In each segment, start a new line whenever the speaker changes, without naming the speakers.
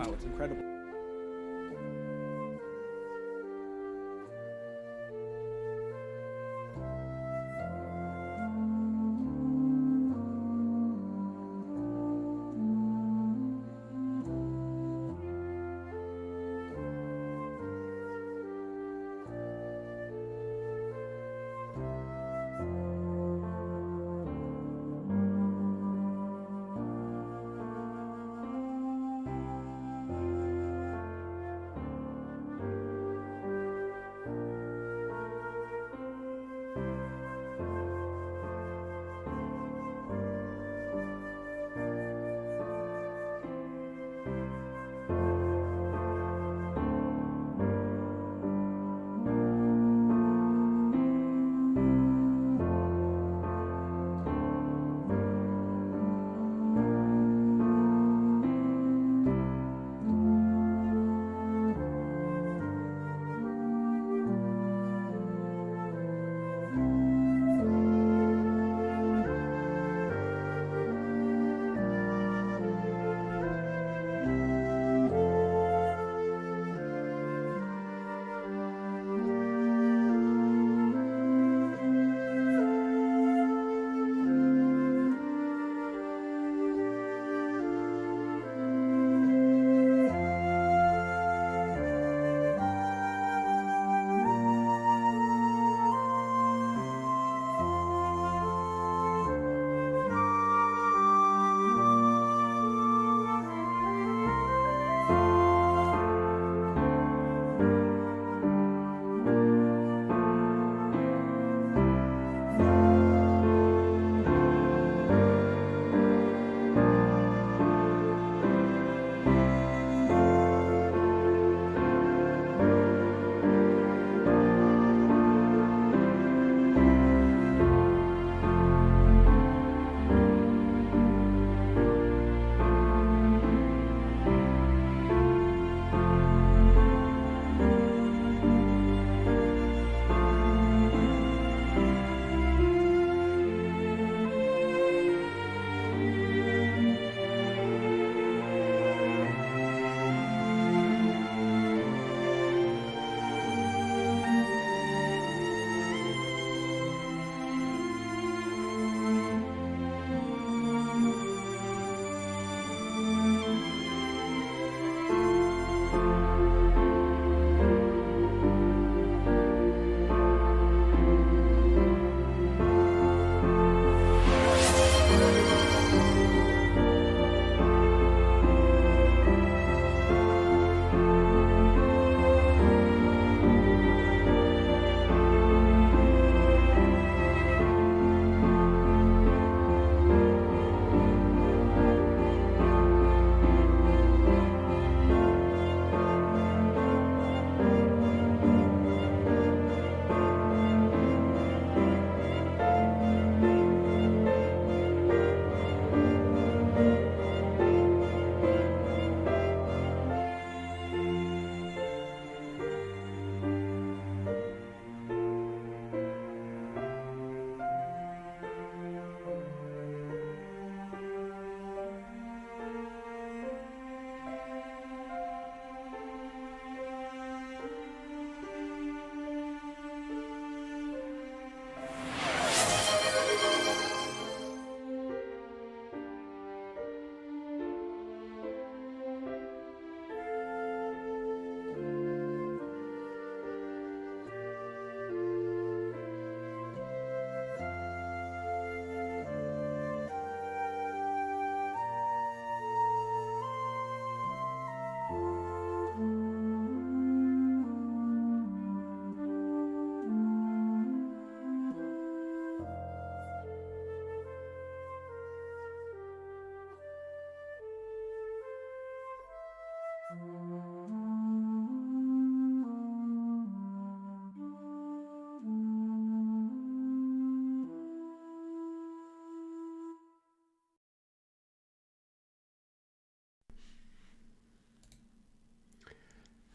wow, it's incredible.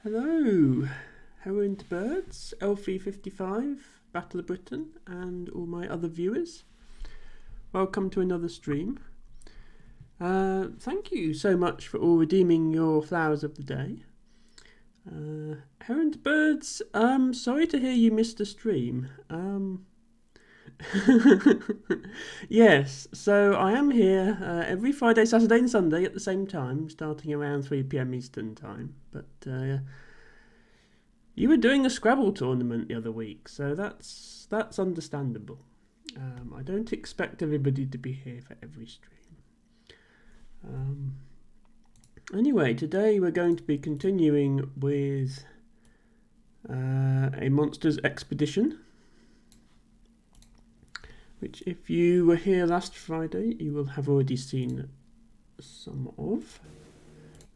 Hello, how are into birds, Elfie55, Battle of Britain, and all my other viewers. Welcome to another stream. Thank you so much for all redeeming your flowers of the day. Errant Birds, sorry to hear you missed a stream. Yes, so I am here every Friday, Saturday, and Sunday at the same time, starting around 3 p.m. Eastern Time. But you were doing a Scrabble tournament the other week, so that's understandable. I don't expect everybody to be here for every stream. Anyway, today we're going to be continuing with a Monsters Expedition, which if you were here last Friday, you will have already seen some of.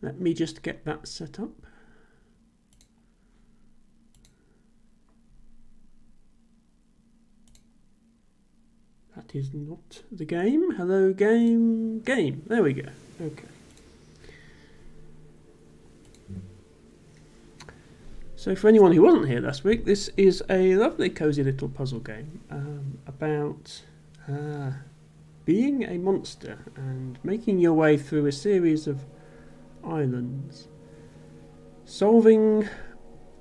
Let me just get that set up. That is not the game. Hello, game. There we go. Okay. So for anyone who wasn't here last week, this is a lovely cosy little puzzle game about being a monster and making your way through a series of islands, solving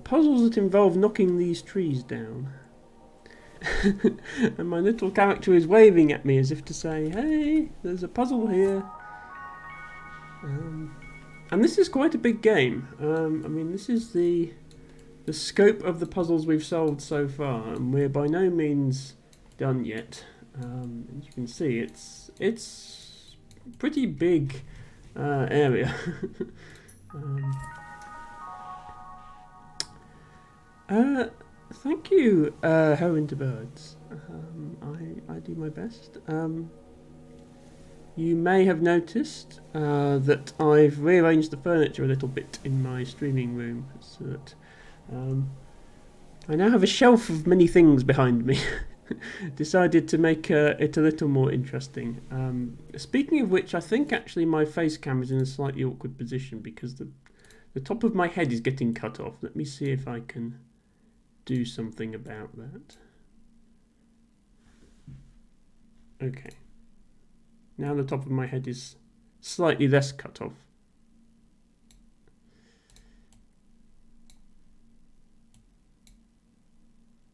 puzzles that involve knocking these trees down. And my little character is waving at me as if to say, hey, there's a puzzle here. And this is quite a big game. I mean, this is the scope of the puzzles we've solved so far, and we're by no means done yet. As you can see, it's pretty big area. Thank you, Errant Birds. I do my best. You may have noticed that I've rearranged the furniture a little bit in my streaming room so that I now have a shelf of many things behind me. Decided to make it a little more interesting. Speaking of which, I think actually my face cam is in a slightly awkward position because the top of my head is getting cut off. Let me see if I can do something about that. Okay. Now the top of my head is slightly less cut off.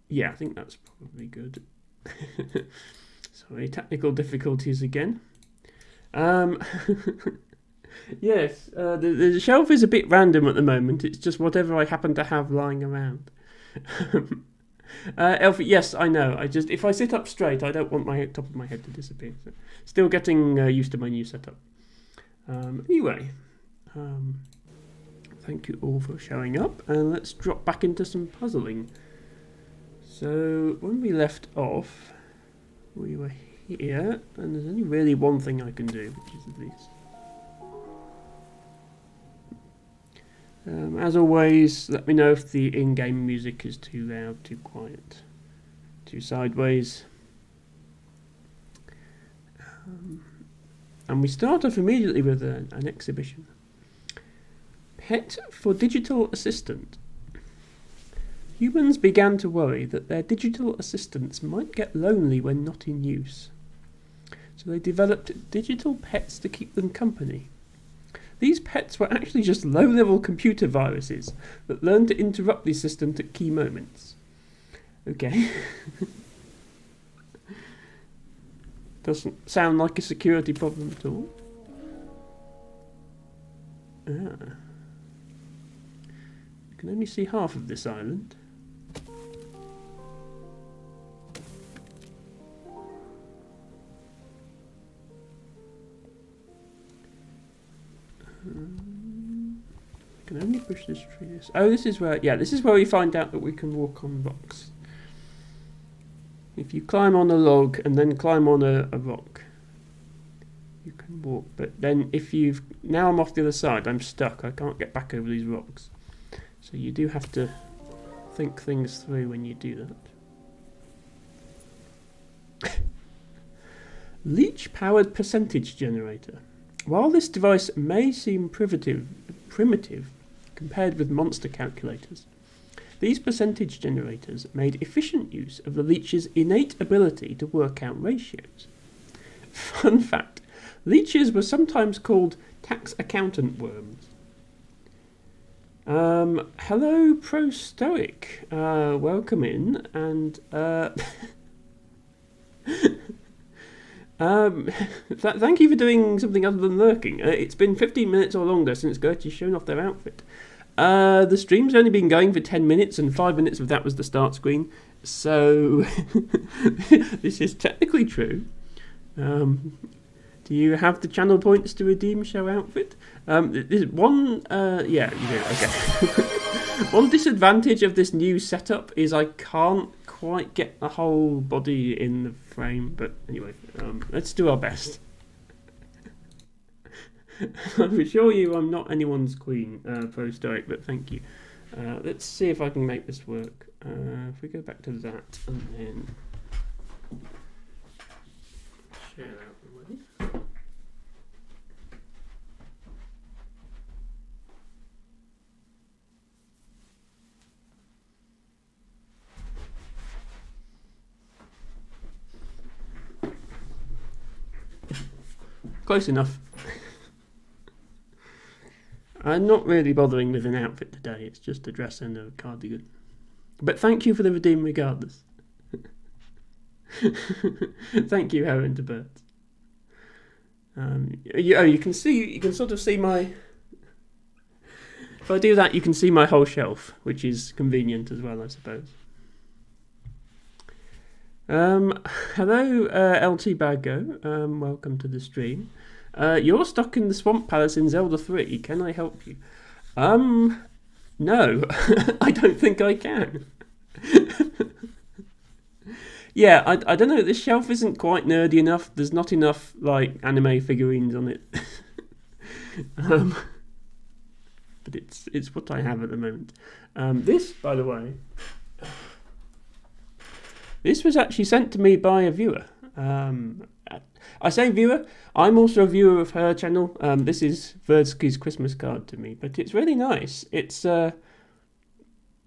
Yeah, I think that's probably good. Sorry, technical difficulties again. Yes, the shelf is a bit random at the moment. It's just whatever I happen to have lying around. Elfie, yes, I know. If I sit up straight, I don't want my top of my head to disappear. So still getting used to my new setup. Anyway, thank you all for showing up, and let's drop back into some puzzling. So when we left off, we were here, and there's only really one thing I can do, which is this. As always, let me know if the in-game music is too loud, too quiet, too sideways. And we start off immediately with an exhibition. Pet for Digital Assistant. Humans began to worry that their digital assistants might get lonely when not in use. So they developed digital pets to keep them company. These pets were actually just low-level computer viruses that learned to interrupt the assistant at key moments. Okay. Doesn't sound like a security problem at all. You can only see half of this island. I can only push this tree. Oh, this is where we find out that we can walk on rocks. If you climb on a log and then climb on a rock, you can walk. But then now I'm off the other side, I'm stuck. I can't get back over these rocks. So you do have to think things through when you do that. Leech-powered percentage generator. While this device may seem primitive compared with monster calculators, these percentage generators made efficient use of the leech's innate ability to work out ratios. Fun fact, Leeches were sometimes called tax accountant worms. Hello, Pro Stoic. Welcome in, and thank you for doing something other than lurking. It's been 15 minutes or longer since Gertie's shown off their outfit. The stream's only been going for 10 minutes, and 5 minutes of that was the start screen. So this is technically true. Do you have the channel points to redeem show outfit? There's one, yeah, you do, okay. One disadvantage of this new setup is I can't quite get the whole body in the frame, but anyway, let's do our best. I assure you I'm not anyone's queen, Pro Stoic, but thank you. Let's see if I can make this work. If we go back to that and then share out the way. Close enough. I'm not really bothering with an outfit today, it's just a dress and a cardigan. But thank you for the redeem regardless. Thank you, Heron to Birds. You can sort of see my... If I do that, you can see my whole shelf, which is convenient as well, I suppose. Hello, LT Bago. Welcome to the stream. You're stuck in the Swamp Palace in Zelda 3. Can I help you? No. I don't think I can. Yeah, I don't know. This shelf isn't quite nerdy enough. There's not enough, like, anime figurines on it. But it's what I have at the moment. This, by the way, this was actually sent to me by a viewer. I say viewer, I'm also a viewer of her channel. This is Verdsky's Christmas card to me, but it's really nice. It's a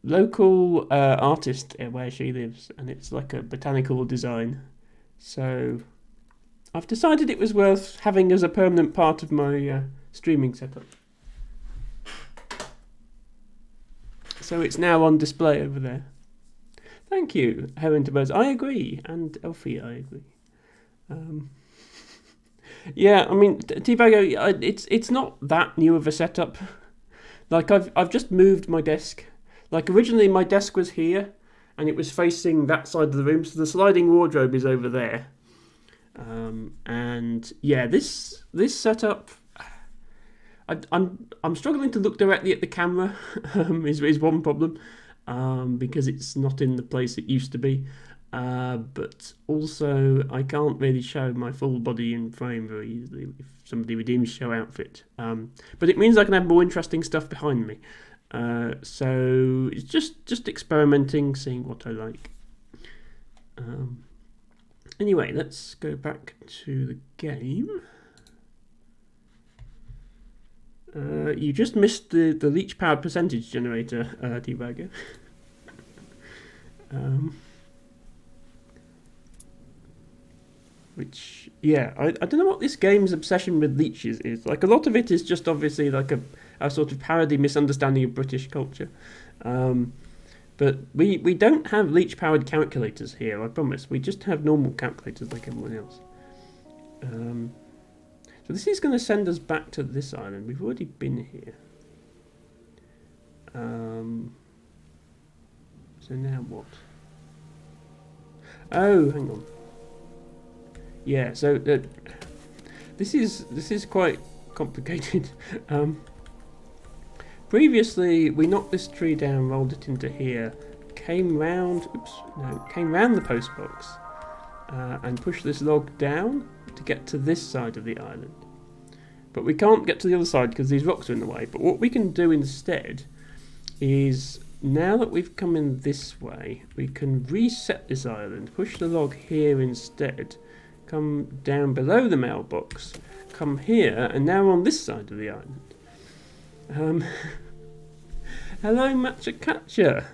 local artist where she lives, and it's like a botanical design. So I've decided it was worth having as a permanent part of my streaming setup. So it's now on display over there. Thank you, Heron to Birds. I agree, and Elfie, I agree. Yeah, I mean, T-Bago, it's not that new of a setup. Like, I've just moved my desk. Like, originally my desk was here, and it was facing that side of the room, so the sliding wardrobe is over there. And yeah, this setup, I'm struggling to look directly at the camera. Is one problem, because it's not in the place it used to be. But also I can't really show my full body in frame very easily if somebody redeems show outfit. But it means I can have more interesting stuff behind me. So it's just experimenting, seeing what I like. Anyway, let's go back to the game. You just missed the leech powered percentage generator, T-Bagger. Which, yeah, I don't know what this game's obsession with leeches is. Like, a lot of it is just obviously like a sort of parody misunderstanding of British culture. But we don't have leech-powered calculators here, I promise. We just have normal calculators like everyone else. So this is going to send us back to this island. We've already been here. So now what? Oh, hang on. Yeah, so this is quite complicated. Previously, we knocked this tree down, rolled it into here, came round the post box, and pushed this log down to get to this side of the island. But we can't get to the other side because these rocks are in the way. But what we can do instead is, now that we've come in this way, we can reset this island, push the log here instead, come down below the mailbox, come here, and now we're on this side of the island. Hello, Matcha.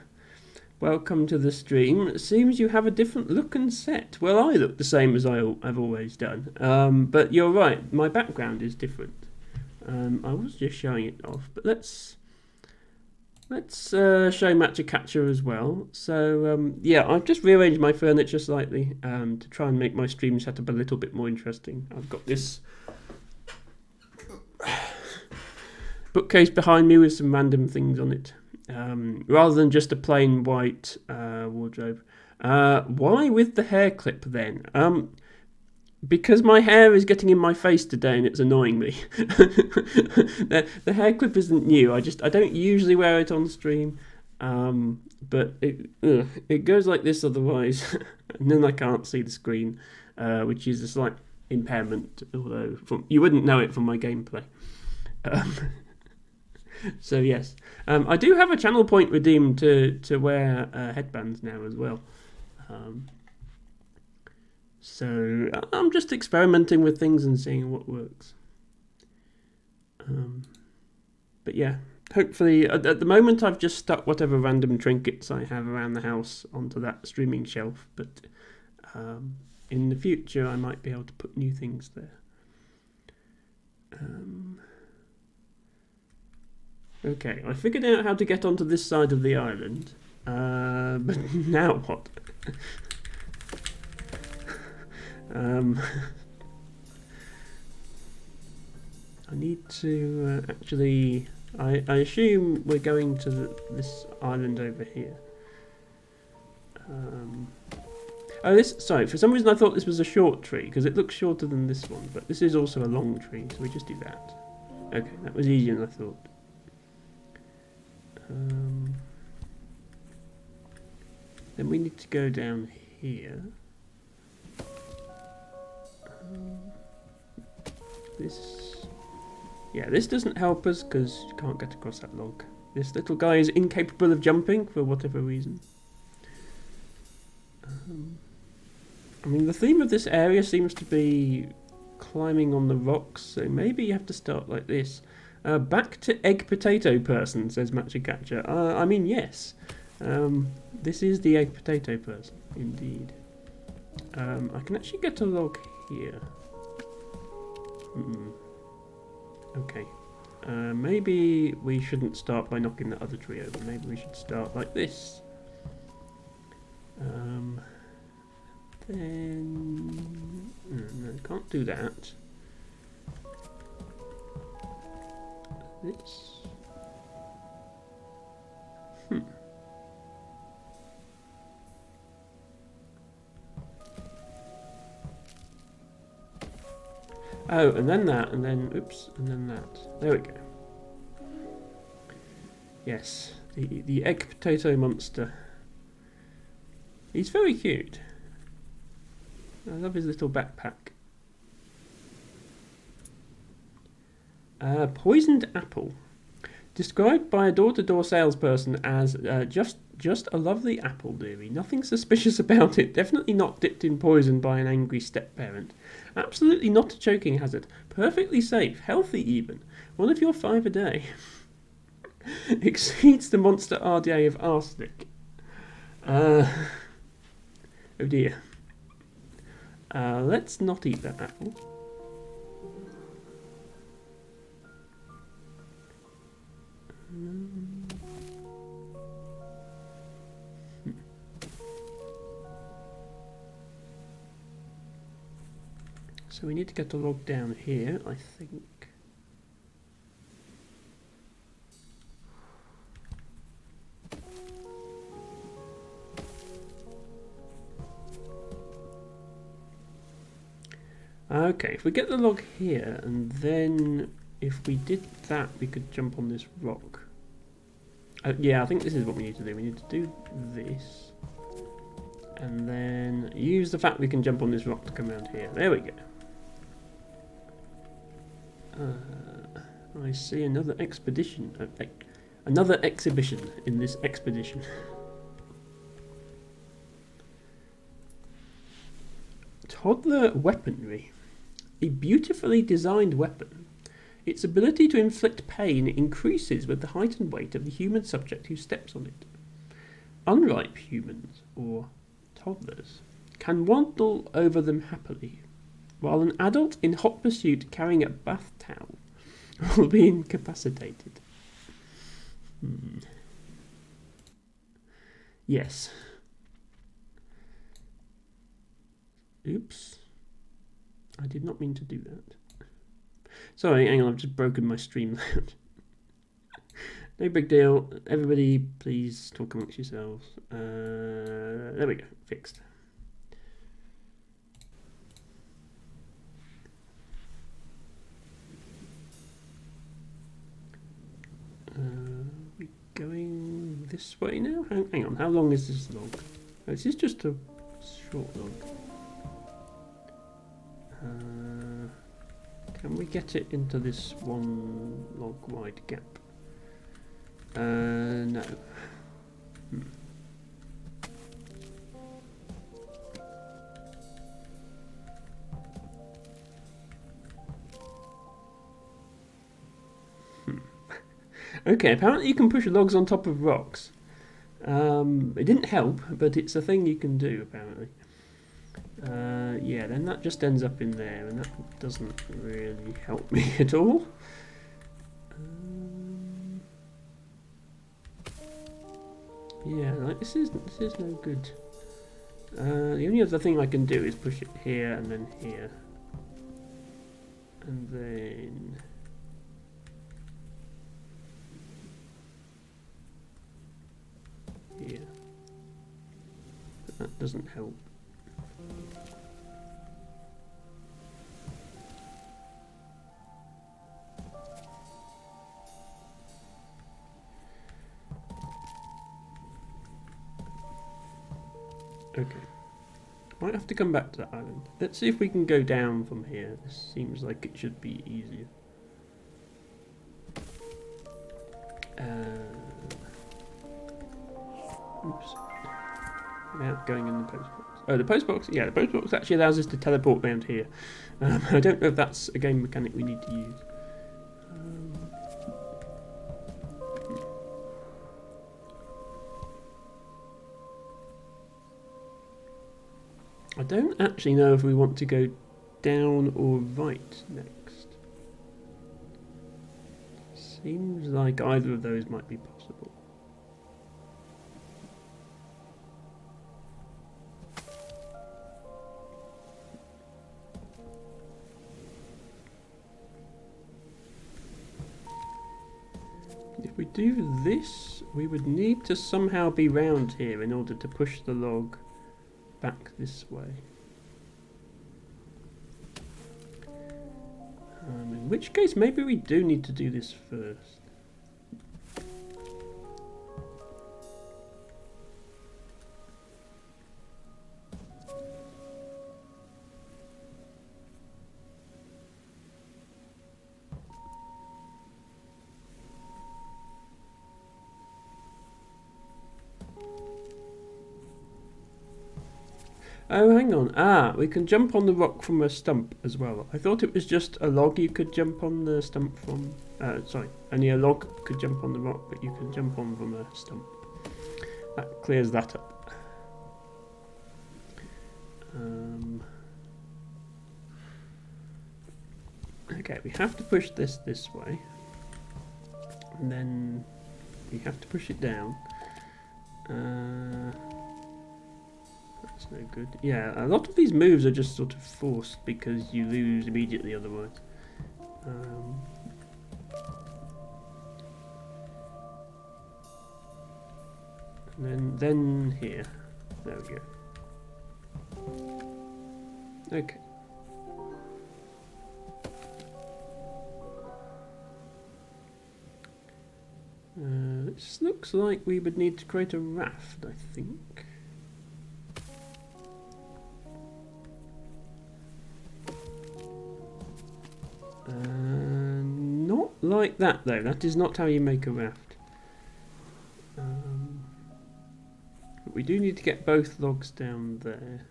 Welcome to the stream. It seems you have a different look and set. Well, I look the same as I've always done. But you're right, my background is different. I was just showing it off, but let's show Matcha Catcher as well. So yeah, I've just rearranged my furniture slightly to try and make my stream setup a little bit more interesting. I've got this bookcase behind me with some random things on it, rather than just a plain white wardrobe. Why with the hair clip then? Because my hair is getting in my face today and it's annoying me. The hair clip isn't new. I don't usually wear it on stream, but it goes like this otherwise, and then I can't see the screen, which is a slight impairment. Although you wouldn't know it from my gameplay. So yes, I do have a channel point redeemed to wear headbands now as well. So I'm just experimenting with things and seeing what works. But yeah, hopefully at the moment I've just stuck whatever random trinkets I have around the house onto that streaming shelf. But in the future I might be able to put new things there. Okay, I figured out how to get onto this side of the island. But now what? I need to actually... I assume we're going to this island over here. Sorry, for some reason I thought this was a short tree, because it looks shorter than this one, but this is also a long tree, so we just do that. Okay, that was easier than I thought. Then we need to go down here. This doesn't help us because you can't get across that log. This little guy is incapable of jumping for whatever reason. I mean, the theme of this area seems to be climbing on the rocks, so maybe you have to start like this. Back to egg potato person, says Matcha Catcher. I mean, yes. This is the egg potato person, indeed. I can actually get a log here. Okay. Maybe we shouldn't start by knocking that other tree over. Maybe we should start like this. Then... no, can't do that. This... Oh, and then that, and then, oops, and then that. There we go. Yes, the egg potato monster. He's very cute. I love his little backpack. Poisoned apple. Described by a door-to-door salesperson as just a lovely apple, dearie. Nothing suspicious about it. Definitely not dipped in poison by an angry step-parent. Absolutely not a choking hazard. Perfectly safe. Healthy even. One of your 5 a day. Exceeds the monster RDA of arsenic. Oh dear. Let's not eat that apple. So we need to get the log down here, I think. Okay, if we get the log here, and then if we did that, we could jump on this rock. Yeah, I think this is what we need to do. We need to do this. And then use the fact we can jump on this rock to come around here. There we go. I see another expedition. Another exhibition in this expedition. Toddler weaponry. A beautifully designed weapon. Its ability to inflict pain increases with the height and weight of the human subject who steps on it. unripe humans, or toddlers, can waddle over them happily, while an adult in hot pursuit carrying a bath towel will be incapacitated. Yes. Oops. I did not mean to do that. Sorry, hang on, I've just broken my Streamlabs. No big deal. Everybody, please talk amongst yourselves. There we go. Fixed. We going this way now? Hang on. How long is this log? Oh, this is just a short log. Can we get it into this one log wide gap? No. Okay, apparently you can push logs on top of rocks. It didn't help, but it's a thing you can do, apparently. Yeah, then that just ends up in there, and that doesn't really help me at all. Yeah, like this is no good. The only other thing I can do is push it here and then here, and then here. But that doesn't help. Okay. Might have to come back to that island. Let's see if we can go down from here. This seems like it should be easier. Oops. Without going in the post box. Oh, the post box? Yeah, the post box actually allows us to teleport around here. I don't know if that's a game mechanic we need to use. I don't actually know if we want to go down or right next. Seems like either of those might be possible. If we do this, we would need to somehow be round here in order to push the log back this way. In which case, maybe we do need to do this first. Oh, hang on. Ah, we can jump on the rock from a stump as well. I thought it was just a log you could jump on the stump from. Sorry, only a log could jump on the rock, but you can jump on from a stump. That clears that up. Okay, we have to push this way. And then we have to push it down. That's no good. Yeah, a lot of these moves are just sort of forced because you lose immediately otherwise. And then here. There we go. Okay. This looks like we would need to create a raft, I think. Not like that though. That is not how you make a raft. But we do need to get both logs down there.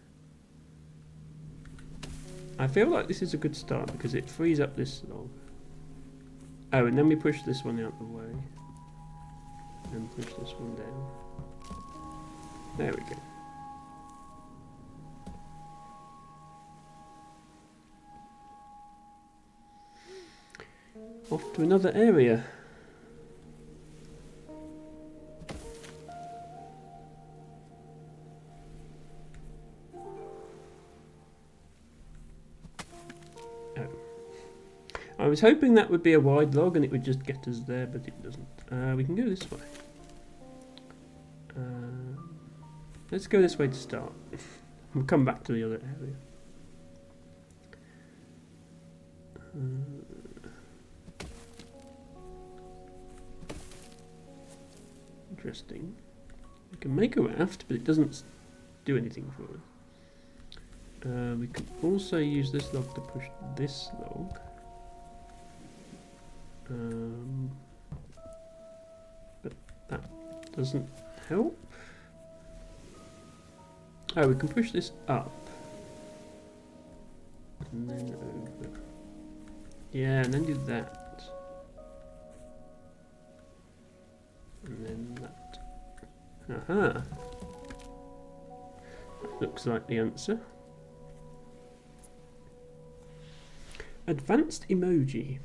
I feel like this is a good start because it frees up this log. Oh, and then we push this one out the way. And push this one down. There we go. Off to another area. I was hoping that would be a wide log and it would just get us there, but it doesn't. We can go this way. Let's go this way to start. We'll come back to the other area. Interesting. We can make a raft, but it doesn't do anything for us. We can also use this log to push this log. But that doesn't help. Oh, we can push this up. And then over. Yeah, and then do that. And then that. Aha! That looks like the answer. Advanced emoji.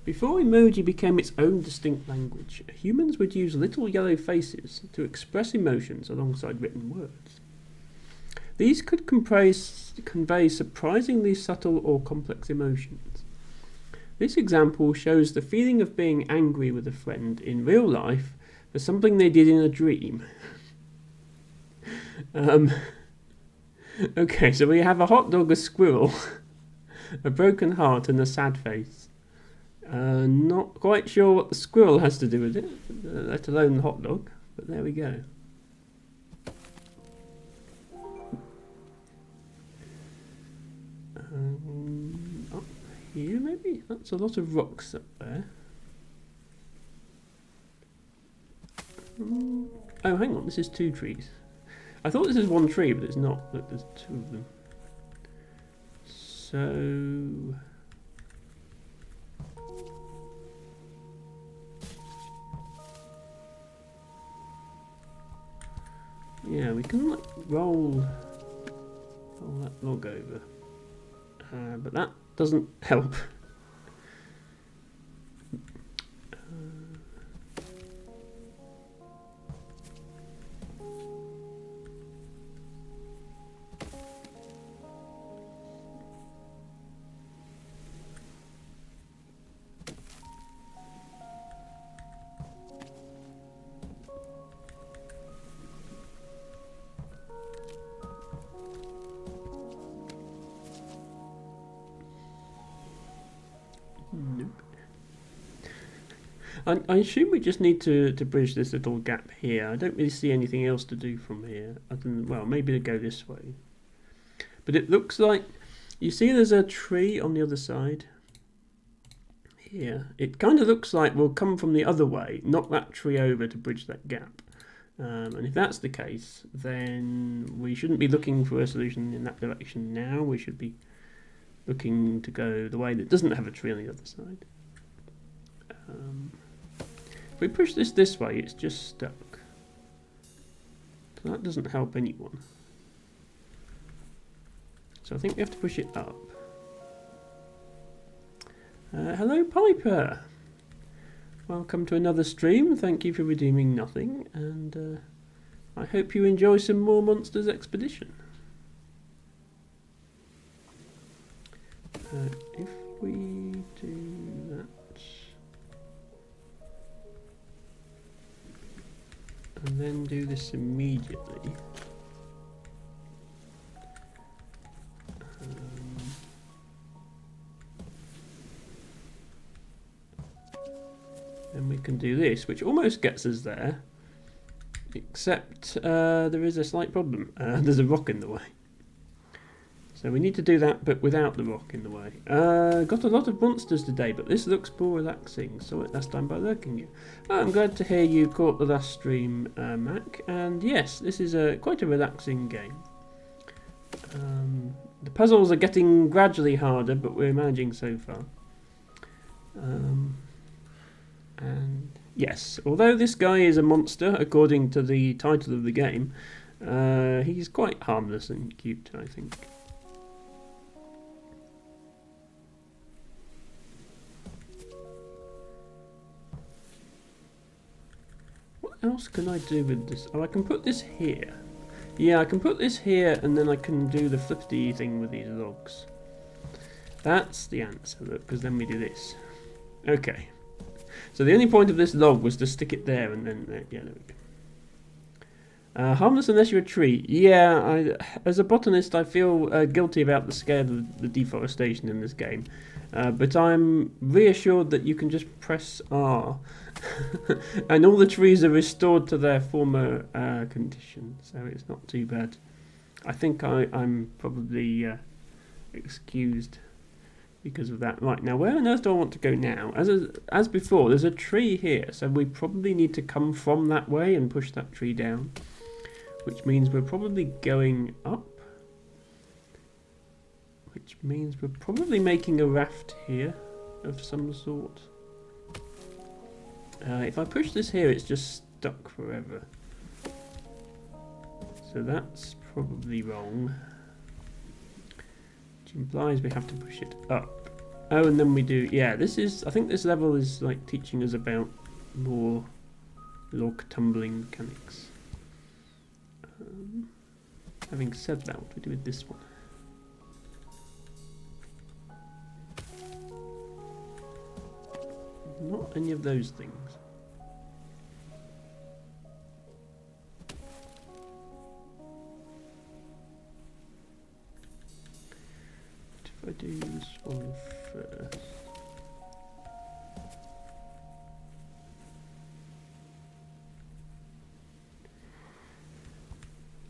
Before emoji became its own distinct language, humans would use little yellow faces to express emotions alongside written words. These could convey surprisingly subtle or complex emotions. This example shows the feeling of being angry with a friend in real life for something they did in a dream. Okay, so we have a hot dog, a squirrel, a broken heart, and a sad face. Not quite sure what the squirrel has to do with it, let alone the hot dog, but there we go. Up here maybe? That's a lot of rocks up there. Oh, hang on, this is 2 trees. I thought this is 1 tree, but it's not. Look, there's 2 of them. So... yeah, we can like roll that log over, but that doesn't help. Nope. I assume we just need to bridge this little gap here. I don't really see anything else to do from here. Other than, well, maybe to go this way. But it looks like, you see there's a tree on the other side? Here. It kind of looks like we'll come from the other way, knock that tree over to bridge that gap. And if that's the case, then we shouldn't be looking for a solution in that direction now. We should be looking to go the way that doesn't have a tree on the other side. If we push this way, it's just stuck. So that doesn't help anyone. So I think we have to push it up. Hello, Piper! Welcome to another stream. Thank you for redeeming nothing, and I hope you enjoy some more Monsters Expedition. If we do that, and then do this immediately, then we can do this, which almost gets us there, except there is a slight problem. There's a rock in the way. So we need to do that, but without the rock in the way. Got a lot of monsters today, but this looks more relaxing. Saw it last time by lurking you. Oh, I'm glad to hear you caught the last stream, Mac. And yes, this is quite a relaxing game. The puzzles are getting gradually harder, but we're managing so far. And yes, although this guy is a monster, according to the title of the game, He's quite harmless and cute, I think. What else can I do with this? Oh, I can put this here. Yeah, I can put this here, and then I can do the flippity thing with these logs. That's the answer, look, because then we do this. Okay. So the only point of this log was to stick it there, and then, yeah, there we go. Harmless unless you're a tree. Yeah, as a botanist, I feel guilty about the scale of the deforestation in this game. But I'm reassured that you can just press R and all the trees are restored to their former condition, so it's not too bad. I think I'm probably excused because of that. Right, now where on earth do I want to go now? As before, there's a tree here, so we probably need to come from that way and push that tree down, which means we're probably going up, which means we're probably making a raft here of some sort. If I push this here, it's just stuck forever. So that's probably wrong. Which implies we have to push it up. Oh, and then we do, yeah, this is, I think this level is like teaching us about more log tumbling mechanics. Having said that, what do we do with this one? Not any of those things. What if I do this one first?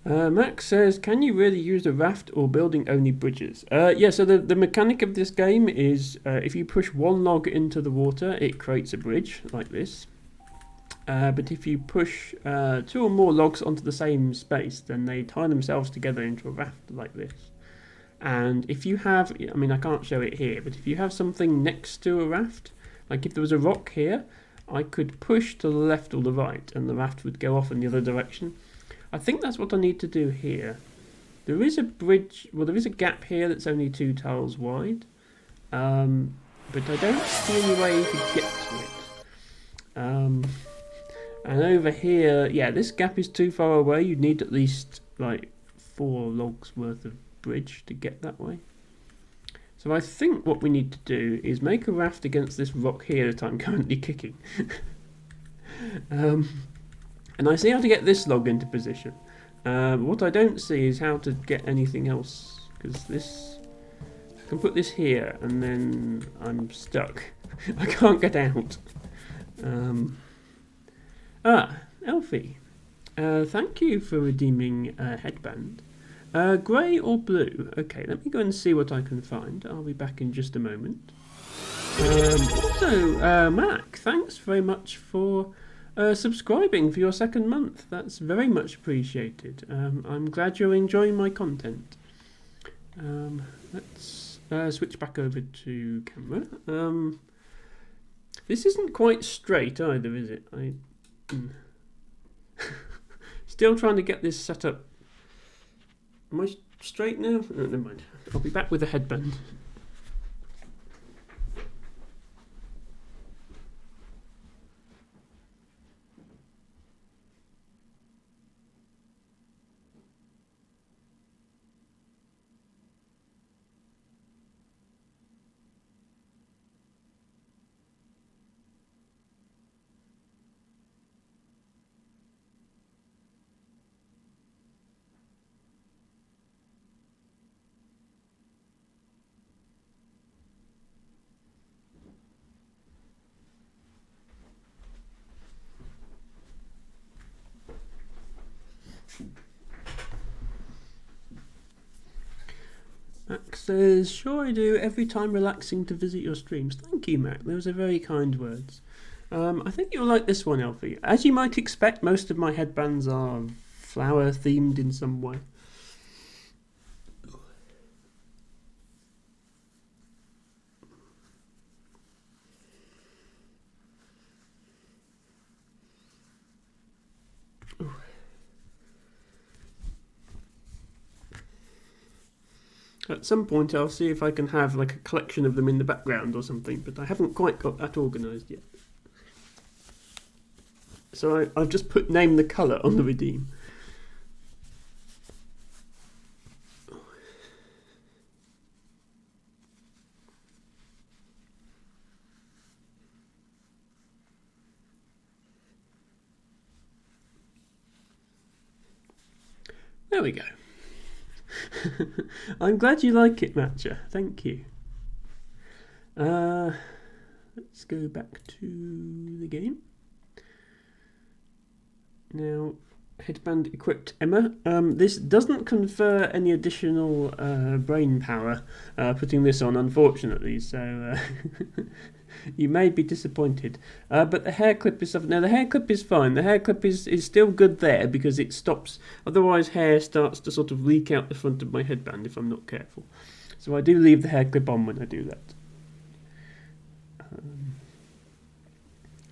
Max says, can you really use a raft or building only bridges? Yeah, so the mechanic of this game is if you push one log into the water, it creates a bridge like this. But if you push 2 or more logs onto the same space, then they tie themselves together into a raft like this. And if you have, I mean, I can't show it here, but if you have something next to a raft, like if there was a rock here, I could push to the left or the right, and the raft would go off in the other direction. I think that's what I need to do here. There is a bridge, well, there is a gap here that's only 2 tiles wide, but I don't see any way you could get to it. And over here, yeah, this gap is too far away. You'd need at least like 4 logs worth of bridge to get that way. So I think what we need to do is make a raft against this rock here that I'm currently kicking. And I see how to get this log into position. What I don't see is how to get anything else, because this, I can put this here and then I'm stuck. I can't get out. Elfie, thank you for redeeming a headband. Grey or blue? Okay, let me go and see what I can find. I'll be back in just a moment. Also, Mac, thanks very much for subscribing for your 2nd month. That's very much appreciated. I'm glad you're enjoying my content. Let's switch back over to camera. This isn't quite straight either, is it? Still trying to get this set up. Am I straight now? No, never mind. I'll be back with a headband. Mac says, sure I do, every time relaxing to visit your streams. Thank you, Mac. Those are very kind words. I think you'll like this one, Elfie. As you might expect, most of my headbands are flower themed in some way. At some point I'll see if I can have like a collection of them in the background or something, but I haven't quite got that organised yet. So I've just put name the colour on the redeem. There we go. I'm glad you like it, Matcha. Thank you. Let's go back to the game. Now, headband equipped Emma. This doesn't confer any additional brain power, putting this on, unfortunately, so you may be disappointed. But the hair clip is something. Now, the hair clip is fine. The hair clip is still good there because it stops. Otherwise, hair starts to sort of leak out the front of my headband if I'm not careful. So I do leave the hair clip on when I do that.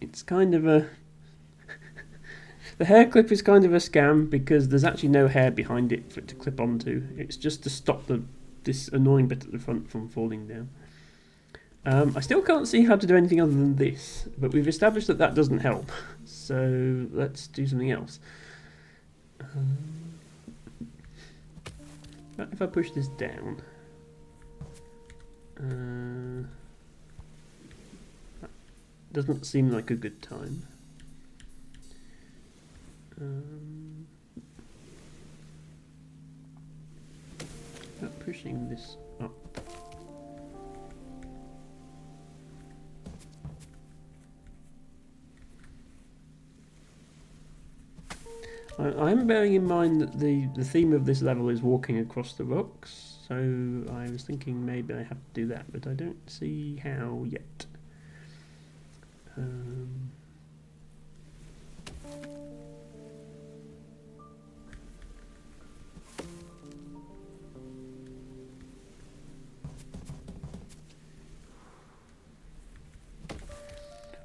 It's kind of a... The hair clip is kind of a scam because there's actually no hair behind it for it to clip onto. It's just to stop this annoying bit at the front from falling down. I still can't see how to do anything other than this, but we've established that that doesn't help. So let's do something else. If I push this down... that doesn't seem like a good time. Pushing this up. I'm bearing in mind that the theme of this level is walking across the rocks, so I was thinking maybe I have to do that, but I don't see how yet.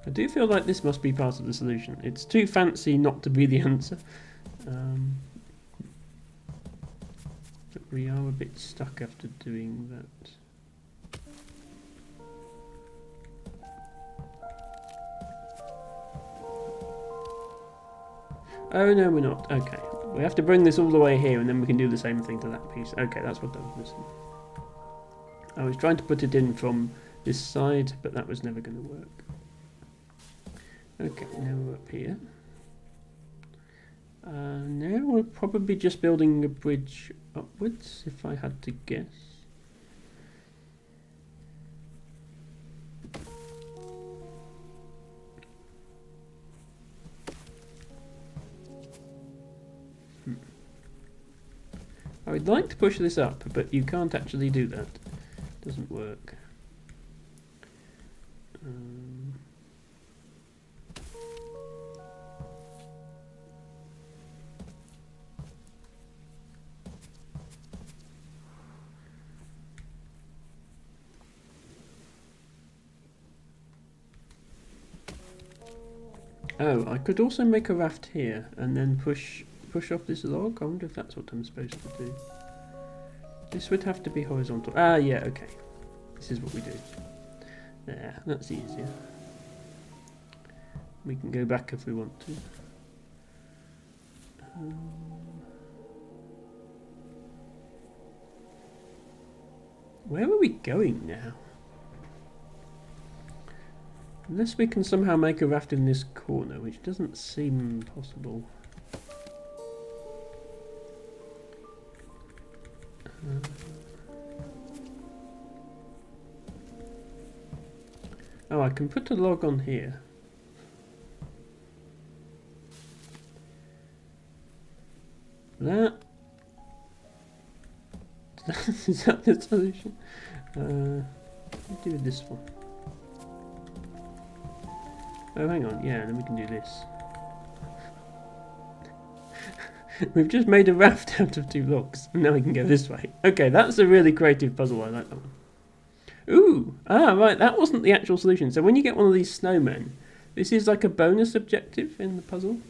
I do feel like this must be part of the solution. It's too fancy not to be the answer. But we are a bit stuck after doing that. Oh no, we're not. Okay. We have to bring this all the way here and then we can do the same thing to that piece. Okay, that's what I was missing. I was trying to put it in from this side, but that was never going to work. Okay, now we're up here. Now we're probably just building a bridge upwards, if I had to guess. I would like to push this up, but you can't actually do that. It doesn't work. Oh, I could also make a raft here and then push off this log. I wonder if that's what I'm supposed to do. This would have to be horizontal. Ah, yeah, okay. This is what we do. There, that's easier. We can go back if we want to. Where are we going now? Unless we can somehow make a raft in this corner, which doesn't seem possible. Oh, I can put a log on here. That is that the solution? Let's do this one. Oh, hang on, yeah, then we can do this. We've just made a raft out of 2 logs, and now we can go this way. Okay, that's a really creative puzzle, I like that one. Ooh, right, that wasn't the actual solution. So when you get one of these snowmen, this is like a bonus objective in the puzzle.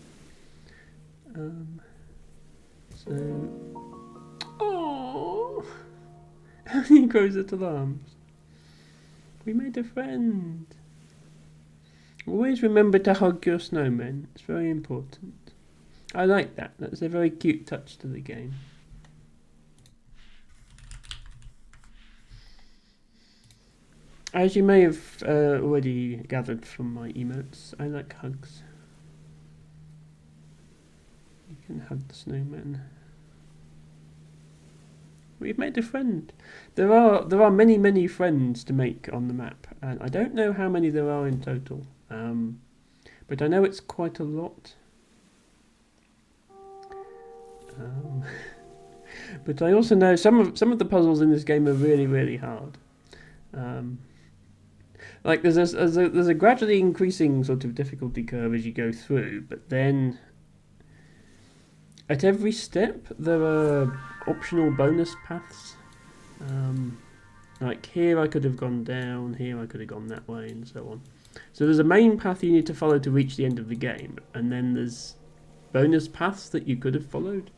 Oh, He grows little arms. We made a friend. Always remember to hug your snowmen. It's very important. I like that. That's a very cute touch to the game. As you may have already gathered from my emotes, I like hugs. You can hug the snowman. We've made a friend. There are many friends to make on the map, and I don't know how many there are in total. But I know it's quite a lot. But I also know some of the puzzles in this game are really hard. Like there's a gradually increasing sort of difficulty curve as you go through, but then at every step there are optional bonus paths. Like here I could have gone down, here I could have gone that way, and so on. So there's a main path you need to follow to reach the end of the game, and then there's bonus paths that you could have followed,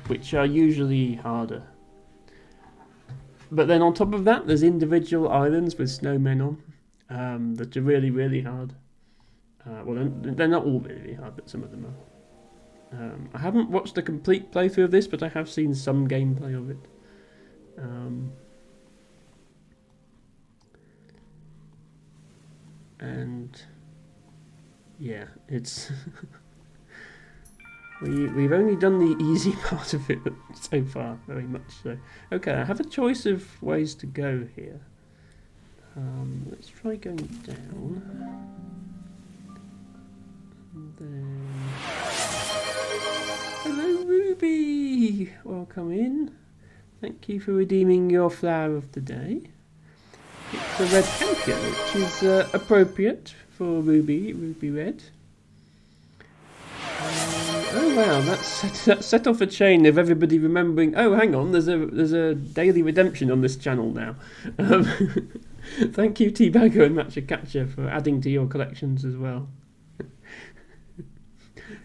which are usually harder. But then on top of that, there's individual islands with snowmen on that are really hard. Well, they're not all really hard, but some of them are. I haven't watched a complete playthrough of this, but I have seen some gameplay of it. And yeah, it's we've only done the easy part of it so far, very much so. Okay, I have a choice of ways to go here. Let's try going down. And then... Hello, Ruby! Welcome in. Thank you for redeeming your flower of the day. It's a red campion, which is appropriate for Ruby Red. Oh wow, that set off a chain of everybody remembering. Oh, hang on, there's a daily redemption on this channel now. Thank you, Teabagger and Matcha Catcher, for adding to your collections as well.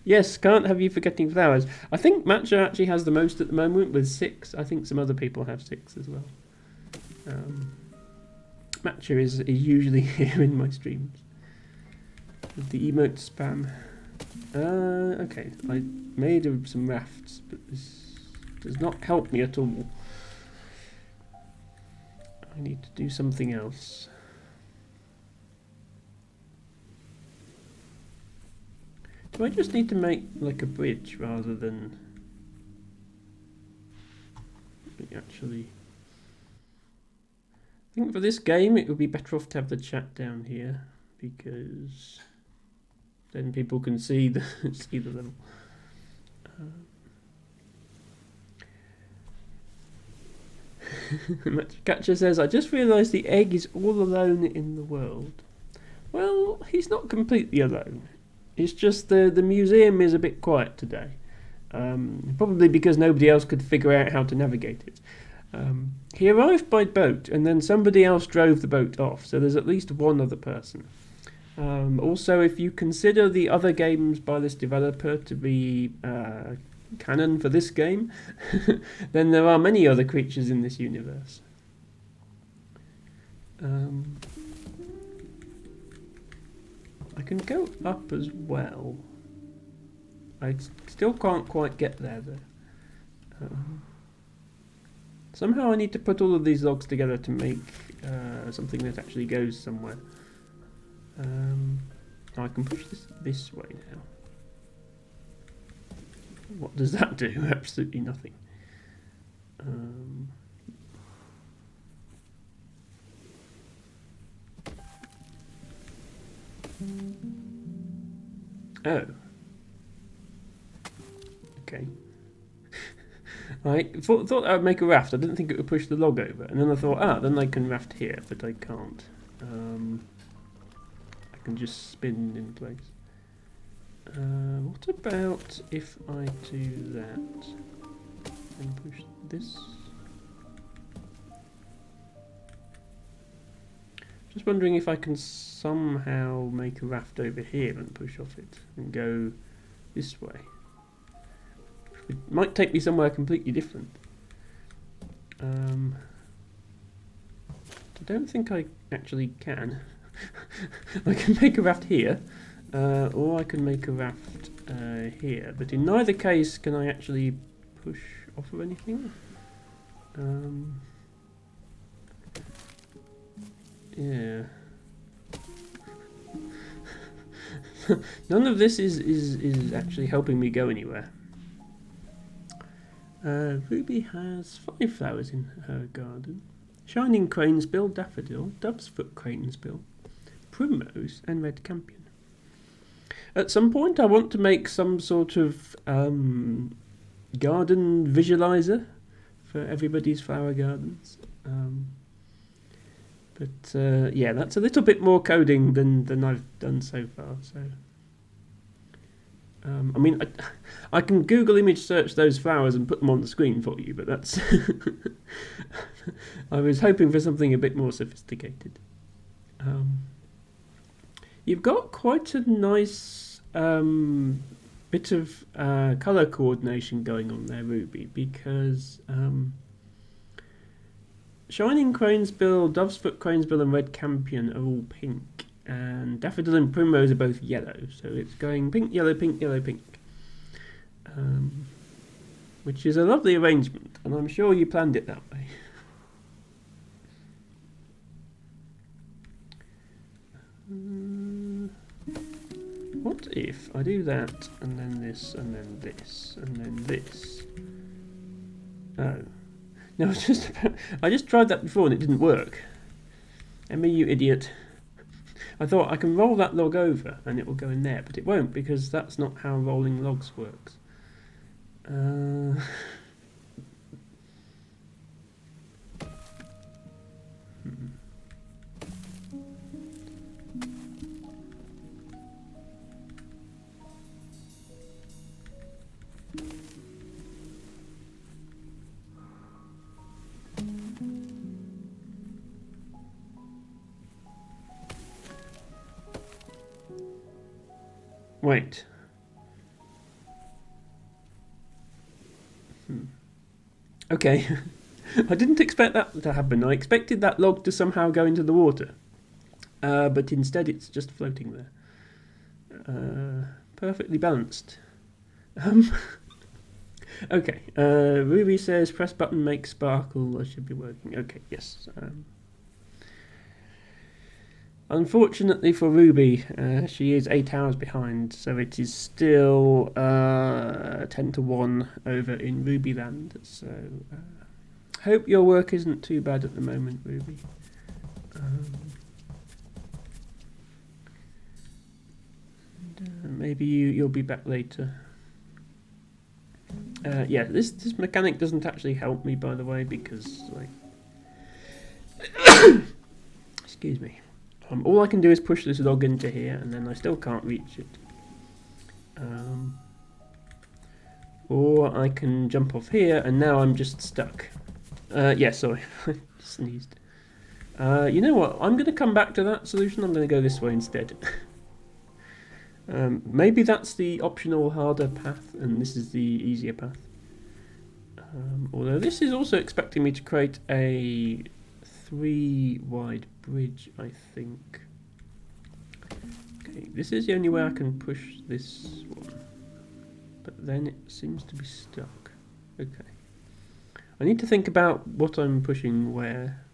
Yes, can't have you forgetting flowers. I think Matcha actually has the most at the moment with 6. I think some other people have 6 as well. Matcha is usually here in my streams with the emote spam. Okay, I made some rafts, but this does not help me at all. I need to do something else. Do I just need to make like a bridge rather than actually... I think for this game it would be better off to have the chat down here, because then people can see the level. Catcher says, I just realised the egg is all alone in the world. Well, he's not completely alone. It's just the museum is a bit quiet today. Probably because nobody else could figure out how to navigate it. He arrived by boat, and then somebody else drove the boat off, so there's at least one other person. Also, if you consider the other games by this developer to be canon for this game, then there are many other creatures in this universe. I can go up as well. I still can't quite get there though. Somehow I need to put all of these logs together to make something that actually goes somewhere. I can push this way now. What does that do? Absolutely nothing. Oh. Okay. I thought I would make a raft. I didn't think it would push the log over. And then I thought, then I can raft here, but I can't. I can just spin in place. What about if I do that and push this? Just wondering if I can somehow make a raft over here and push off it and go this way. It might take me somewhere completely different. I don't think I actually can. I can make a raft here, or I can make a raft here, but in neither case can I actually push off of anything. Yeah. None of this is actually helping me go anywhere. Ruby has 5 flowers in her garden. Shining cranesbill, daffodil, dove's foot cranesbill, primrose and red campion. At some point I want to make some sort of garden visualizer for everybody's flower gardens. But yeah, that's a little bit more coding than I've done so far. So, I mean, I can Google image search those flowers and put them on the screen for you, but that's... I was hoping for something a bit more sophisticated. You've got quite a nice bit of colour coordination going on there, Ruby, because... Shining cranesbill, dove's foot cranesbill and red campion are all pink, and daffodil and primrose are both yellow, so it's going pink, yellow, pink, yellow, pink, which is a lovely arrangement, and I'm sure you planned it that way. What if I do that, and then this, and then this, and then this? Oh. No, I just tried that before and it didn't work. Emma, you idiot. I thought I can roll that log over and it will go in there, but it won't because that's not how rolling logs works. Wait. Okay. I didn't expect that to happen. I expected that log to somehow go into the water. But instead it's just floating there. Perfectly balanced. Okay. Ruby says press button make sparkle. I should be working. Okay, yes. Unfortunately for Ruby, she is 8 hours behind, so it is still 10-1 over in Rubyland. So, hope your work isn't too bad at the moment, Ruby. Maybe you'll be back later. Yeah, this mechanic doesn't actually help me, by the way, because like, excuse me. All I can do is push this log into here, and then I still can't reach it. Or I can jump off here, and now I'm just stuck. Yeah, sorry, I sneezed. You know what? I'm going to come back to that solution. I'm going to go this way instead. Maybe that's the optional harder path, and this is the easier path. Although this is also expecting me to create a 3-wide bridge, I think. Okay, this is the only way I can push this one. But then it seems to be stuck. Okay. I need to think about what I'm pushing where.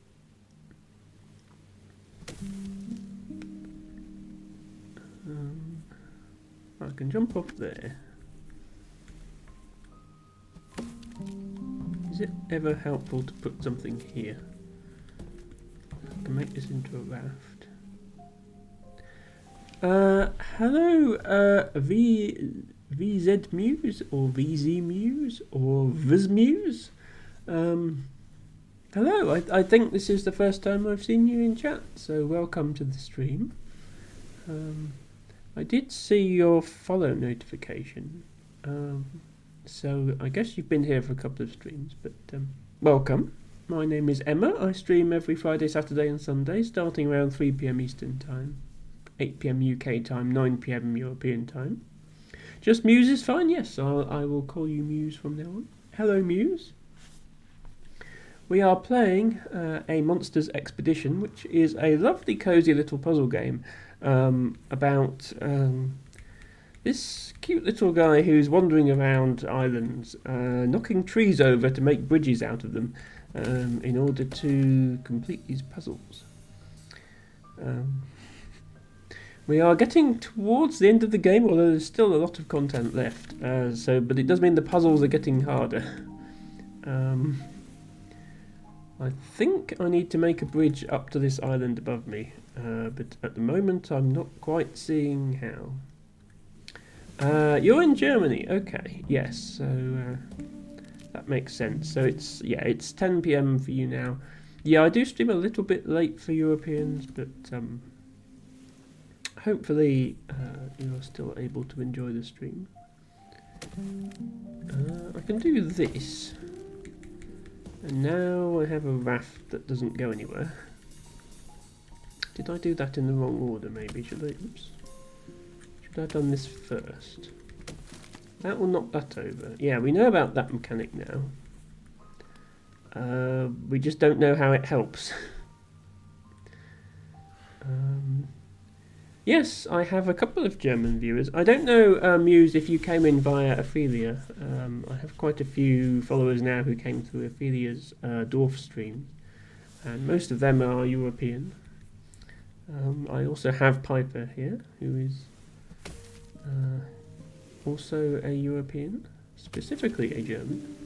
I can jump off there. Is it ever helpful to put something here? I can make this into a raft. Hello, VZ Muse or VZ Muse or Viz Muse. Hello, I think this is the first time I've seen you in chat, so welcome to the stream. I did see your follow notification, so I guess you've been here for a couple of streams, but welcome. My name is Emma. I stream every Friday, Saturday and Sunday, starting around 3 PM Eastern Time, 8 PM UK time, 9 PM European time. Just Muse is fine, yes, I will call you Muse from now on. Hello, Muse. We are playing a Monsters Expedition, which is a lovely, cosy little puzzle game about this cute little guy who's wandering around islands, knocking trees over to make bridges out of them in order to complete these puzzles. We are getting towards the end of the game, although there's still a lot of content left. But it does mean the puzzles are getting harder. I think I need to make a bridge up to this island above me, but at the moment I'm not quite seeing how. You're in Germany, okay? Yes, so that makes sense. So it's 10 p.m. for you now. Yeah, I do stream a little bit late for Europeans, but hopefully you're still able to enjoy the stream. I can do this. And now I have a raft that doesn't go anywhere. Did I do that in the wrong order maybe? Should I have done this first? That will knock that over. Yeah, we know about that mechanic now. We just don't know how it helps. Yes, I have a couple of German viewers. I don't know, Muse, if you came in via Ophelia. I have quite a few followers now who came through Ophelia's Dwarf stream, and most of them are European. I also have Piper here, who is also a European, specifically a German.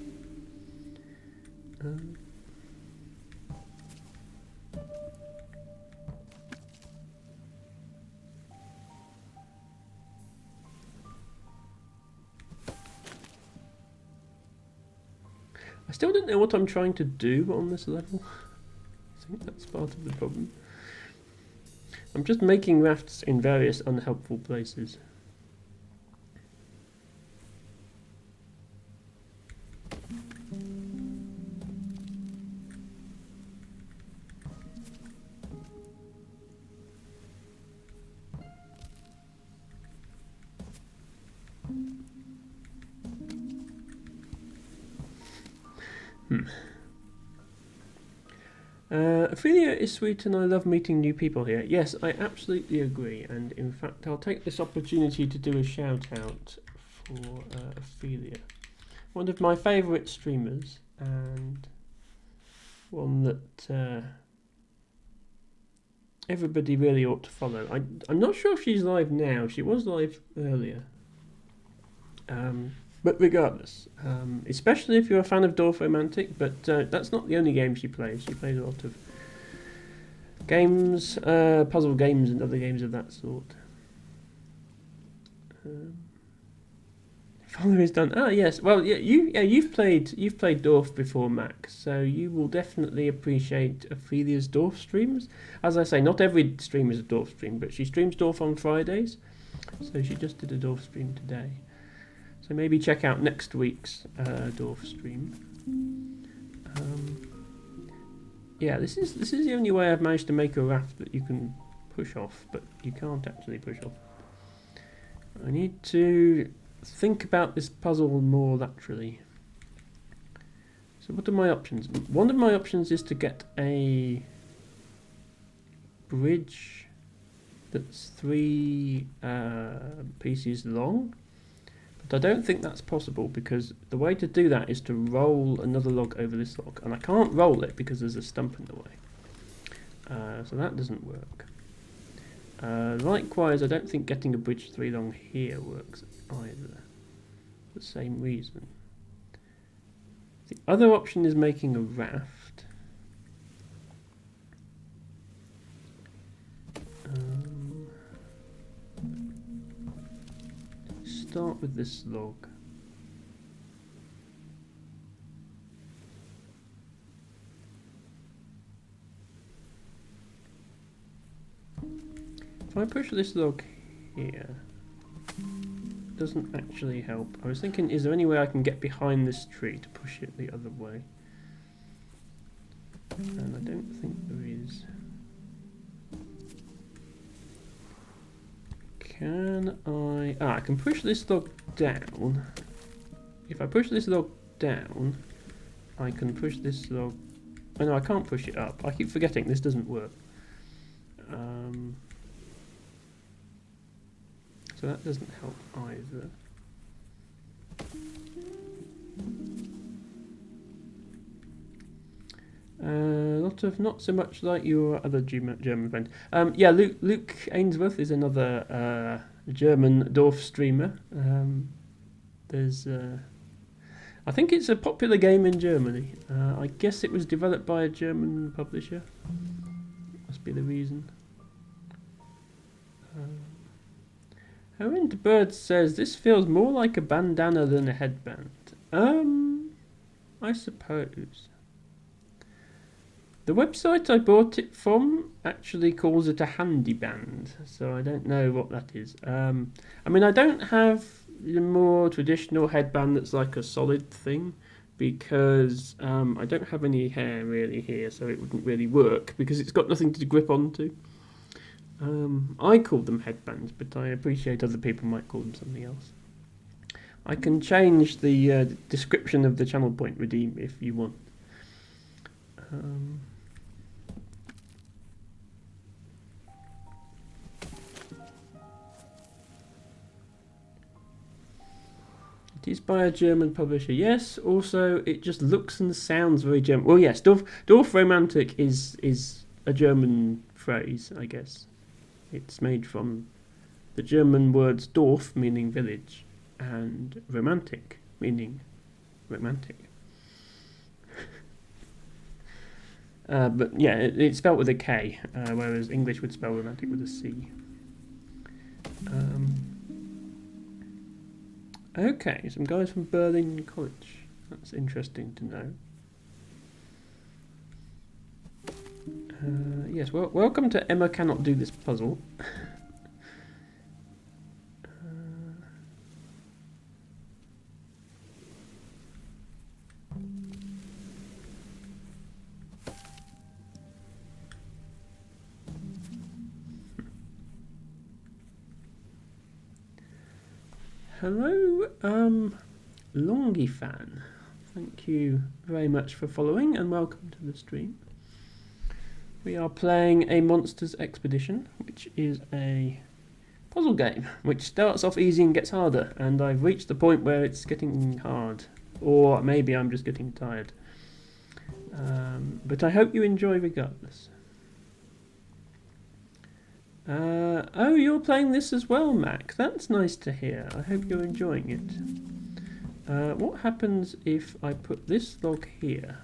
I still don't know what I'm trying to do on this level. I think that's part of the problem. I'm just making rafts in various unhelpful places. Ophelia is sweet and I love meeting new people here. Yes, I absolutely agree, and in fact I'll take this opportunity to do a shout out for Ophelia. One of my favourite streamers, and one that everybody really ought to follow. I'm not sure if she's live now. She was live earlier. But regardless, especially if you're a fan of Dorfromantik, but that's not the only game she plays. She plays a lot of games, puzzle games and other games of that sort. Follower is done. Ah, yes. Well, you've played Dorf before, Max, so you will definitely appreciate Ophelia's Dorf streams. As I say, not every stream is a Dorf stream, but she streams Dorf on Fridays, so she just did a Dorf stream today. So maybe check out next week's Dorf stream. Yeah, this is the only way I've managed to make a raft that you can push off, but you can't actually push off. I need to think about this puzzle more laterally. So what are my options? One of my options is to get a bridge that's 3 pieces long. But I don't think that's possible, because the way to do that is to roll another log over this log, and I can't roll it because there's a stump in the way. So that doesn't work. Likewise, I don't think getting a bridge 3 long here works either. For the same reason. The other option is making a raft. Start with this log. If I push this log here, it doesn't actually help. I was thinking, is there any way I can get behind this tree to push it the other way? And I don't think there is. Can I... I can push this log down. If I push this log down, I can push this log Oh no, I can't push it up. I keep forgetting this doesn't work. So that doesn't help either. Not so much like your other German friend. Yeah, Luke Ainsworth is another German Dorf streamer. There's, I think it's a popular game in Germany. I guess it was developed by a German publisher. Must be the reason. Howend Bird says this feels more like a bandana than a headband. I suppose. The website I bought it from actually calls it a handy band, so I don't know what that is. I mean, I don't have the more traditional headband that's like a solid thing, because I don't have any hair really here, so it wouldn't really work because it's got nothing to grip onto. I call them headbands, but I appreciate other people might call them something else. I can change the description of the channel point redeem if you want. It is by a German publisher. Yes, also it just looks and sounds very German. Well, yes, Dorfromantik is a German phrase, I guess. It's made from the German words Dorf, meaning village, and romantic, meaning romantic. But yeah, it's spelled with a K, whereas English would spell romantic with a C. Okay, some guys from Berlin College. That's interesting to know. Yes, well, welcome to Emma Cannot Do This Puzzle. Hello, Longifan. Thank you very much for following and welcome to the stream. We are playing a Monsters Expedition, which is a puzzle game, which starts off easy and gets harder, and I've reached the point where it's getting hard, or maybe I'm just getting tired. But I hope you enjoy regardless. Oh, you're playing this as well, Mac. That's nice to hear. I hope you're enjoying it. What happens if I put this log here?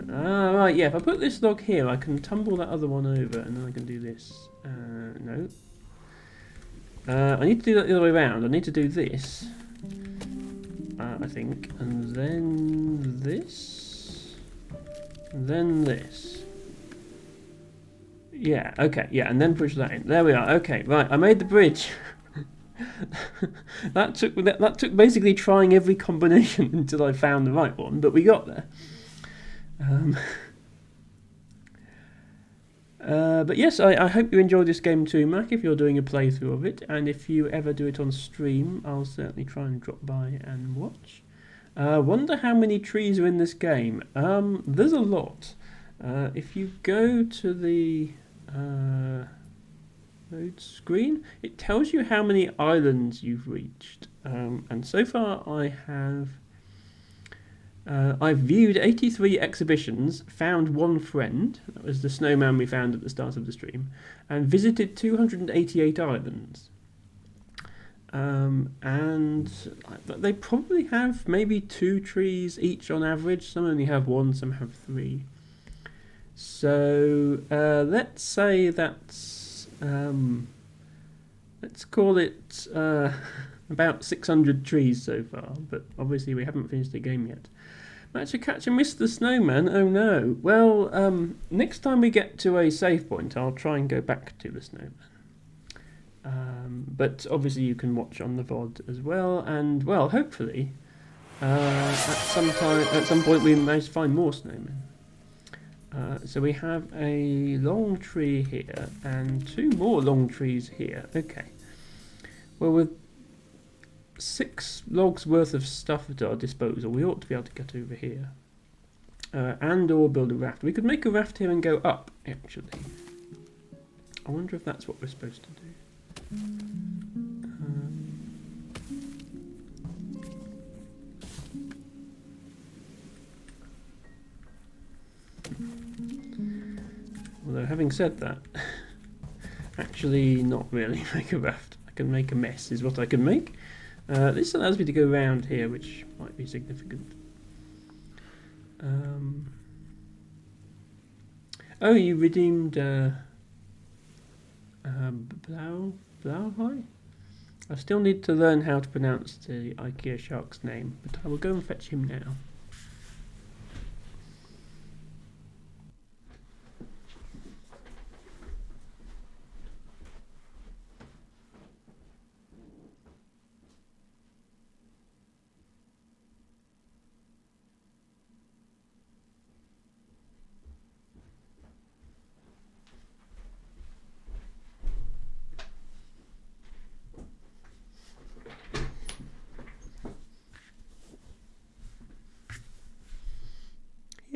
Right, yeah, if I put this log here, I can tumble that other one over, and then I can do this. No. I need to do that the other way around. I need to do this, I think, and then this, and then this. Yeah, okay, yeah, and then push that in. There we are. Okay, right, I made the bridge. that took basically trying every combination until I found the right one, but we got there. But yes, I hope you enjoy this game too, Mac, if you're doing a playthrough of it, and if you ever do it on stream, I'll certainly try and drop by and watch. Wonder how many trees are in this game. There's a lot. If you go to the load screen, it tells you how many islands you've reached, and so far I've viewed 83 exhibitions, found one friend, that was the snowman we found at the start of the stream, and visited 288 islands. And they probably have maybe 2 trees each on average. Some only have 1, some have 3. So let's say that's, let's call it about 600 trees so far, but obviously we haven't finished the game yet. Matcha Catcher missed the snowman, oh no. Well, next time we get to a save point, I'll try and go back to the snowman. But obviously you can watch on the VOD as well, and well, hopefully at some point we manage to find more snowmen. So we have a long tree here and 2 more long trees here. Okay. Well, with 6 logs worth of stuff at our disposal, we ought to be able to get over here. and or build a raft. We could make a raft here and go up, actually. I wonder if that's what we're supposed to do. Although, having said that, actually not really make a raft. I can make a mess is what I can make. This allows me to go around here, which might be significant. Oh, you redeemed Blauhai? I still need to learn how to pronounce the IKEA shark's name, but I will go and fetch him now.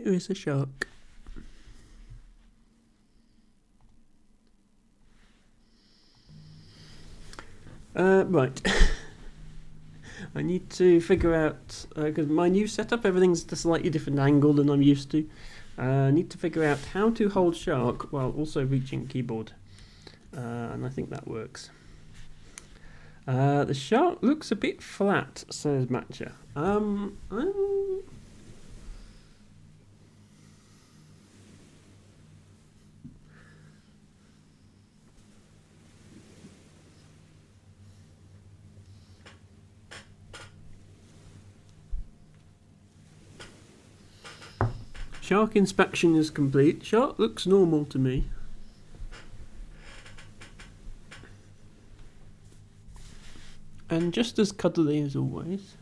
Here is a shark. Right. I need to figure out, because my new setup, everything's at a slightly different angle than I'm used to. I need to figure out how to hold shark while also reaching keyboard. And I think that works. The shark looks a bit flat, says Matcha. Shark inspection is complete. Shark looks normal to me. And just as cuddly as always.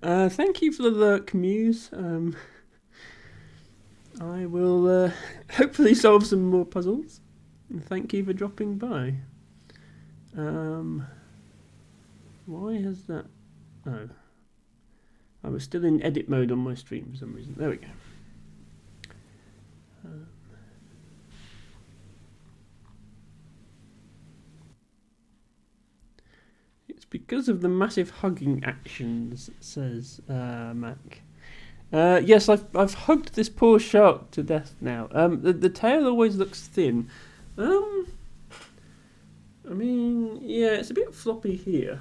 Thank you for the lurk, Muse. I will hopefully solve some more puzzles. And thank you for dropping by. Why has that... Oh. I was still in edit mode on my stream for some reason. There we go. It's because of the massive hugging actions, says Mac. Yes, I've hugged this poor shark to death now. The tail always looks thin. I mean, yeah, it's a bit floppy here.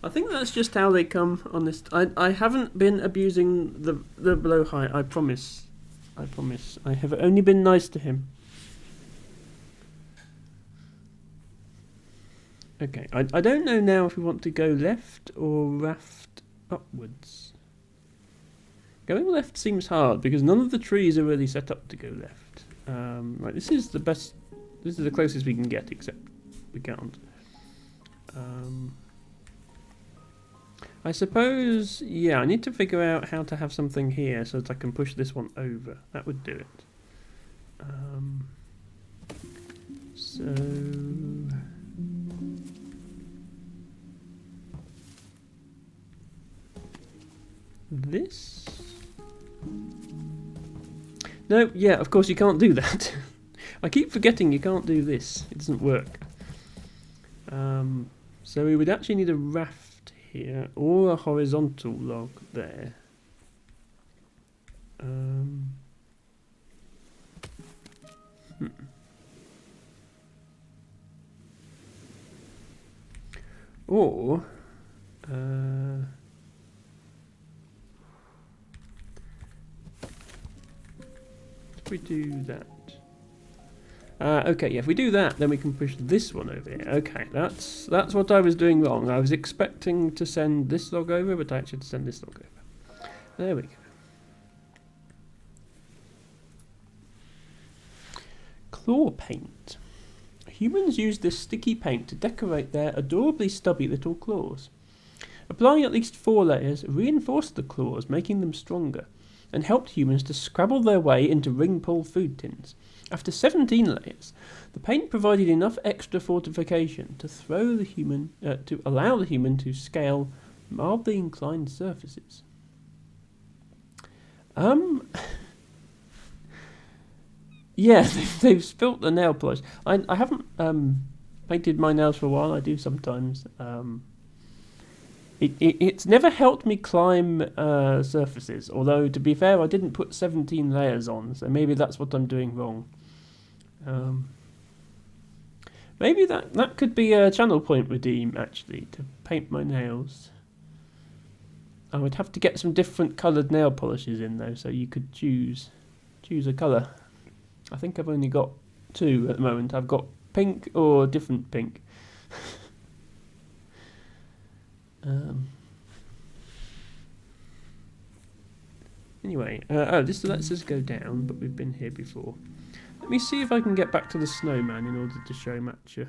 I think that's just how they come on this. I haven't been abusing the Blowhigh, I promise. I promise. I have only been nice to him. Okay, I don't know now if we want to go left or raft upwards. Going left seems hard because none of the trees are really set up to go left. Right, this is the best. This is the closest we can get, except we can't. I suppose, yeah, I need to figure out how to have something here so that I can push this one over. That would do it. So... this? No, yeah, of course you can't do that. I keep forgetting you can't do this. It doesn't work. So we would actually need a raft here, or a horizontal log there. Or if we do that. Okay, yeah, if we do that, then we can push this one over here. Okay, that's what I was doing wrong. I was expecting to send this log over, but I actually had to send this log over. There we go. Claw paint. Humans use this sticky paint to decorate their adorably stubby little claws. Applying at least 4 layers reinforced the claws, making them stronger. and helped humans to scrabble their way into ring-pull food tins. After 17 layers, the paint provided enough extra fortification to allow the human to scale mildly inclined surfaces. Yeah, they've spilt the nail polish. I haven't painted my nails for a while. I do sometimes. It's never helped me climb surfaces. Although, to be fair, I didn't put 17 layers on, so maybe that's what I'm doing wrong. Maybe that could be a channel point redeem, actually, to paint my nails. I would have to get some different coloured nail polishes in, though, so you could choose a colour. I think I've only got 2 at the moment. I've got pink or different pink. Anyway, this lets us go down, but we've been here before. Let me see if I can get back to the snowman in order to show Matcha.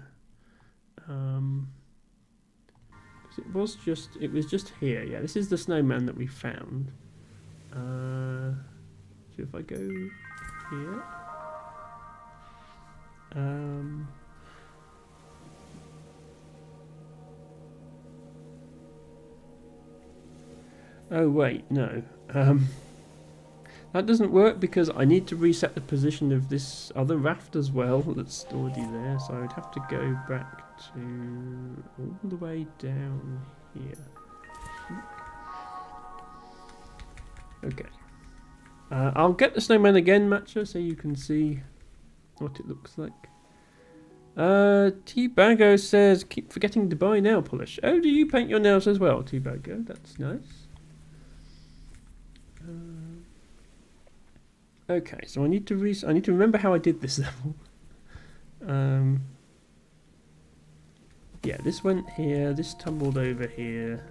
It was just here. Yeah, this is the snowman that we found. So if I go here, oh wait, no. That doesn't work because I need to reset the position of this other raft as well that's already there, so I would have to go back to all the way down here. Okay. I'll get the snowman again, Matcha, so you can see what it looks like. T-Bago says, keep forgetting to buy nail polish. Oh, do you paint your nails as well, T-Bago? That's nice. Okay, so I need to remember how I did this level. Yeah, this went here, this tumbled over here.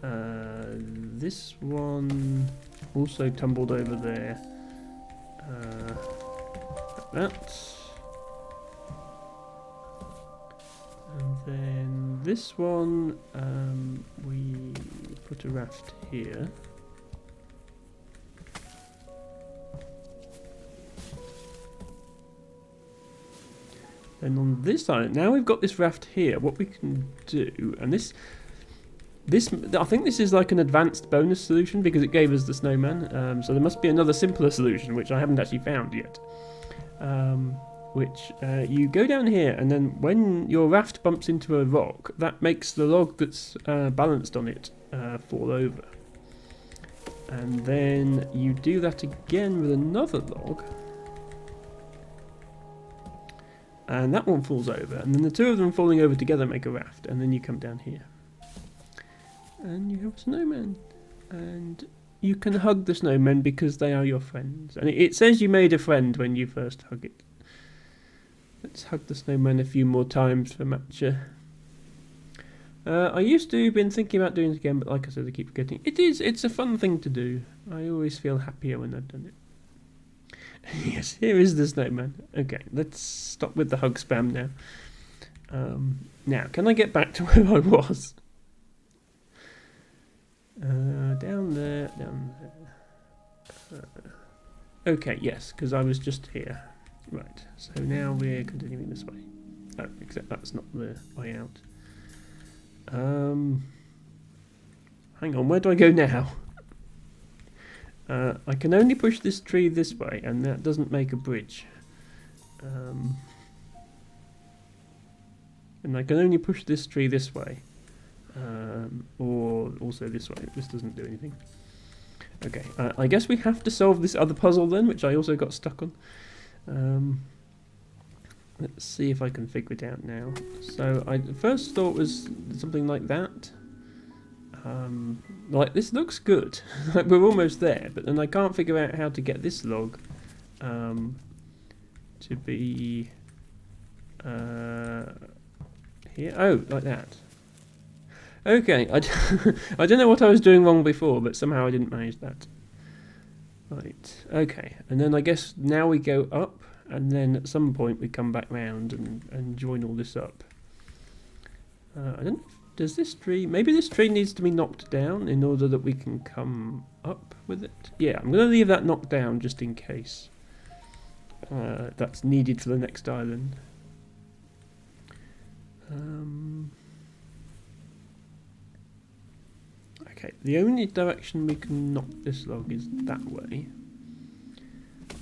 This one also tumbled over there. Like that. And then this one, we put a raft here. And on this side, now we've got this raft here, what we can do, and this, I think this is like an advanced bonus solution because it gave us the snowman, so there must be another simpler solution, which I haven't actually found yet. You go down here, and then when your raft bumps into a rock, that makes the log that's balanced on it fall over. And then you do that again with another log, and that one falls over, and then the two of them falling over together make a raft, and then you come down here. And you have a snowman. And you can hug the snowman because they are your friends. And it says you made a friend when you first hug it. Let's hug the snowman a few more times for Matcha. I used to have been thinking about doing it again, but like I said, I keep forgetting. It's a fun thing to do. I always feel happier when I've done it. Yes, here is the snowman. Okay, let's stop with the hug spam now. Now, can I get back to where I was? Down there. Okay, yes, because I was just here. Right, so now we're continuing this way. Oh, except that's not the way out. Hang on, where do I go now? I can only push this tree this way, and that doesn't make a bridge. And I can only push this tree this way. Or also this way. This doesn't do anything. Okay, I guess we have to solve this other puzzle then, which I also got stuck on. Let's see if I can figure it out now. So I first thought was something like that. Like, this looks good. Like, we're almost there, but then I can't figure out how to get this log to be here. Oh, like that. Okay, I don't know what I was doing wrong before, but somehow I didn't manage that. Right, okay, and then I guess now we go up, and then at some point we come back round and join all this up. I don't know, does this tree, maybe this tree needs to be knocked down in order that we can come up with it. Yeah, I'm going to leave that knocked down just in case that's needed for the next island. Okay, the only direction we can knock this log is that way.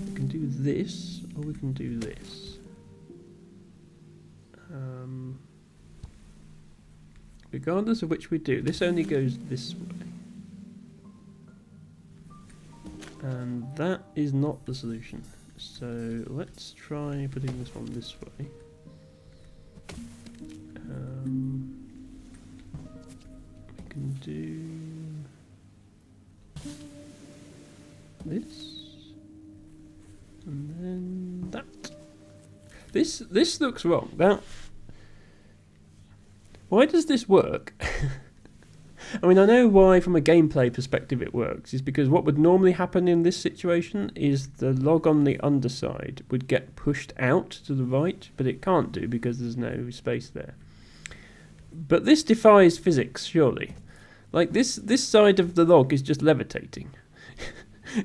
We can do this, or we can do this. Regardless of which we do, this only goes this way. And that is not the solution. So let's try putting this one this way. We can do this, and then that. This looks wrong. Now, why does this work? I mean, I know why from a gameplay perspective it works, is because what would normally happen in this situation is the log on the underside would get pushed out to the right, but it can't do because there's no space there. But this defies physics, surely. Like, this side of the log is just levitating.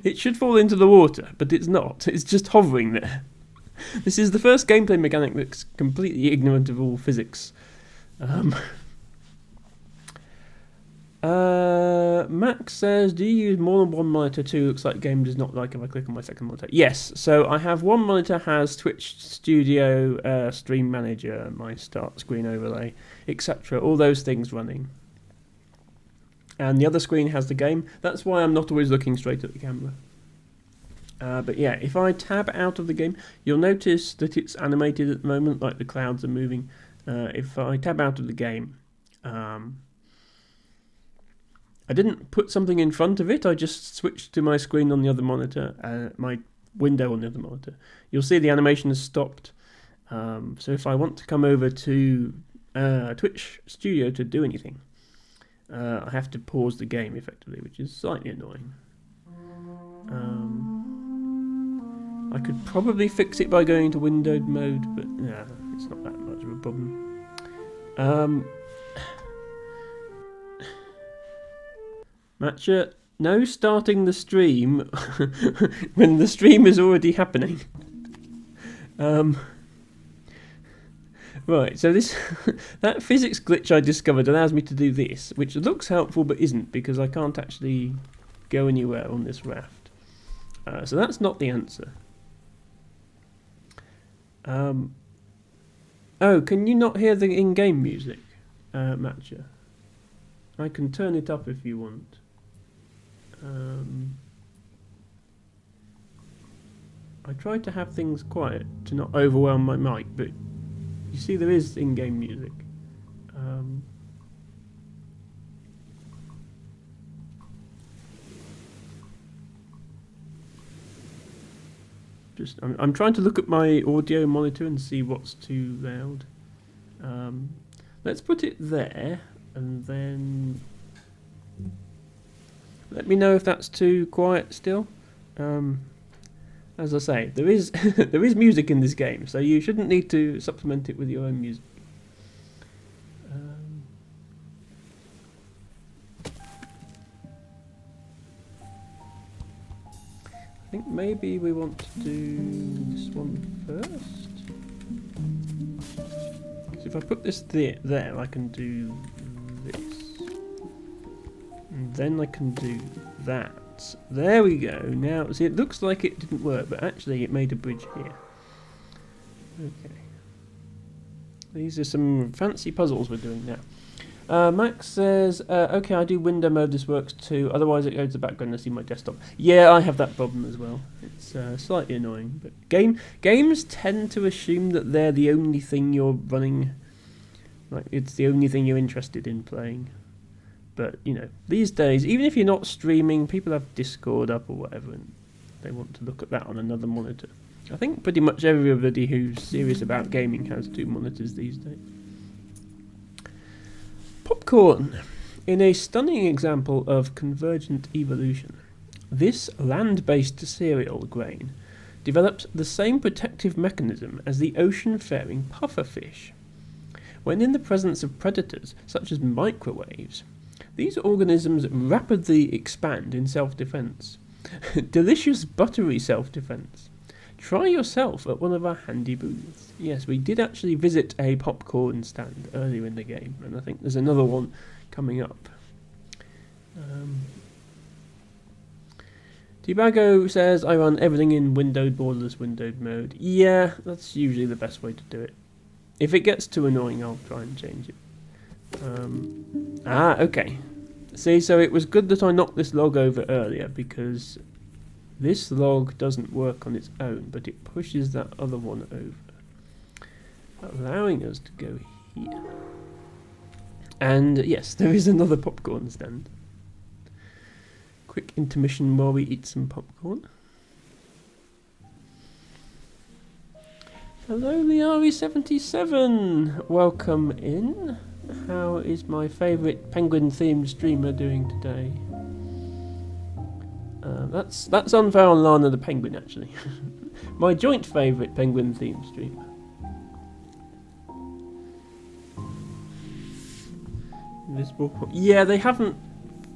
It should fall into the water, but it's not. It's just hovering there. This is the first gameplay mechanic that's completely ignorant of all physics. Max says, do you use more than one monitor too? Looks like game does not like if I click on my second monitor. Yes, so I have one monitor has Twitch Studio, Stream Manager, my start screen overlay, etc. All those things running. And the other screen has the game. That's why I'm not always looking straight at the camera. But yeah, if I tab out of the game, you'll notice that it's animated at the moment, like the clouds are moving. If I tab out of the game, I didn't put something in front of it, I just switched to my screen on the other monitor, my window on the other monitor. You'll see the animation has stopped. So if I want to come over to Twitch Studio to do anything, I have to pause the game effectively, which is slightly annoying. I could probably fix it by going to windowed mode, but no, it's not that much of a problem. Matcha, no starting the stream when the stream is already happening. Right, so this that physics glitch I discovered allows me to do this, which looks helpful but isn't, because I can't actually go anywhere on this raft. So that's not the answer. Oh, can you not hear the in-game music, Matcha? I can turn it up if you want. I tried to have things quiet to not overwhelm my mic, but you see there is in-game music. I'm trying to look at my audio monitor and see what's too loud. Let's put it there, and then let me know if that's too quiet still. As I say, there is there is music in this game, so you shouldn't need to supplement it with your own music. I think maybe we want to do this one first. So if I put this there, I can do this. And then I can do that. There we go. Now, see, it looks like it didn't work, but actually it made a bridge here. Okay. These are some fancy puzzles we're doing now. Max says, okay, I do window mode, this works too, otherwise it goes to the background and I see my desktop. Yeah, I have that problem as well. It's slightly annoying, but games tend to assume that they're the only thing you're running, like it's the only thing you're interested in playing. But, you know, these days, even if you're not streaming, people have Discord up or whatever, and they want to look at that on another monitor. I think pretty much everybody who's serious about gaming has two monitors these days. Popcorn. In a stunning example of convergent evolution, this land-based cereal grain developed the same protective mechanism as the ocean-faring pufferfish. When in the presence of predators, such as microwaves, These organisms rapidly expand in self-defense. Delicious buttery self-defense. Try yourself at one of our handy booths. Yes, we did actually visit a popcorn stand earlier in the game, and I think there's another one coming up. Tibago says, I run everything in windowed, borderless windowed mode. Yeah, that's usually the best way to do it. If it gets too annoying, I'll try and change it. Okay. See, so it was good that I knocked this log over earlier, because this log doesn't work on its own, but it pushes that other one over, allowing us to go here. And yes, there is another popcorn stand. Quick intermission while we eat some popcorn. Hello, Liari77. Welcome in. How is my favourite penguin-themed streamer doing today? That's unfair on Lana the Penguin, actually. My joint favourite penguin-themed streamer. Invisible. Yeah, they haven't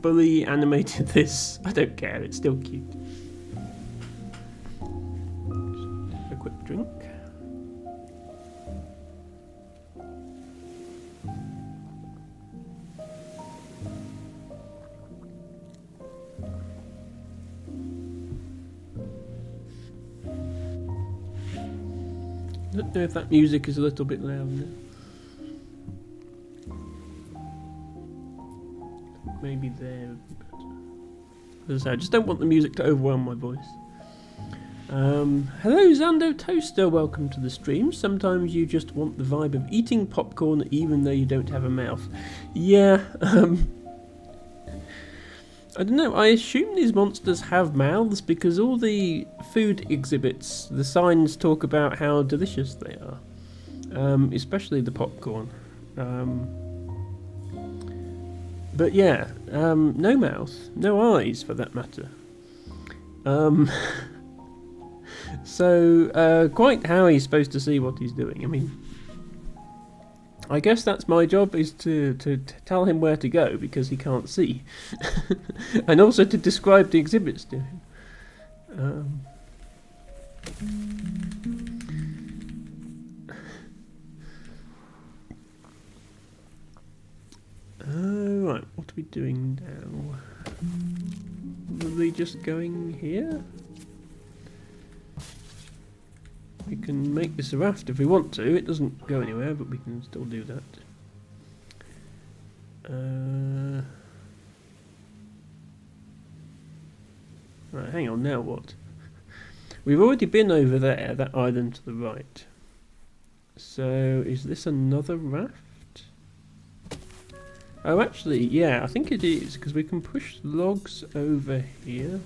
fully animated this. I don't care. It's still cute. Just have a quick drink. I don't know if that music is a little bit loud now. Maybe there. As I say, I just don't want the music to overwhelm my voice. Hello Zando Toaster, welcome to the stream. Sometimes you just want the vibe of eating popcorn even though you don't have a mouth. Yeah, I don't know, I assume these monsters have mouths because all the food exhibits, the signs talk about how delicious they are. Especially the popcorn. But yeah, no mouth, no eyes for that matter. So, quite how he's supposed to see what he's doing. I mean, I guess that's my job, is to tell him where to go because he can't see. And also to describe the exhibits to him. Right, what are we doing now? Probably just going here? We can make this a raft if we want to. It doesn't go anywhere, but we can still do that. Right, hang on, now what? We've already been over there, that island to the right. So, is this another raft? Oh, actually, yeah, I think it is, because we can push logs over here.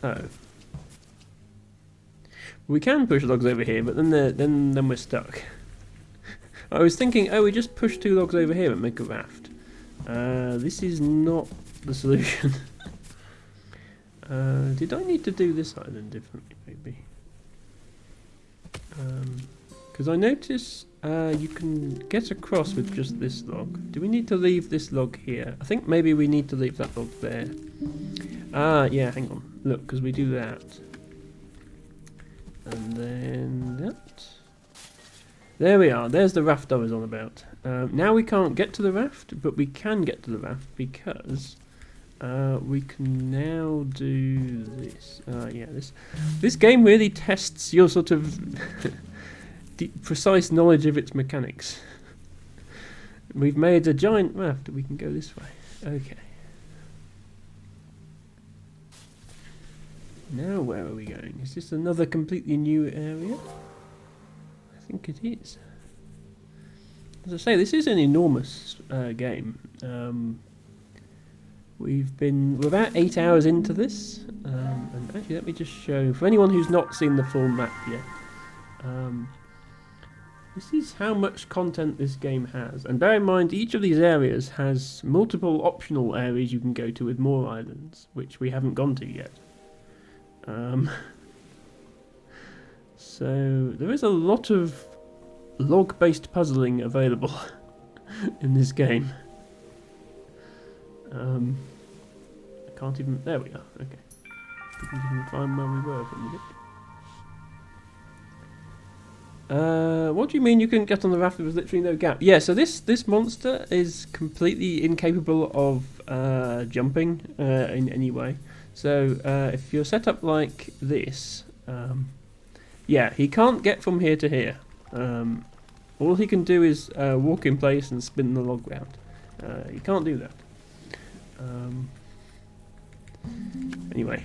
Oh. We can push logs over here, but then we're stuck. I was thinking, oh, we just push 2 logs over here and make a raft. This is not the solution. Did I need to do this island differently, maybe? Because I notice you can get across with just this log. Do we need to leave this log here? I think maybe we need to leave that log there. Yeah, hang on. Look, because we do that. And then that. There we are. There's the raft I was on about. Now we can't get to the raft, but we can get to the raft because we can now do this. Yeah, this game really tests your sort of precise knowledge of its mechanics. We've made a giant raft. We can go this way. Okay. Now where are we going? Is this another completely new area? I think it is. As I say, this is an enormous game. We're about 8 hours into this, and actually let me just show, for anyone who's not seen the full map yet, this is how much content this game has. And bear in mind, each of these areas has multiple optional areas you can go to with more islands, which we haven't gone to yet. So there is a lot of log-based puzzling available in this game. I can't even... There we are. Okay. Didn't even find where we were for a minute. What do you mean you couldn't get on the raft? There was literally no gap. Yeah, so this monster is completely incapable of jumping in any way. So if you're set up like this, yeah, he can't get from here to here. All he can do is walk in place and spin the log round. He can't do that. Anyway,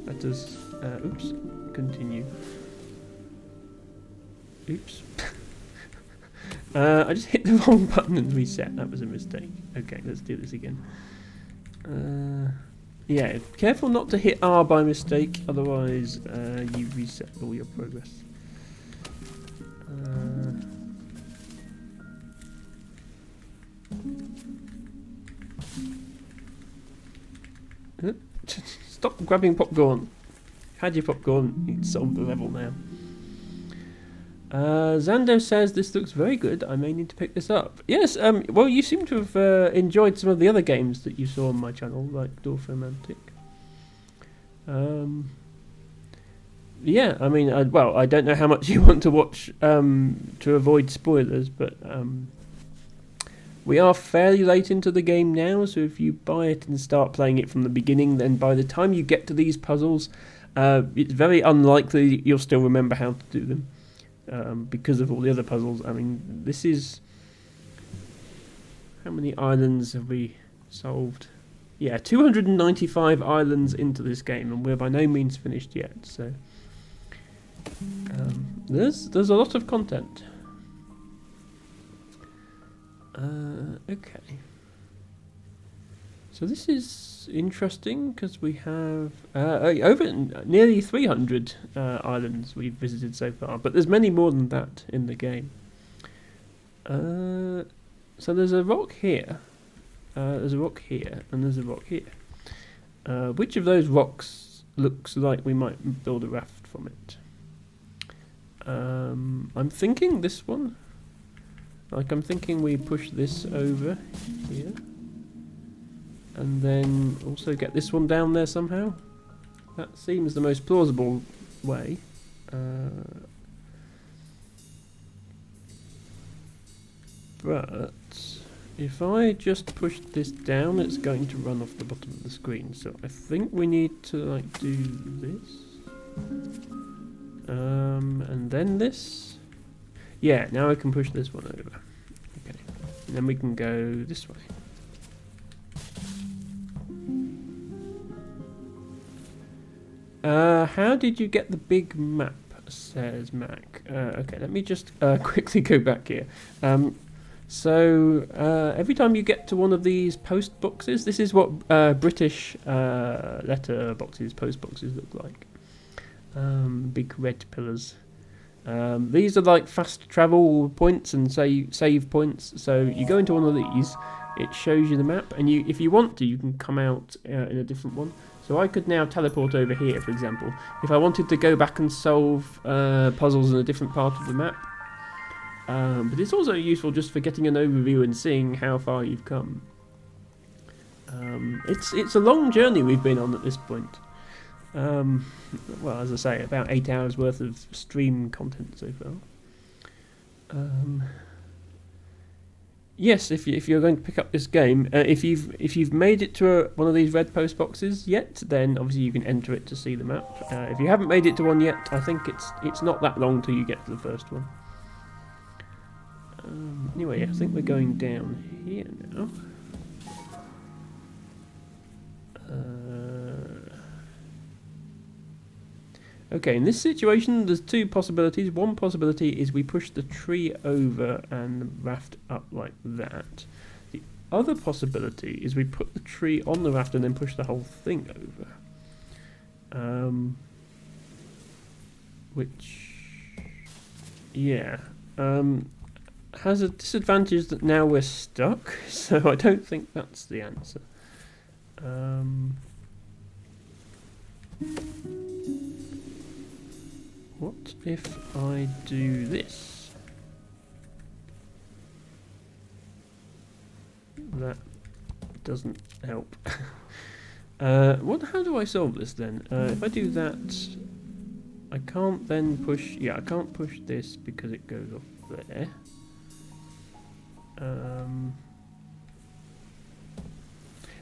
let us oops, continue. Oops. I just hit the wrong button and reset. That was a mistake. Okay, let's do this again. Yeah, careful not to hit R by mistake, otherwise you reset all your progress. Stop grabbing popcorn. Had your popcorn, you solved the level now. Xando says this looks very good. I may need to pick this up. Yes, well, you seem to have enjoyed some of the other games that you saw on my channel, like Dorfromantik. Yeah, I mean, well, I don't know how much you want to watch to avoid spoilers, but we are fairly late into the game now, so if you buy it and start playing it from the beginning, then by the time you get to these puzzles, it's very unlikely you'll still remember how to do them. Because of all the other puzzles. I mean, this is... How many islands have we solved? Yeah, 295 islands into this game, and we're by no means finished yet, so... there's a lot of content. Okay. So this is interesting, because we have over nearly 300 islands we've visited so far, but there's many more than that in the game. So there's a rock here, there's a rock here, and there's a rock here. Which of those rocks looks like we might build a raft from it? I'm thinking this one. Like, I'm thinking we push this over here. And then also get this one down there somehow. That seems the most plausible way. But if I just push this down, it's going to run off the bottom of the screen. So I think we need to like do this. And then this. Yeah, now I can push this one over. Okay. And then we can go this way. How did you get the big map, says Mac. Okay, let me just quickly go back here. So every time you get to one of these post boxes, this is what British letter boxes, post boxes look like. Big red pillars. These are like fast travel points and save points. So you go into one of these, it shows you the map, and if you want to, you can come out in a different one. So I could now teleport over here, for example, if I wanted to go back and solve puzzles in a different part of the map. But it's also useful just for getting an overview and seeing how far you've come. It's a long journey we've been on at this point. Well, as I say, about 8 hours worth of stream content so far. Yes, if you're going to pick up this game, if you've made it to one of these red post boxes yet, then obviously you can enter it to see the map. If you haven't made it to one yet, I think it's not that long till you get to the first one. Anyway, I think we're going down here now. Okay, in this situation, there's two possibilities. One possibility is we push the tree over and the raft up like that. The other possibility is we put the tree on the raft and then push the whole thing over. Which, yeah, has a disadvantage that now we're stuck, so I don't think that's the answer. What if I do this? That doesn't help. How do I solve this then? If I do that, I can't then push. Yeah, I can't push this because it goes off there.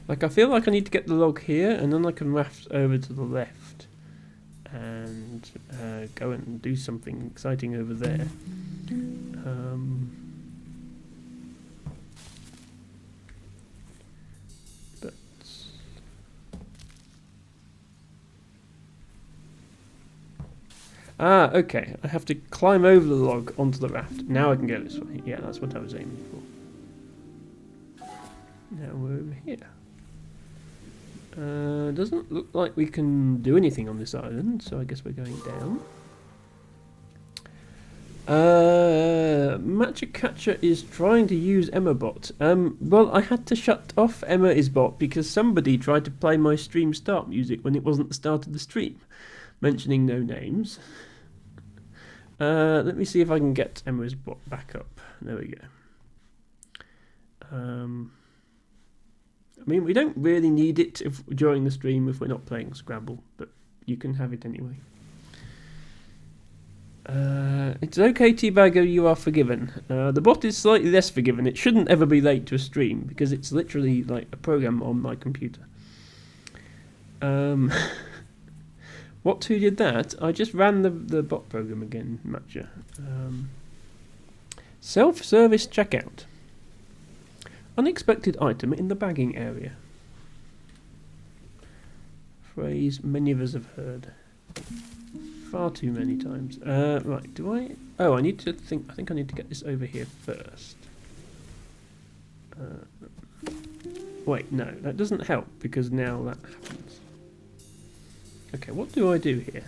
Like I feel like I need to get the log here, and then I can raft over to the left, and go and do something exciting over there. But okay. I have to climb over the log onto the raft. Now I can go this way. Yeah, that's what I was aiming for. Now we're over here. Doesn't look like we can do anything on this island, so I guess we're going down. Matcha Catcher is trying to use EmmaBot. Well, I had to shut off Emma is Bot because somebody tried to play my stream start music when it wasn't the start of the stream, mentioning no names. Let me see if I can get Emma is Bot back up. There we go. I mean, we don't really need it during the stream if we're not playing Scrabble, but you can have it anyway. It's okay, Teabagger, you are forgiven. The bot is slightly less forgiven. It shouldn't ever be late to a stream, because it's literally like a program on my computer. Who did that? I just ran the bot program again, Matcha. Self-service checkout. Unexpected item in the bagging area. Phrase many of us have heard. Far too many times. Right, do I... Oh, I need to think... I think I need to get this over here first. Wait, no, that doesn't help, because now that happens. Okay, what do I do here?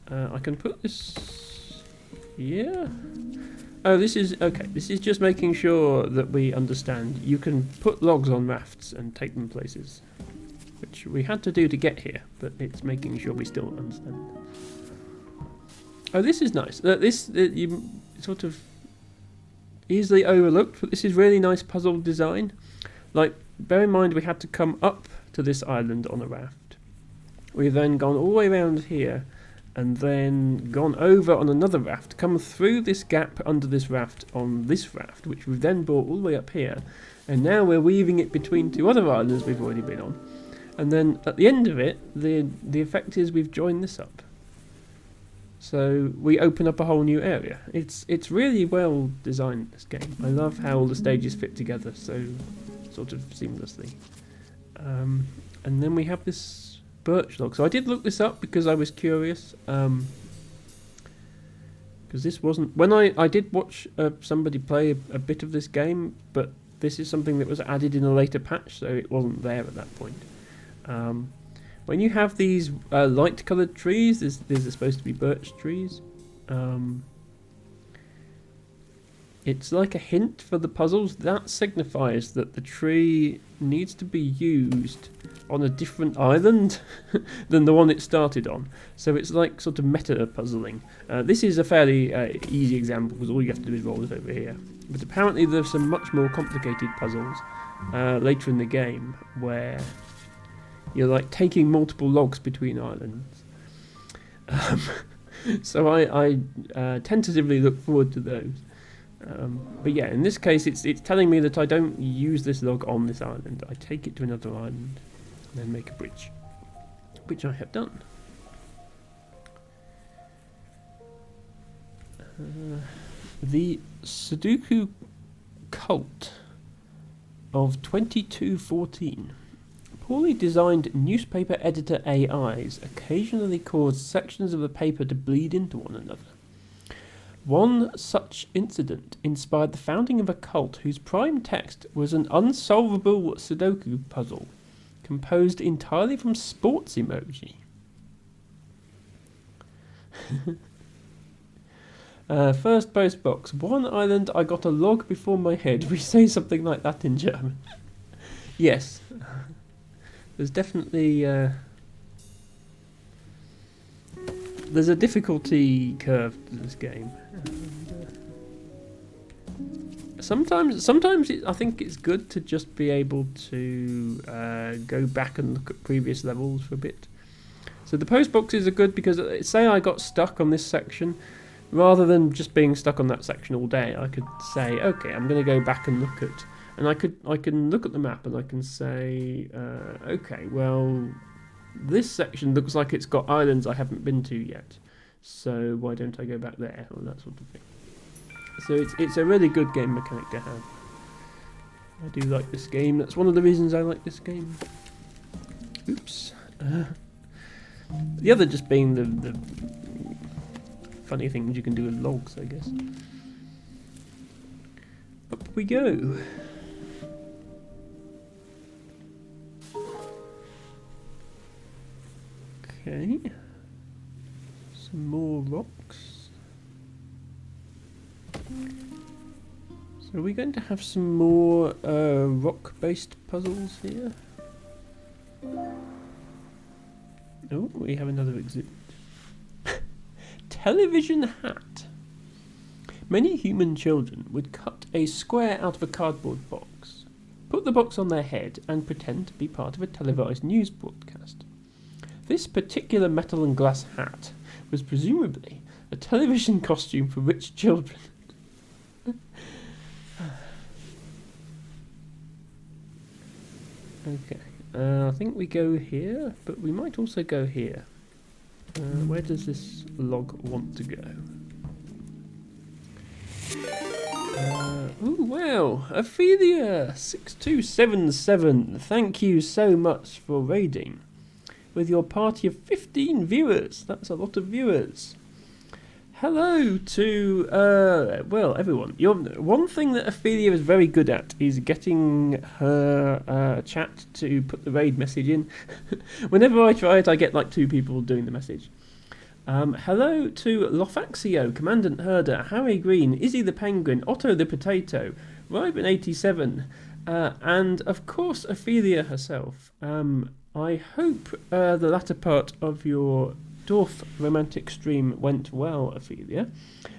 I can put this... Yeah... Oh, this is... Okay, this is just making sure that we understand. You can put logs on rafts and take them places. Which we had to do to get here, but it's making sure we still understand. Oh, this is nice. You sort of easily overlooked, but this is really nice puzzle design. Like, bear in mind we had to come up to this island on a raft. We've then gone all the way around here, and then gone over on another raft, come through this gap under this raft on this raft, which we've then brought all the way up here, and now we're weaving it between two other islands we've already been on. And then at the end of it, the effect is we've joined this up. So we open up a whole new area. It's really well designed, this game. I love how all the stages fit together so sort of seamlessly. And then we have this birch log. So I did look this up because I was curious. Because this wasn't... When I did watch somebody play a bit of this game, but this is something that was added in a later patch, so it wasn't there at that point. When you have these light coloured trees, these are supposed to be birch trees. It's like a hint for the puzzles. That signifies that the tree needs to be used on a different island than the one it started on. So it's like sort of meta puzzling. This is a fairly easy example because all you have to do is roll it over here. But apparently there's some much more complicated puzzles later in the game where you're like taking multiple logs between islands. So I tentatively look forward to those. But yeah, in this case it's telling me that I don't use this log on this island. I take it to another island and then make a bridge, which I have done. The Sudoku cult of 2214. Poorly designed newspaper editor AIs occasionally cause sections of the paper to bleed into one another. One such incident inspired the founding of a cult whose prime text was an unsolvable Sudoku puzzle, composed entirely from sports emoji. First post box. One island I got a log before my head. We say something like that in German. Yes. There's definitely... there's a difficulty curve to this game. sometimes I think it's good to just be able to go back and look at previous levels for a bit. So the post boxes are good because say I got stuck on this section, rather than just being stuck on that section all day, I could say, okay, I'm going to go back and look at, and I can look at the map and I can say, okay, well, this section looks like it's got islands I haven't been to yet, so why don't I go back there, or that sort of thing. So it's a really good game mechanic to have. I do like this game. That's one of the reasons I like this game. Oops. The other just being the funny things you can do with logs, I guess. Up we go. Okay. Some more rocks. So are we going to have some more rock-based puzzles here? Oh, we have another exhibit. Television hat. Many human children would cut a square out of a cardboard box, put the box on their head and pretend to be part of a televised news broadcast. This particular metal and glass hat was presumably a television costume for rich children. Okay, I think we go here, but we might also go here. Where does this log want to go? Oh wow, Ophelia6277, thank you so much for raiding. With your party of 15 viewers, that's a lot of viewers. Hello to, well, everyone. One thing that Ophelia is very good at is getting her chat to put the raid message in. Whenever I try it, I get like 2 people doing the message. Hello to Lofaxio, Commandant Herder, Harry Green, Izzy the Penguin, Otto the Potato, Ryben87, and of course Ophelia herself. I hope the latter part of your Dwarf romantic stream went well, Ophelia.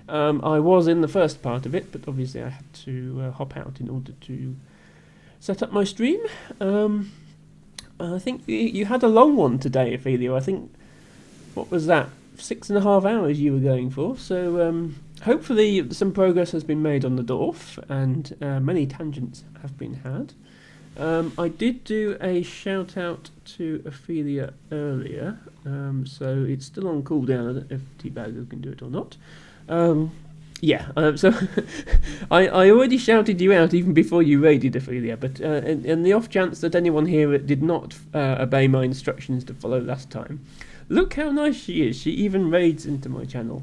I was in the first part of it, but obviously I had to hop out in order to set up my stream. I think you had a long one today, Ophelia. I think, what was that, 6.5 hours you were going for? So hopefully some progress has been made on the Dwarf, and many tangents have been had. I did do a shout out to Ophelia earlier, so it's still on cooldown. I don't know if T-Bagger can do it or not. So I already shouted you out even before you raided, Ophelia, but in the off chance that anyone here did not obey my instructions to follow last time, look how nice she is. She even raids into my channel.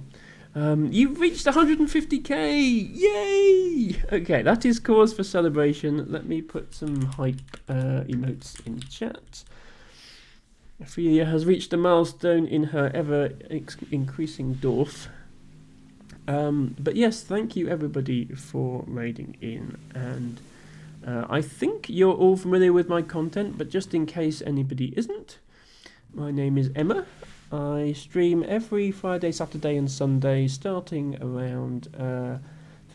You've reached 150k! Yay! Okay, that is cause for celebration. Let me put some hype emotes in chat. Ophelia has reached a milestone in her ever-increasing Dwarf. But yes, thank you everybody for raiding in. And I think you're all familiar with my content, but just in case anybody isn't, my name is Emma. I stream every Friday, Saturday and Sunday starting around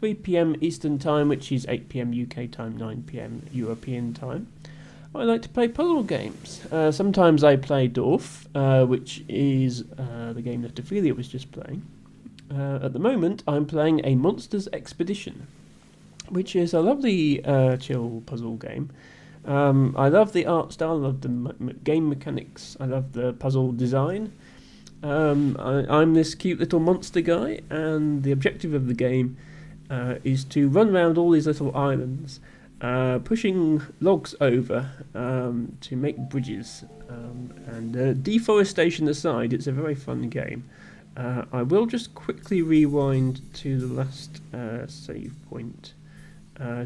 3 PM Eastern Time, which is 8 PM UK time, 9 PM European time. I like to play puzzle games. Sometimes I play Dwarf, which is the game that Ophelia was just playing. At the moment I'm playing a Monsters Expedition, which is a lovely chill puzzle game. I love the art style, I love the game mechanics, I love the puzzle design. I'm this cute little monster guy, and the objective of the game is to run around all these little islands, pushing logs over to make bridges. And deforestation aside, it's a very fun game. I will just quickly rewind to the last save point,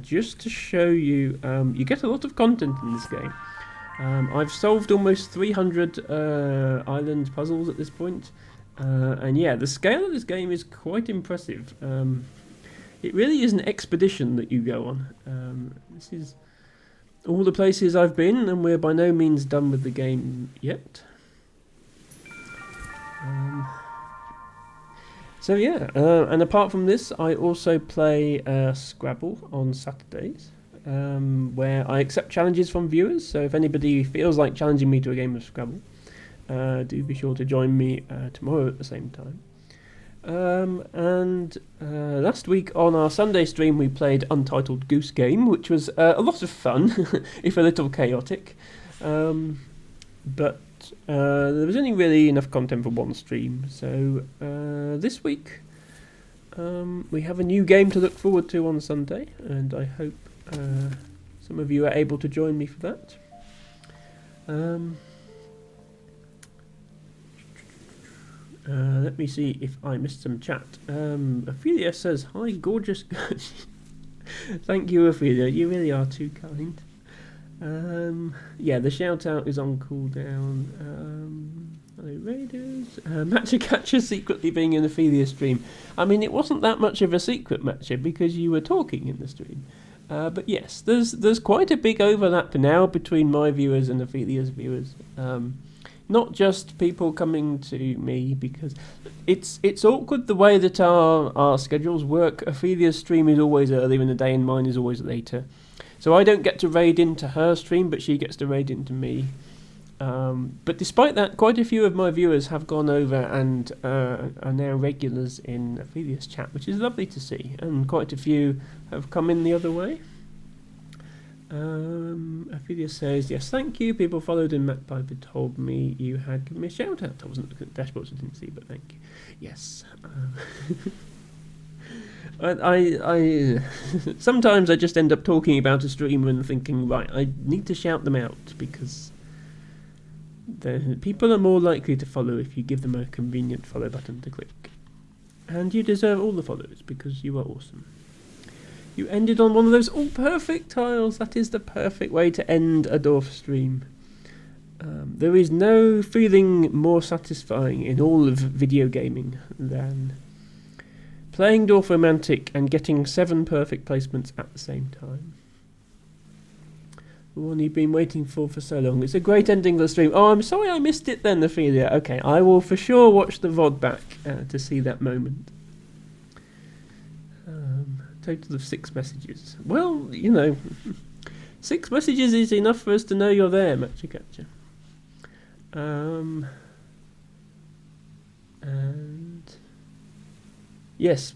just to show you. You get a lot of content in this game. I've solved almost 300 island puzzles at this point, and yeah, the scale of this game is quite impressive. It really is an expedition that you go on. This is all the places I've been, and we're by no means done with the game yet. So yeah, and apart from this, I also play Scrabble on Saturdays, where I accept challenges from viewers. So if anybody feels like challenging me to a game of Scrabble, do be sure to join me tomorrow at the same time. And last week on our Sunday stream we played Untitled Goose Game, which was a lot of fun, if a little chaotic. But there was only really enough content for one stream, so this week we have a new game to look forward to on Sunday, and I hope some of you are able to join me for that. Let me see if I missed some chat. Ophelia says, "Hi, gorgeous." Thank you, Ophelia. You really are too kind. Yeah, the shout out is on cooldown. Hello, Raiders. Matcha Catcher secretly being in Ophelia's stream. I mean, it wasn't that much of a secret, Matcha, because you were talking in the stream. But yes, there's quite a big overlap now between my viewers and Ophelia's viewers. Not just people coming to me, because it's awkward the way that our schedules work. Ophelia's stream is always earlier in the day and mine is always later. So I don't get to raid into her stream, but she gets to raid into me. But despite that, quite a few of my viewers have gone over and are now regulars in Ophelia's chat, which is lovely to see. And quite a few have come in the other way. Ophelia says, "Yes, thank you. People followed and Matt Piper told me you had given me a shout out. I wasn't looking at the dashboard, so I didn't see, but thank you." Yes. I sometimes I just end up talking about a streamer and thinking, right, I need to shout them out, because the people are more likely to follow if you give them a convenient follow button to click. And you deserve all the follows, because you are awesome. You ended on one of those all-perfect tiles. That is the perfect way to end a Dwarf stream. There is no feeling more satisfying in all of video gaming than playing Dwarf Romantic and getting 7 perfect placements at the same time. The one you've been waiting for so long. It's a great ending to the stream. Oh, I'm sorry I missed it then, Ophelia. Okay, I will for sure watch the VOD back to see that moment. Total of 6 messages. Well, 6 messages is enough for us to know you're there, Matcha Catcher. And yes,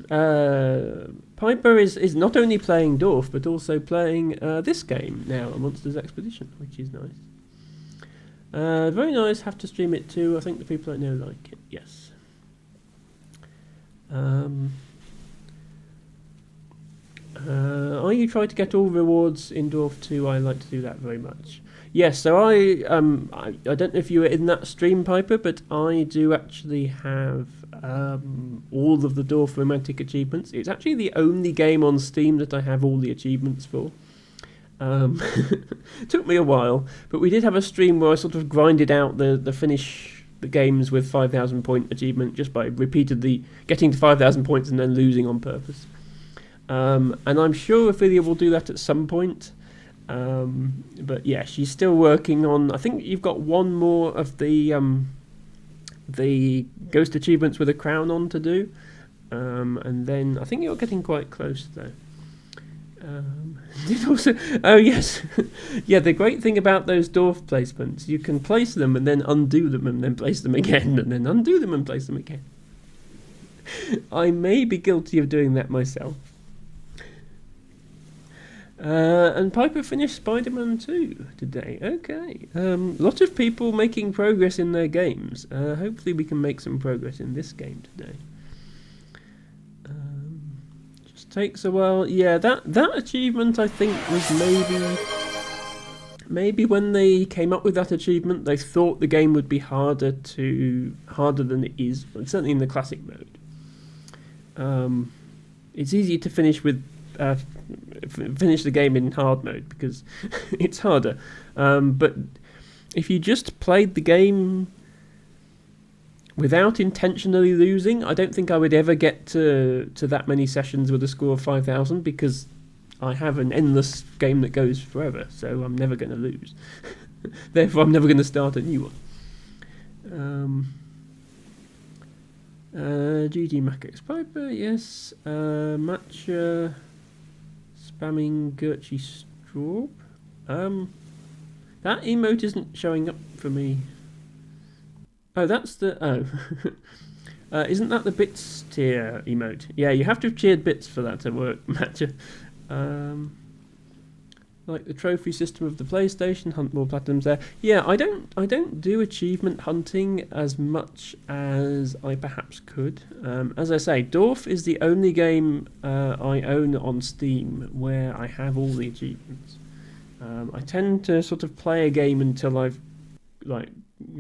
Piper is not only playing Dwarf, but also playing this game now, A Monster's Expedition, which is nice. Very nice, have to stream it too. I think the people I know like it, yes. Are you trying to get all rewards in Dwarf 2? I like to do that very much. Yes, so I don't know if you were in that stream, Piper, but I do actually have all of the Dwarf Romantic achievements. It's actually the only game on Steam that I have all the achievements for. Took me a while, but we did have a stream where I sort of grinded out the finish the games with 5,000 point achievement just by repeatedly getting to 5,000 points and then losing on purpose. And I'm sure Ophelia will do that at some point. But yeah, she's still working on. I think you've got one more of the ghost achievements with a crown on to do, and then I think you're getting quite close though. Oh yes, yeah. The great thing about those Dwarf placements, you can place them and then undo them and then place them again and then undo them and place them again. I may be guilty of doing that myself. And Piper finished Spider-Man 2 today. Okay. A lot of people making progress in their games. Hopefully we can make some progress in this game today. Just takes a while. Yeah, that achievement I think was maybe when they came up with that achievement they thought the game would be harder than it is, certainly in the classic mode. It's easier to finish the game in hard mode because it's harder. But if you just played the game without intentionally losing, I don't think I would ever get to that many sessions with a score of 5,000 because I have an endless game that goes forever, so I'm never going to lose. Therefore, I'm never going to start a new one. GG Macax Piper, yes. Matcha spamming Gertrude Straub. That emote isn't showing up for me. Oh, that's the... Oh. Isn't that the bits tier emote? Yeah, you have to have cheered bits for that to work, Matcha. Like the trophy system of the PlayStation, hunt more platinums there. Yeah, I don't do achievement hunting as much as I perhaps could. As I say, Dorf is the only game I own on Steam where I have all the achievements. I tend to sort of play a game until I've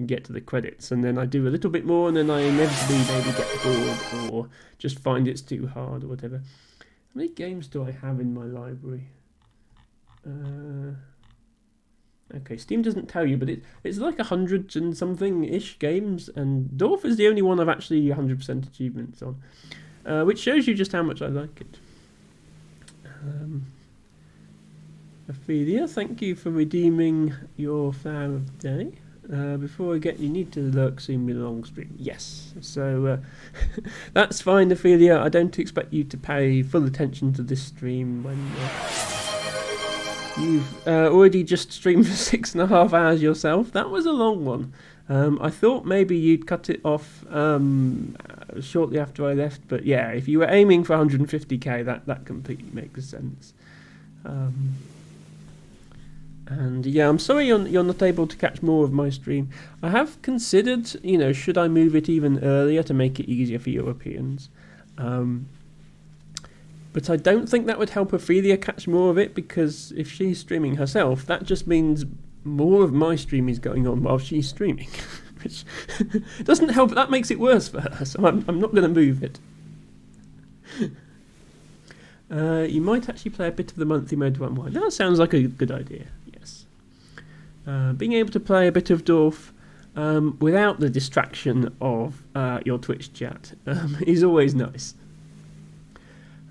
get to the credits, and then I do a little bit more, and then I inevitably maybe get bored or just find it's too hard or whatever. How many games do I have in my library? Okay, Steam doesn't tell you, but it's like 100 and something ish games, and Dorf is the only one I've actually 100% achievements on, which shows you just how much I like it. Ophelia, thank you for redeeming your Flower of the Day. Before I get, you need to lurk soon with a long stream. Yes, so that's fine, Ophelia. I don't expect you to pay full attention to this stream when you've already just streamed for 6.5 hours yourself. That was a long one. I thought maybe you'd cut it off shortly after I left, but yeah, if you were aiming for 150k, that completely makes sense. And yeah, I'm sorry you're not able to catch more of my stream. I have considered, should I move it even earlier to make it easier for Europeans? But I don't think that would help Ophelia catch more of it, because if she's streaming herself, that just means more of my stream is going on while she's streaming, which doesn't help. That makes it worse for her, so I'm not going to move it. You might actually play a bit of the monthly mode to unwind. That sounds like a good idea, yes. Being able to play a bit of Dorf without the distraction of your Twitch chat is always nice.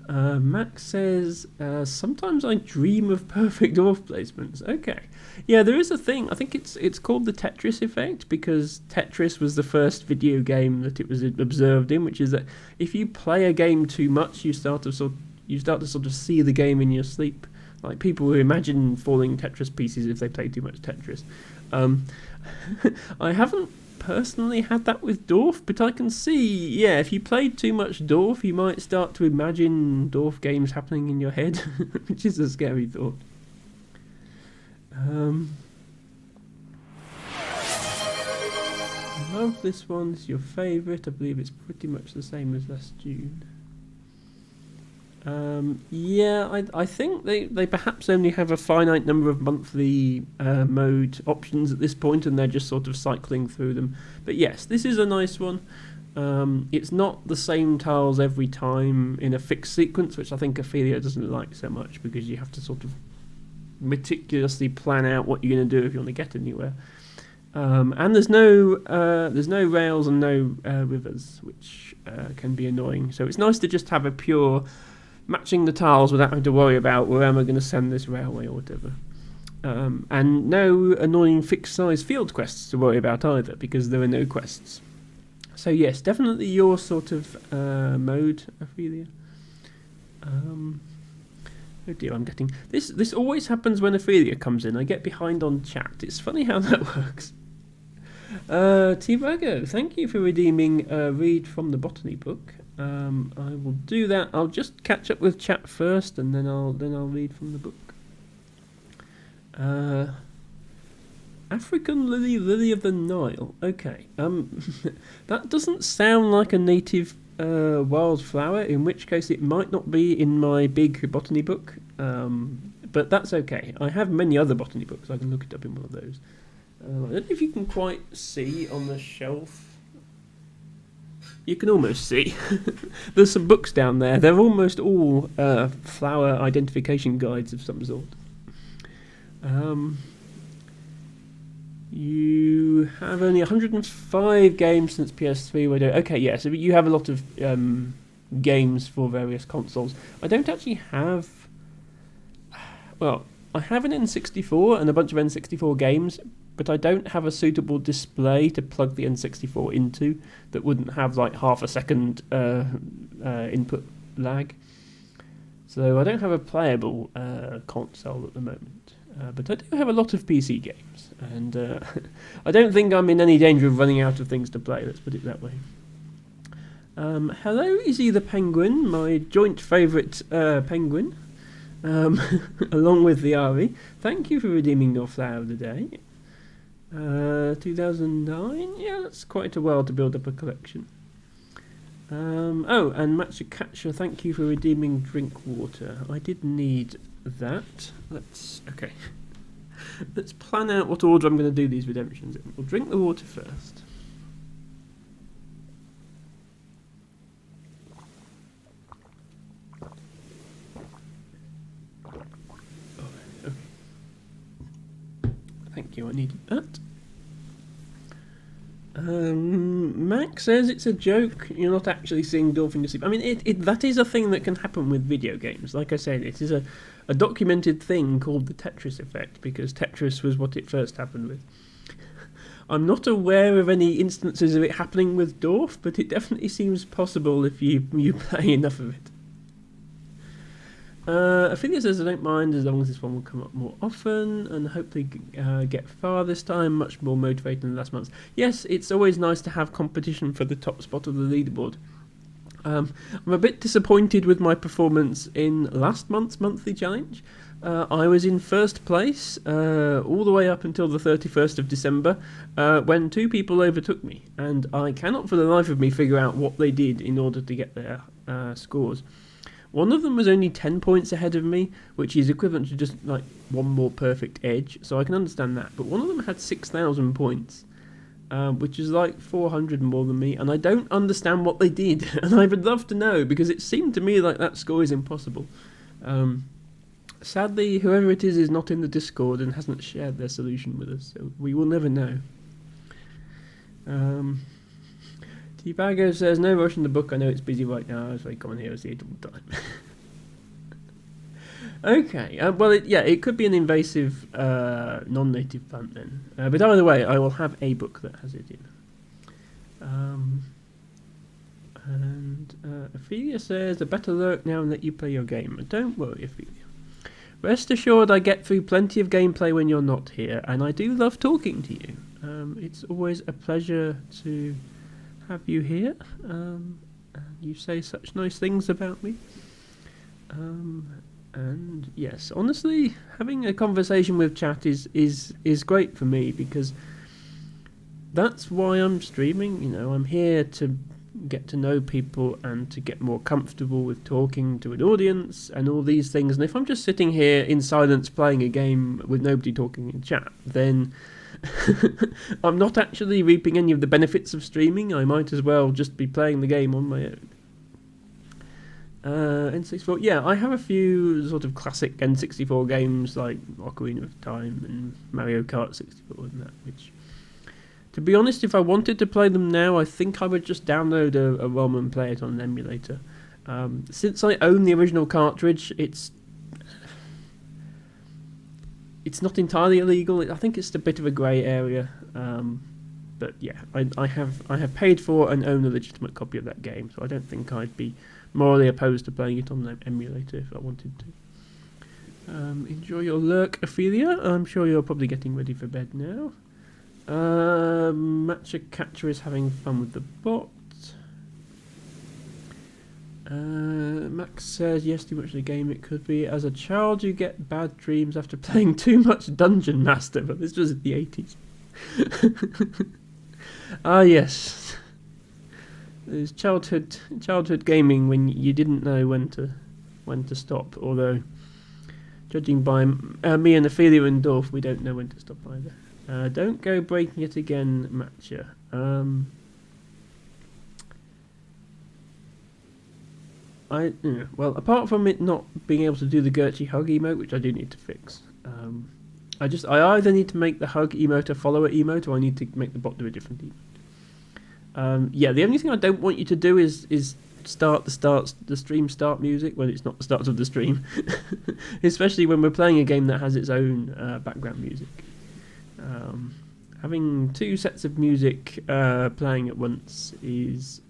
Max says, sometimes I dream of perfect Dorf placements. Okay. Yeah, there is a thing. I think it's called the Tetris effect, because Tetris was the first video game that it was observed in, which is that if you play a game too much, you start to sort of see the game in your sleep. Like people who imagine falling Tetris pieces if they play too much Tetris. I haven't personally had that with Dorf, but I can see, yeah, if you played too much Dorf, you might start to imagine Dorf games happening in your head, which is a scary thought. I love this one. It's your favourite. I believe it's pretty much the same as last June. Yeah, I think they perhaps only have a finite number of monthly mode options at this point, and they're just sort of cycling through them. But yes, this is a nice one. It's not the same tiles every time in a fixed sequence, which I think Ophelia doesn't like so much, because you have to sort of meticulously plan out what you're going to do if you want to get anywhere. And there's no rails and no rivers, which can be annoying. So it's nice to just have a pure matching the tiles without having to worry about where am I going to send this railway or whatever. And no annoying fixed size field quests to worry about either, because there are no quests. So yes, definitely your sort of mode, Ophelia. Oh dear, I'm getting... This always happens when Ophelia comes in. I get behind on chat. It's funny how that works. T-Vago, thank you for redeeming a read from the botany book. I will do that. I'll just catch up with chat first, and then I'll read from the book. African lily of the Nile. Okay. That doesn't sound like a native wildflower, in which case it might not be in my big botany book. But that's okay. I have many other botany books. I can look it up in one of those. I don't know if you can quite see on the shelf. You can almost see. There's some books down there. They're almost all flower identification guides of some sort. You have only 105 games since PS3. Okay, yeah, so you have a lot of games for various consoles. I don't actually have... Well, I have an N64 and a bunch of N64 games, but I don't have a suitable display to plug the N64 into that wouldn't have like half a second input lag. So I don't have a playable console at the moment, but I do have a lot of PC games, and I don't think I'm in any danger of running out of things to play, let's put it that way. Hello, Izzy the Penguin, my joint favourite penguin, along with the Ari. Thank you for redeeming your flower today. 2009? Yeah, that's quite a while to build up a collection. Oh, and Matcha Catcher, thank you for redeeming drink water. I did need that. Let's plan out what order I'm going to do these redemptions in. We'll drink the water first. Okay. Thank you, I needed that. Max says it's a joke. You're not actually seeing Dolphin to sleep. I mean, that is a thing that can happen with video games. Like I said, it is a documented thing called the Tetris effect, because Tetris was what it first happened with. I'm not aware of any instances of it happening with Dorf, but it definitely seems possible if you play enough of it. Ophelia says I don't mind as long as this one will come up more often and hopefully get far this time, much more motivated than last month. Yes, it's always nice to have competition for the top spot of the leaderboard. I'm a bit disappointed with my performance in last month's monthly challenge. I was in first place all the way up until the 31st of December when two people overtook me, and I cannot for the life of me figure out what they did in order to get their scores. One of them was only 10 points ahead of me, which is equivalent to just like one more perfect edge, so I can understand that. But one of them had 6,000 points, which is like 400 more than me, and I don't understand what they did, and I would love to know, because it seemed to me like that score is impossible. Sadly, whoever it is not in the Discord and hasn't shared their solution with us, so we will never know. T-Bago says, no rush in the book, I know it's busy right now, it's very common here, I see it all the time. Okay, well, it could be an invasive non-native plant then. But either way, I will have a book that has it in. And Ophelia says, I better lurk now and let you play your game. Don't worry, Ophelia. Rest assured I get through plenty of gameplay when you're not here, and I do love talking to you. It's always a pleasure to have you here. You say such nice things about me. And yes, honestly, having a conversation with chat is great for me, because that's why I'm streaming. You know, I'm here to get to know people and to get more comfortable with talking to an audience and all these things. And if I'm just sitting here in silence playing a game with nobody talking in chat, then I'm not actually reaping any of the benefits of streaming. I might as well just be playing the game on my own. N64, yeah, I have a few sort of classic N64 games like Ocarina of Time and Mario Kart 64 and that, which, to be honest, if I wanted to play them now, I think I would just download a ROM and play it on an emulator. Since I own the original cartridge, it's not entirely illegal. I think it's a bit of a grey area, but yeah, I have paid for and own a legitimate copy of that game, so I don't think I'd be morally opposed to playing it on an emulator if I wanted to. Enjoy your lurk, Ophelia. I'm sure you're probably getting ready for bed now. Matcha Catcher is having fun with the bot. Max says, yes, too much of the game it could be. As a child, you get bad dreams after playing too much Dungeon Master, but this was in the 80s. Ah, yes. There's childhood gaming when you didn't know when to stop. Although, judging by me and Ophelia and Dorf, we don't know when to stop either. Don't go breaking it again, Matcha. Well, apart from it not being able to do the Gertchie hug emote, which I do need to fix, I either need to make the hug emote a follower emote, or I need to make the bot do a different emote. Yeah, the only thing I don't want you to do is start the stream start music when it's not the start of the stream, especially when we're playing a game that has its own background music. having two sets of music playing at once is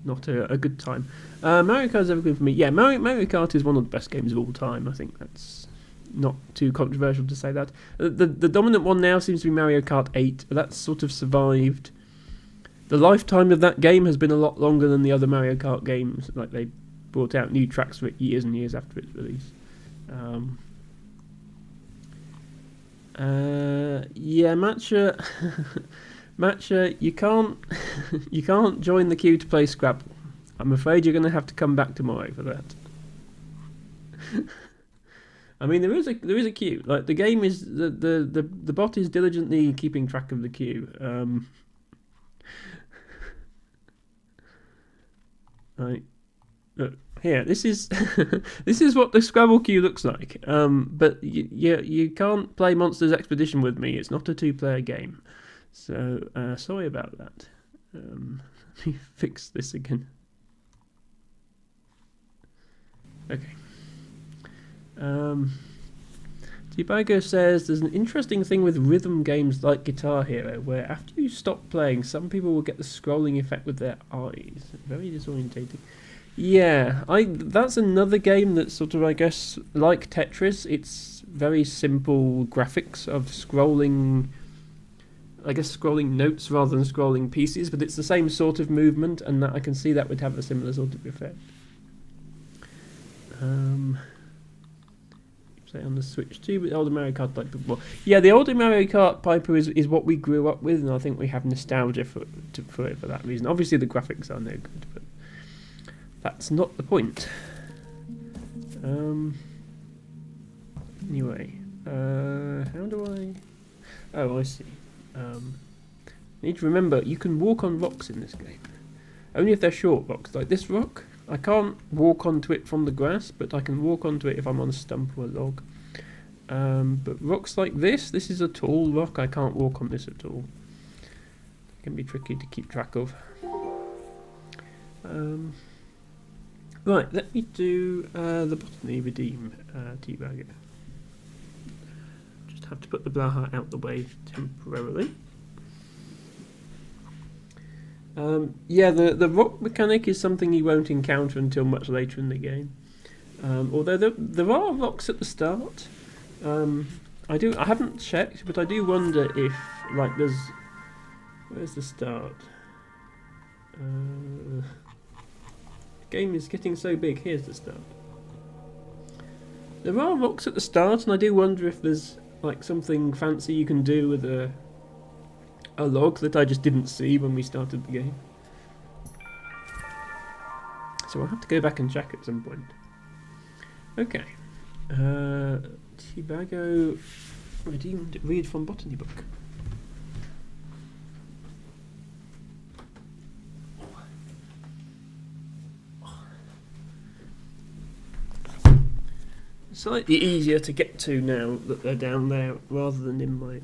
not a good time. Mario Kart is ever good for me. Yeah, Mario Kart is one of the best games of all time. I think that's not too controversial to say that. The dominant one now seems to be Mario Kart 8, but that's sort of survived. The lifetime of that game has been a lot longer than the other Mario Kart games. Like, they brought out new tracks for it years and years after its release. Yeah, Matcha, Matcha, you can't you can't join the queue to play Scrabble. I'm afraid you're going to have to come back tomorrow for that. I mean, there is a queue. Like, the game is the bot is diligently keeping track of the queue. Right. Look here. This is this is what the Scrabble queue looks like. But you can't play Monsters Expedition with me. It's not a two-player game. So sorry about that. Let me fix this again. Okay. Tibago says there's an interesting thing with rhythm games like Guitar Hero, where after you stop playing, some people will get the scrolling effect with their eyes. Very disorientating. Yeah, that's another game that's sort of, I guess, like Tetris. It's very simple graphics of scrolling, I guess, scrolling notes rather than scrolling pieces, but it's the same sort of movement, and that I can see that would have a similar sort of effect. Say on the Switch too, but the older Mario Kart Piper. Well, yeah, the older Mario Kart Piper is what we grew up with, and I think we have nostalgia for it for that reason. Obviously, the graphics are no good, but that's not the point. Anyway, how do I? Oh, I see. You need to remember, you can walk on rocks in this game. Only if they're short rocks, like this rock. I can't walk onto it from the grass, but I can walk onto it if I'm on a stump or a log. But rocks like this is a tall rock. I can't walk on this at all. It can be tricky to keep track of. Right, let me do the Botany Redeem Teabagger. Just have to put the Blaha out the way temporarily. Yeah, the rock mechanic is something you won't encounter until much later in the game. Although there are rocks at the start. I haven't checked, but I do wonder if, like, where's the start? The game is getting so big. Here's the start. There are rocks at the start, and I do wonder if there's, like, something fancy you can do with a log that I just didn't see when we started the game. So I'll have to go back and check at some point. Okay. Tibago Redeemed Read from Botany book. Slightly easier to get to now that they're down there rather than in my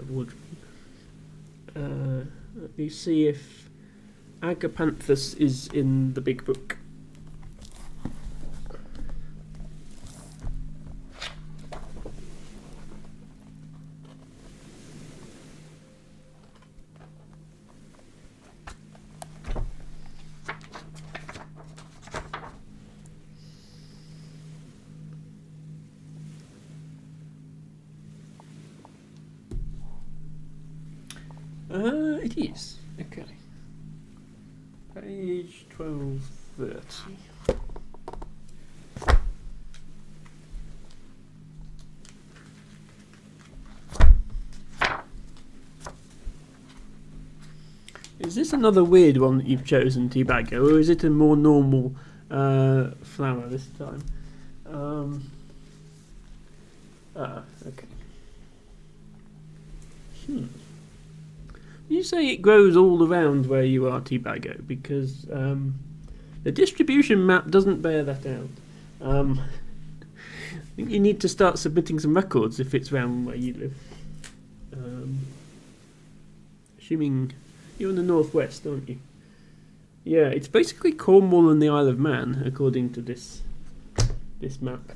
wardrobe. Let me see if Agapanthus is in the big book. It is. Okay. Page 1230. Is this another weird one that you've chosen, Tibago, or is it a more normal flower this time? Okay. You say it grows all around where you are, Tibago, because the distribution map doesn't bear that out. I think you need to start submitting some records if it's around where you live. Assuming you're in the northwest, aren't you? Yeah, it's basically Cornwall and the Isle of Man, according to this map.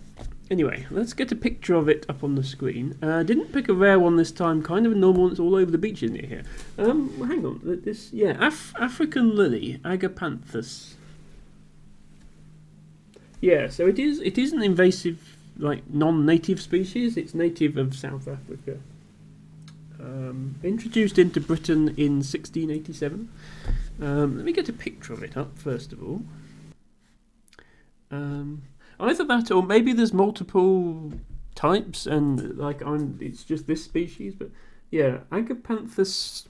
Anyway, let's get a picture of it up on the screen. Didn't pick a rare one this time, kind of a normal one that's all over the beaches near here. Hang on, African lily, Agapanthus. Yeah, so it is an invasive, like, non-native species. It's native of South Africa. Introduced into Britain in 1687. Let me get a picture of it up, first of all. Either that, or maybe there's multiple types, and it's just this species. But yeah, Agapanthus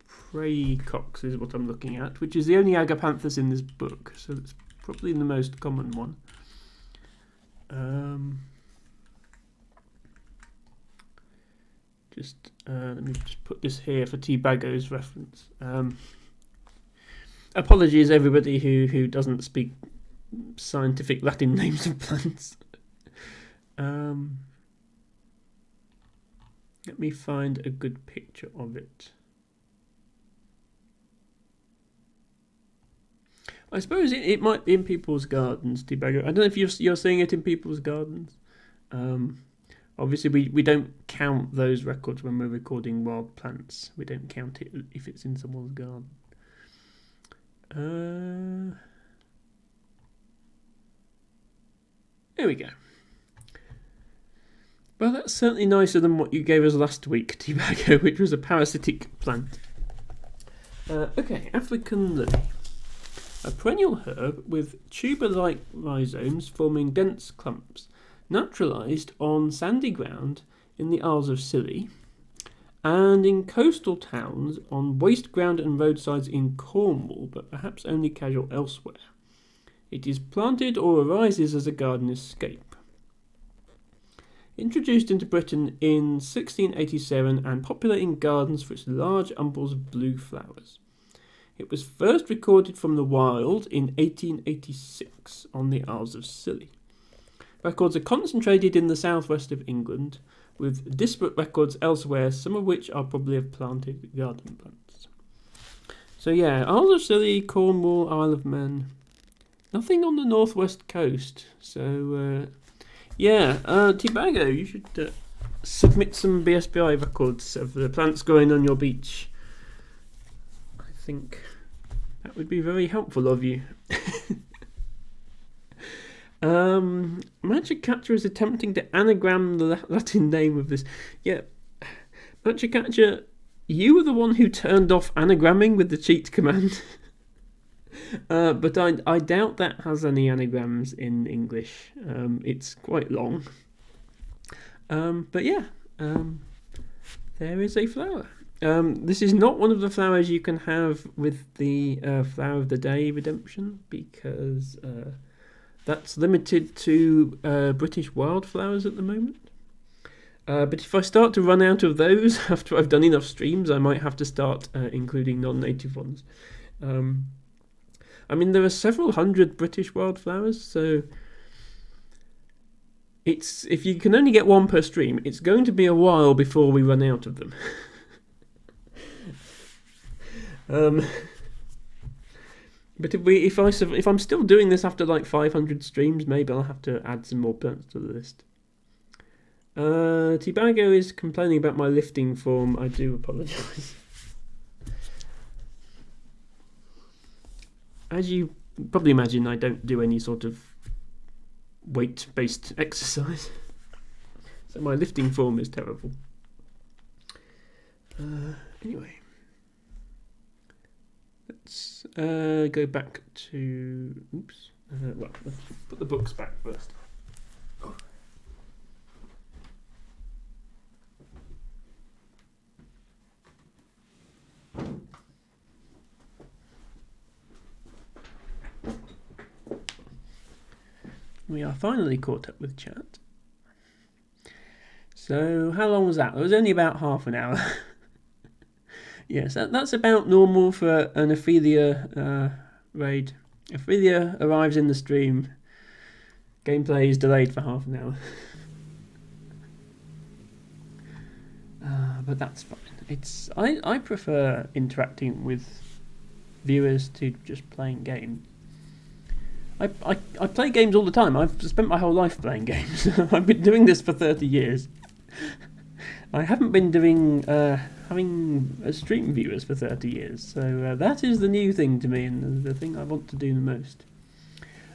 praecox is what I'm looking at, which is the only Agapanthus in this book, so it's probably the most common one. Let me just put this here for T-Bago's reference. Apologies, everybody who doesn't speak scientific Latin names of plants. Let me find a good picture of it. I suppose it might be in people's gardens, T-Bago. I don't know if you're seeing it in people's gardens. Obviously, we don't count those records when we're recording wild plants. We don't count it if it's in someone's garden. There we go. Well, that's certainly nicer than what you gave us last week, T-Bago, which was a parasitic plant. Okay, African lily. A perennial herb with tuber-like rhizomes forming dense clumps, naturalised on sandy ground in the Isles of Scilly, and in coastal towns on waste ground and roadsides in Cornwall, but perhaps only casual elsewhere. It is planted or arises as a garden escape. Introduced into Britain in 1687 and popular in gardens for its large umbels of blue flowers. It was first recorded from the wild in 1886 on the Isles of Scilly. Records are concentrated in the southwest of England, with disparate records elsewhere, some of which are probably of planted garden plants. So yeah, Isles of Scilly, Cornwall, Isle of Man. Nothing on the northwest coast. So T-Bago, you should submit some BSBI records of the plants growing on your beach. I think that would be very helpful of you. Magicatcher is attempting to anagram the Latin name of this. Yeah, Magicatcher, you were the one who turned off anagramming with the cheat command. But I doubt that has any anagrams in English. It's quite long. But yeah, there is a flower. This is not one of the flowers you can have with the Flower of the Day redemption, because that's limited to British wildflowers at the moment. But if I start to run out of those after I've done enough streams, I might have to start including non-native ones. I mean, there are several hundred British wildflowers, so if you can only get one per stream, it's going to be a while before we run out of them. But if I'm still doing this after like 500 streams, maybe I'll have to add some more plants to the list. T-Bago is complaining about my lifting form. I do apologise. As you probably imagine, I don't do any sort of weight-based exercise, so my lifting form is terrible. Anyway, let's go back to... Oops. Let's put the books back first. We are finally caught up with chat. So how long was that? It was only about half an hour. Yes, that's about normal for an Ophelia raid. Ophelia arrives in the stream. Gameplay is delayed for half an hour. But that's fine. I prefer interacting with viewers to just playing games. I play games all the time. I've spent my whole life playing games. I've been doing this for 30 years. I haven't been doing having stream viewers for 30 years, so that is the new thing to me and the thing I want to do the most.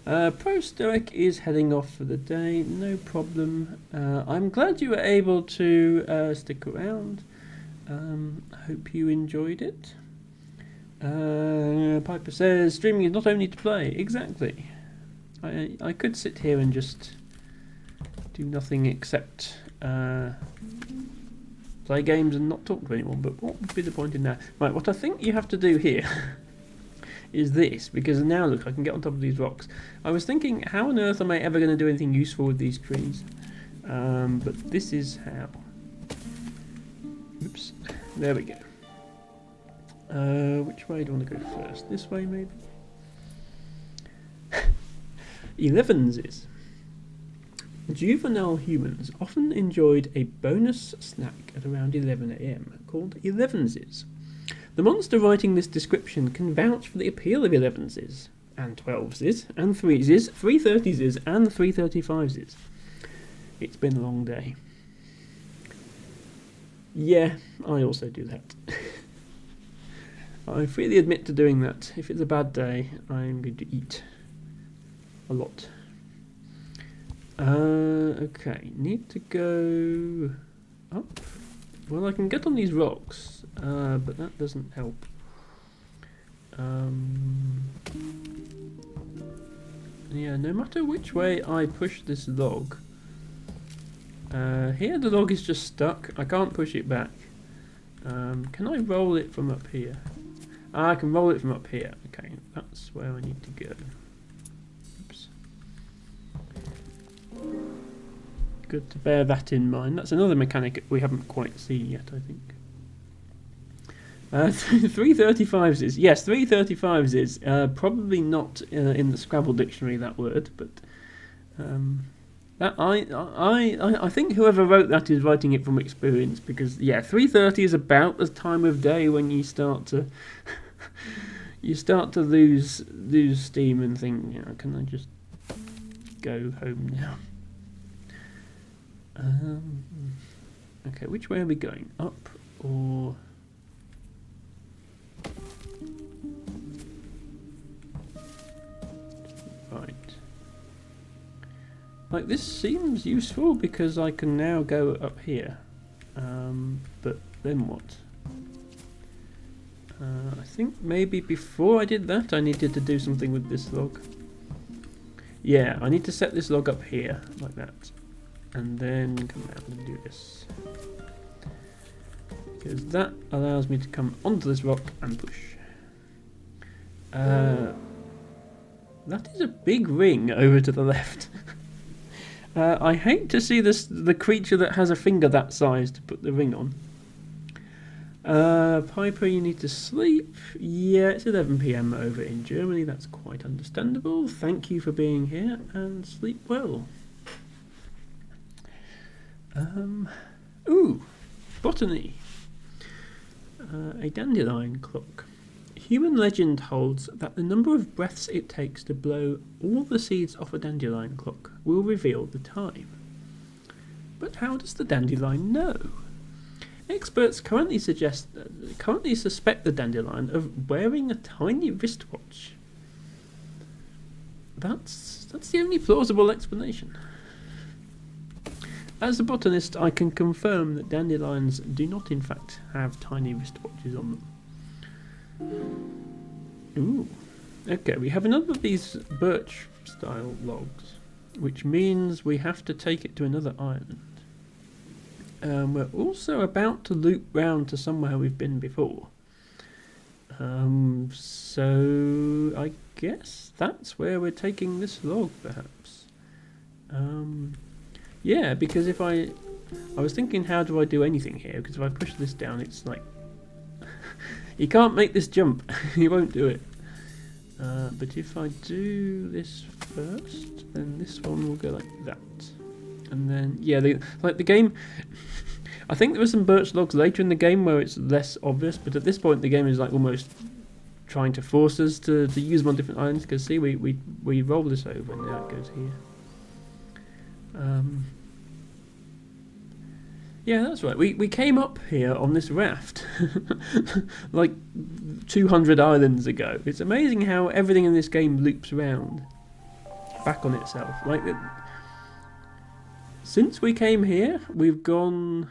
Pro Stoic is heading off for the day, no problem. I'm glad you were able to stick around. Hope you enjoyed it. Piper says, streaming is not only to play. Exactly. I could sit here and just do nothing except play games and not talk to anyone, but what would be the point in that? Right, what I think you have to do here is this, because now look, I can get on top of these rocks. I was thinking, how on earth am I ever going to do anything useful with these trees? But this is how. Oops, there we go. Which way do I want to go first? This way, maybe? 11s. Juvenile humans often enjoyed a bonus snack at around 11 AM called 11s. The monster writing this description can vouch for the appeal of 11s, and 12s, and 3s, 330s, and 335s. It's been a long day. Yeah, I also do that. I freely admit to doing that. If it's a bad day, I'm going to eat a lot. Okay, need to go up. Well, I can get on these rocks, but that doesn't help. Yeah, no matter which way I push this log, here the log is just stuck. I can't push it back. Can I roll it from up here? I can roll it from up here. Okay, that's where I need to go. Oops. Good to bear that in mind. That's another mechanic we haven't quite seen yet, I think. 335s is, yes, 335s is probably not in the Scrabble dictionary, that word, but that I think whoever wrote that is writing it from experience, because yeah, 3:30 is about the time of day when you start to lose steam and think, you know, can I just go home now? Okay, which way are we going? Up or right? Like, this seems useful because I can now go up here. But then what? I think maybe before I did that I needed to do something with this log. Yeah, I need to set this log up here, like that. And then come down and do this. Because that allows me to come onto this rock and push. That is a big ring over to the left. I hate to see the creature that has a finger that size to put the ring on. Piper, you need to sleep. Yeah, it's 11 PM over in Germany. That's quite understandable. Thank you for being here and sleep well. Ooh, botany. A dandelion clock. Human legend holds that the number of breaths it takes to blow all the seeds off a dandelion clock will reveal the time. But how does the dandelion know? Experts currently suspect the dandelion of wearing a tiny wristwatch. That's the only plausible explanation. As a botanist, I can confirm that dandelions do not in fact have tiny wristwatches on them. Ooh. Okay, we have another of these birch style logs, which means we have to take it to another island. We're also about to loop round to somewhere we've been before. So I guess that's where we're taking this log, perhaps. Yeah, because if I was thinking, how do I do anything here? Because if I push this down, it's like you can't make this jump. You won't do it. But if I do this first, then this one will go like that. And then, yeah, like the game, I think there were some birch logs later in the game where it's less obvious, but at this point the game is like almost trying to force us to use them on different islands. Because see, we roll this over and now it goes here. Yeah, that's right. We came up here on this raft like 200 islands ago. It's amazing how everything in this game loops around back on itself. Like, since we came here, we've gone...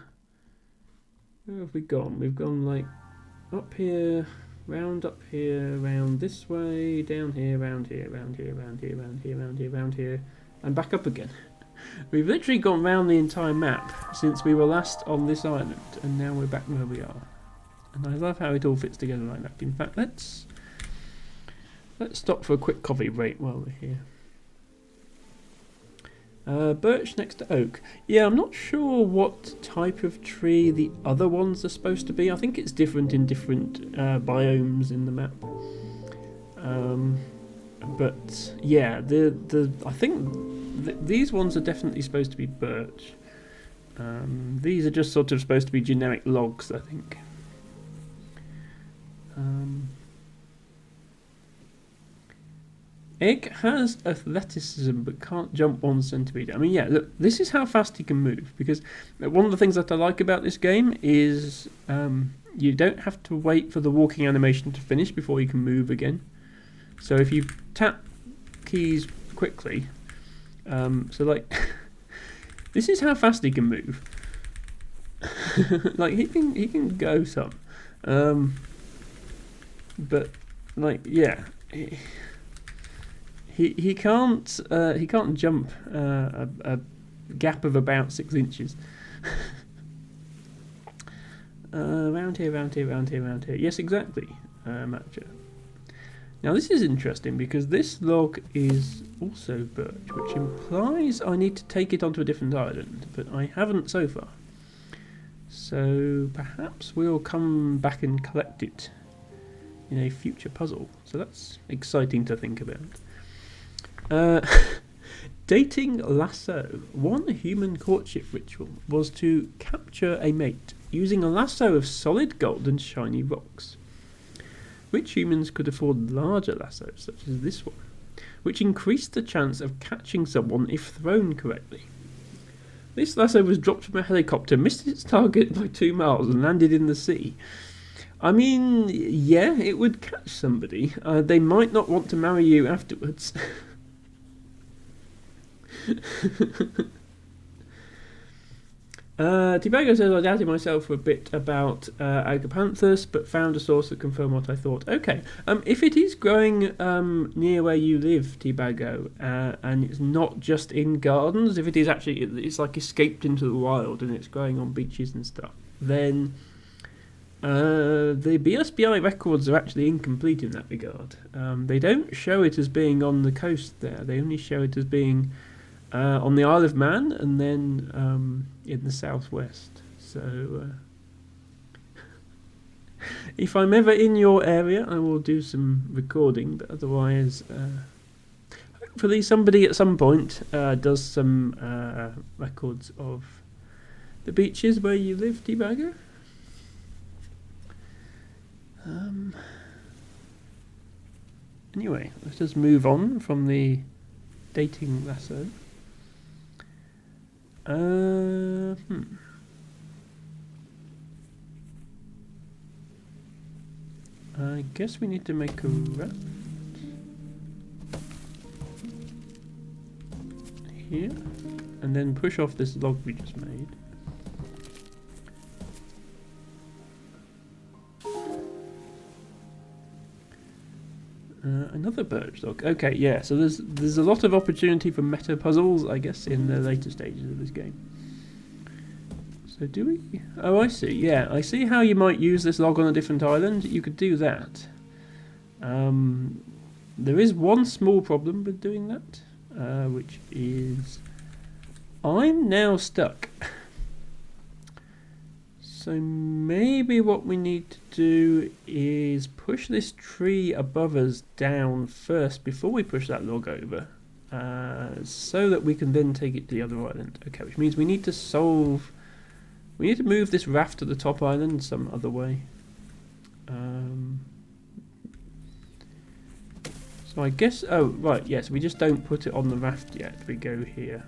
Where have we gone? We've gone like up here, round this way, down here, round here, round here, round here, round here, round here, round here, and back up again. We've literally gone round the entire map since we were last on this island, and now we're back where we are. And I love how it all fits together like that. In fact, let's stop for a quick coffee break while we're here. Birch next to oak. Yeah, I'm not sure what type of tree the other ones are supposed to be. I think it's different in different biomes in the map. But yeah, I think these ones are definitely supposed to be birch. These are just sort of supposed to be generic logs, I think. Egg has athleticism but can't jump 1 centimetre. I mean, yeah, look, this is how fast he can move, because one of the things that I like about this game is you don't have to wait for the walking animation to finish before you can move again. So if you tap keys quickly, so like, this is how fast he can move. Like, he can go some. But, like, yeah. He can't jump a gap of about 6 inches. Round here, round here, round here, round here. Yes, exactly, Matcha. Now this is interesting because this log is also birch, which implies I need to take it onto a different island, but I haven't so far. So perhaps we'll come back and collect it in a future puzzle. So that's exciting to think about. Dating lasso. One human courtship ritual was to capture a mate using a lasso of solid gold and shiny rocks. Which humans could afford larger lassos, such as this one, which increased the chance of catching someone if thrown correctly? This lasso was dropped from a helicopter, missed its target by 2 miles and landed in the sea. I mean, yeah, it would catch somebody. They might not want to marry you afterwards. Tibago says, I doubted myself a bit about Agapanthus, but found a source that confirmed what I thought. Okay, if it is growing near where you live, Tibago, and it's not just in gardens, if it is actually, it's like escaped into the wild and it's growing on beaches and stuff, then the BSBI records are actually incomplete in that regard. They don't show it as being on the coast there, they only show it as being on the Isle of Man and then in the southwest. So if I'm ever in your area, I will do some recording, but otherwise hopefully somebody at some point does some records of the beaches where you live, Tibago. Anyway, let's just move on from the dating lasso. I guess we need to make a raft here and then push off this log we just made. Another birch log. Okay, yeah, so there's a lot of opportunity for meta puzzles, I guess, in the later stages of this game. So do we? Oh, I see. Yeah, I see how you might use this log on a different island. You could do that. There is one small problem with doing that, which is I'm now stuck. So maybe what we need to do is push this tree above us down first before we push that log over, so that we can then take it to the other island. Okay, which means we need to move this raft to the top island some other way. So I guess, oh right, yes, we just don't put it on the raft yet, we go here.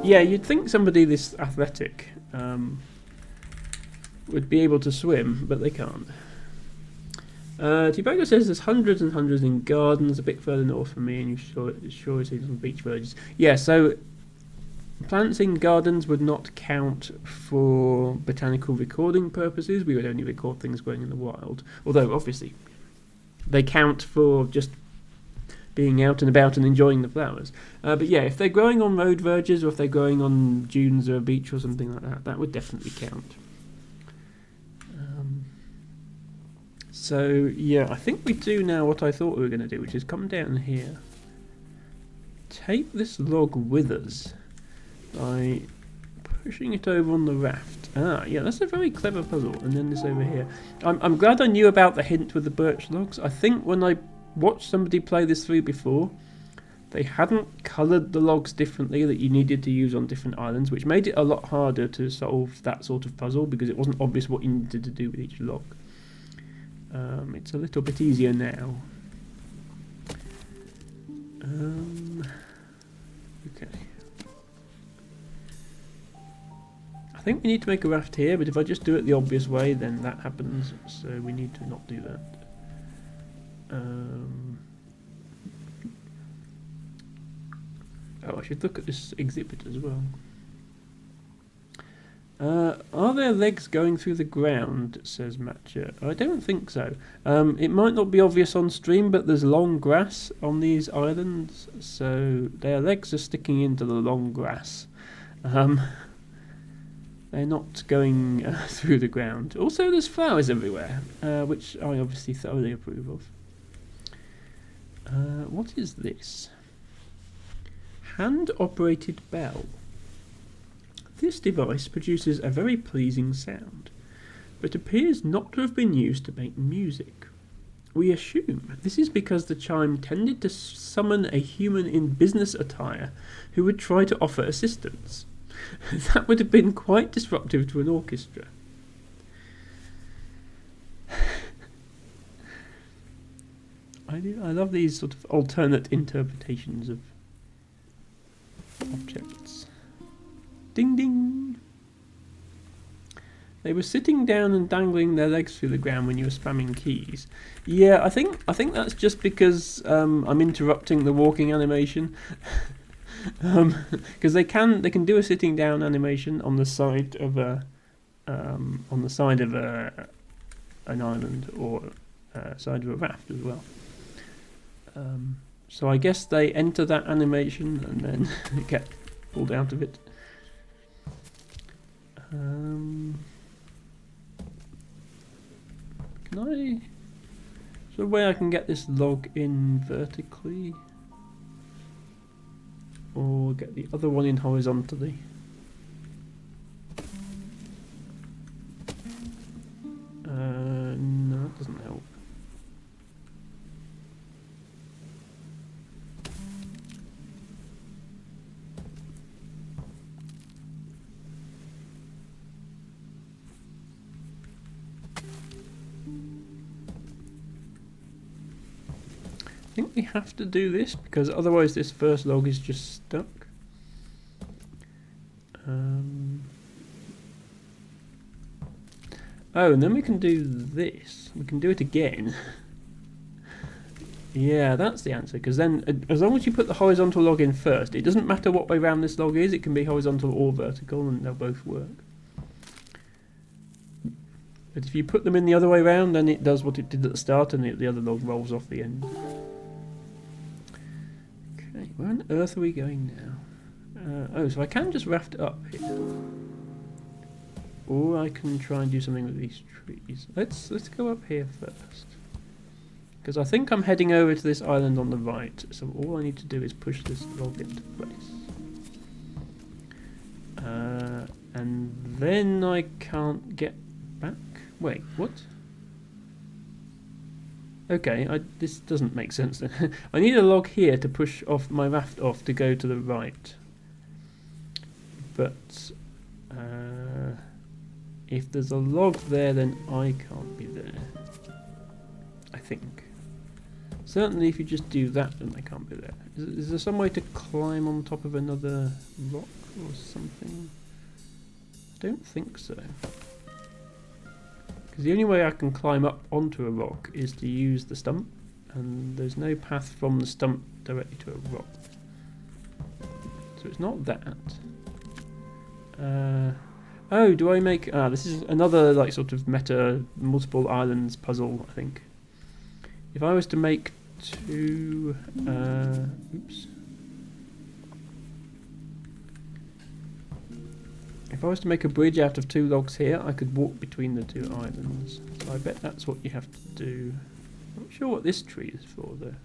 Yeah, you'd think somebody this athletic would be able to swim, but they can't. Tibago says there's hundreds and hundreds in gardens a bit further north from me, and you sure see some beach villages. Yeah, so plants in gardens would not count for botanical recording purposes. We would only record things growing in the wild. Although, obviously, they count for just being out and about and enjoying the flowers. But yeah, if they're growing on road verges or if they're growing on dunes or a beach or something like that, that would definitely count. So yeah, I think we do now what I thought we were going to do, which is come down here, take this log with us by pushing it over on the raft. Ah, yeah, that's a very clever puzzle. And then this over here. I'm glad I knew about the hint with the birch logs. I think when I watched somebody play this through before, they hadn't coloured the logs differently that you needed to use on different islands, which made it a lot harder to solve that sort of puzzle because it wasn't obvious what you needed to do with each log. It's a little bit easier now. Okay. I think we need to make a raft here, but if I just do it the obvious way, then that happens. So we need to not do that. Oh, I should look at this exhibit as well. Are there legs going through the ground, says Matcha. I don't think so. It might not be obvious on stream, but there's long grass on these islands, so their legs are sticking into the long grass. They're not going through the ground. Also, there's flowers everywhere, which I obviously thoroughly approve of. What is this? Hand-operated bell. This device produces a very pleasing sound, but appears not to have been used to make music. We assume this is because the chime tended to summon a human in business attire who would try to offer assistance. That would have been quite disruptive to an orchestra. I love these sort of alternate interpretations of objects. Ding ding! They were sitting down and dangling their legs through the ground when you were spamming keys. Yeah, I think that's just because I'm interrupting the walking animation. Because they can do a sitting down animation on the side of an island or side of a raft as well. So I guess they enter that animation and then get pulled out of it. Is there a way I can get this log in vertically? Or get the other one in horizontally? No, that doesn't help. I think we have to do this because otherwise this first log is just stuck. Oh, and then we can do this. We can do it again. Yeah, that's the answer, because then as long as you put the horizontal log in first, it doesn't matter what way round this log is, it can be horizontal or vertical and they'll both work. But if you put them in the other way round, then it does what it did at the start and the other log rolls off the end. Okay, where on earth are we going now? Oh, so I can just raft up here. Or I can try and do something with these trees. Let's go up here first. Because I think I'm heading over to this island on the right, so all I need to do is push this log into place. And then I can't get back. Wait, what? Okay, this doesn't make sense then. I need a log here to push off my raft off to go to the right. But if there's a log there, then I can't be there. I think. Certainly if you just do that, then they can't be there. Is there some way to climb on top of another rock or something? I don't think so. Because the only way I can climb up onto a rock is to use the stump, and there's no path from the stump directly to a rock. So it's not that. Oh, do I make... this is another like sort of meta multiple islands puzzle, I think. If I was to make two... oops. If I was to make a bridge out of 2 logs here, I could walk between the 2 islands. So I bet that's what you have to do. I'm not sure what this tree is for, though.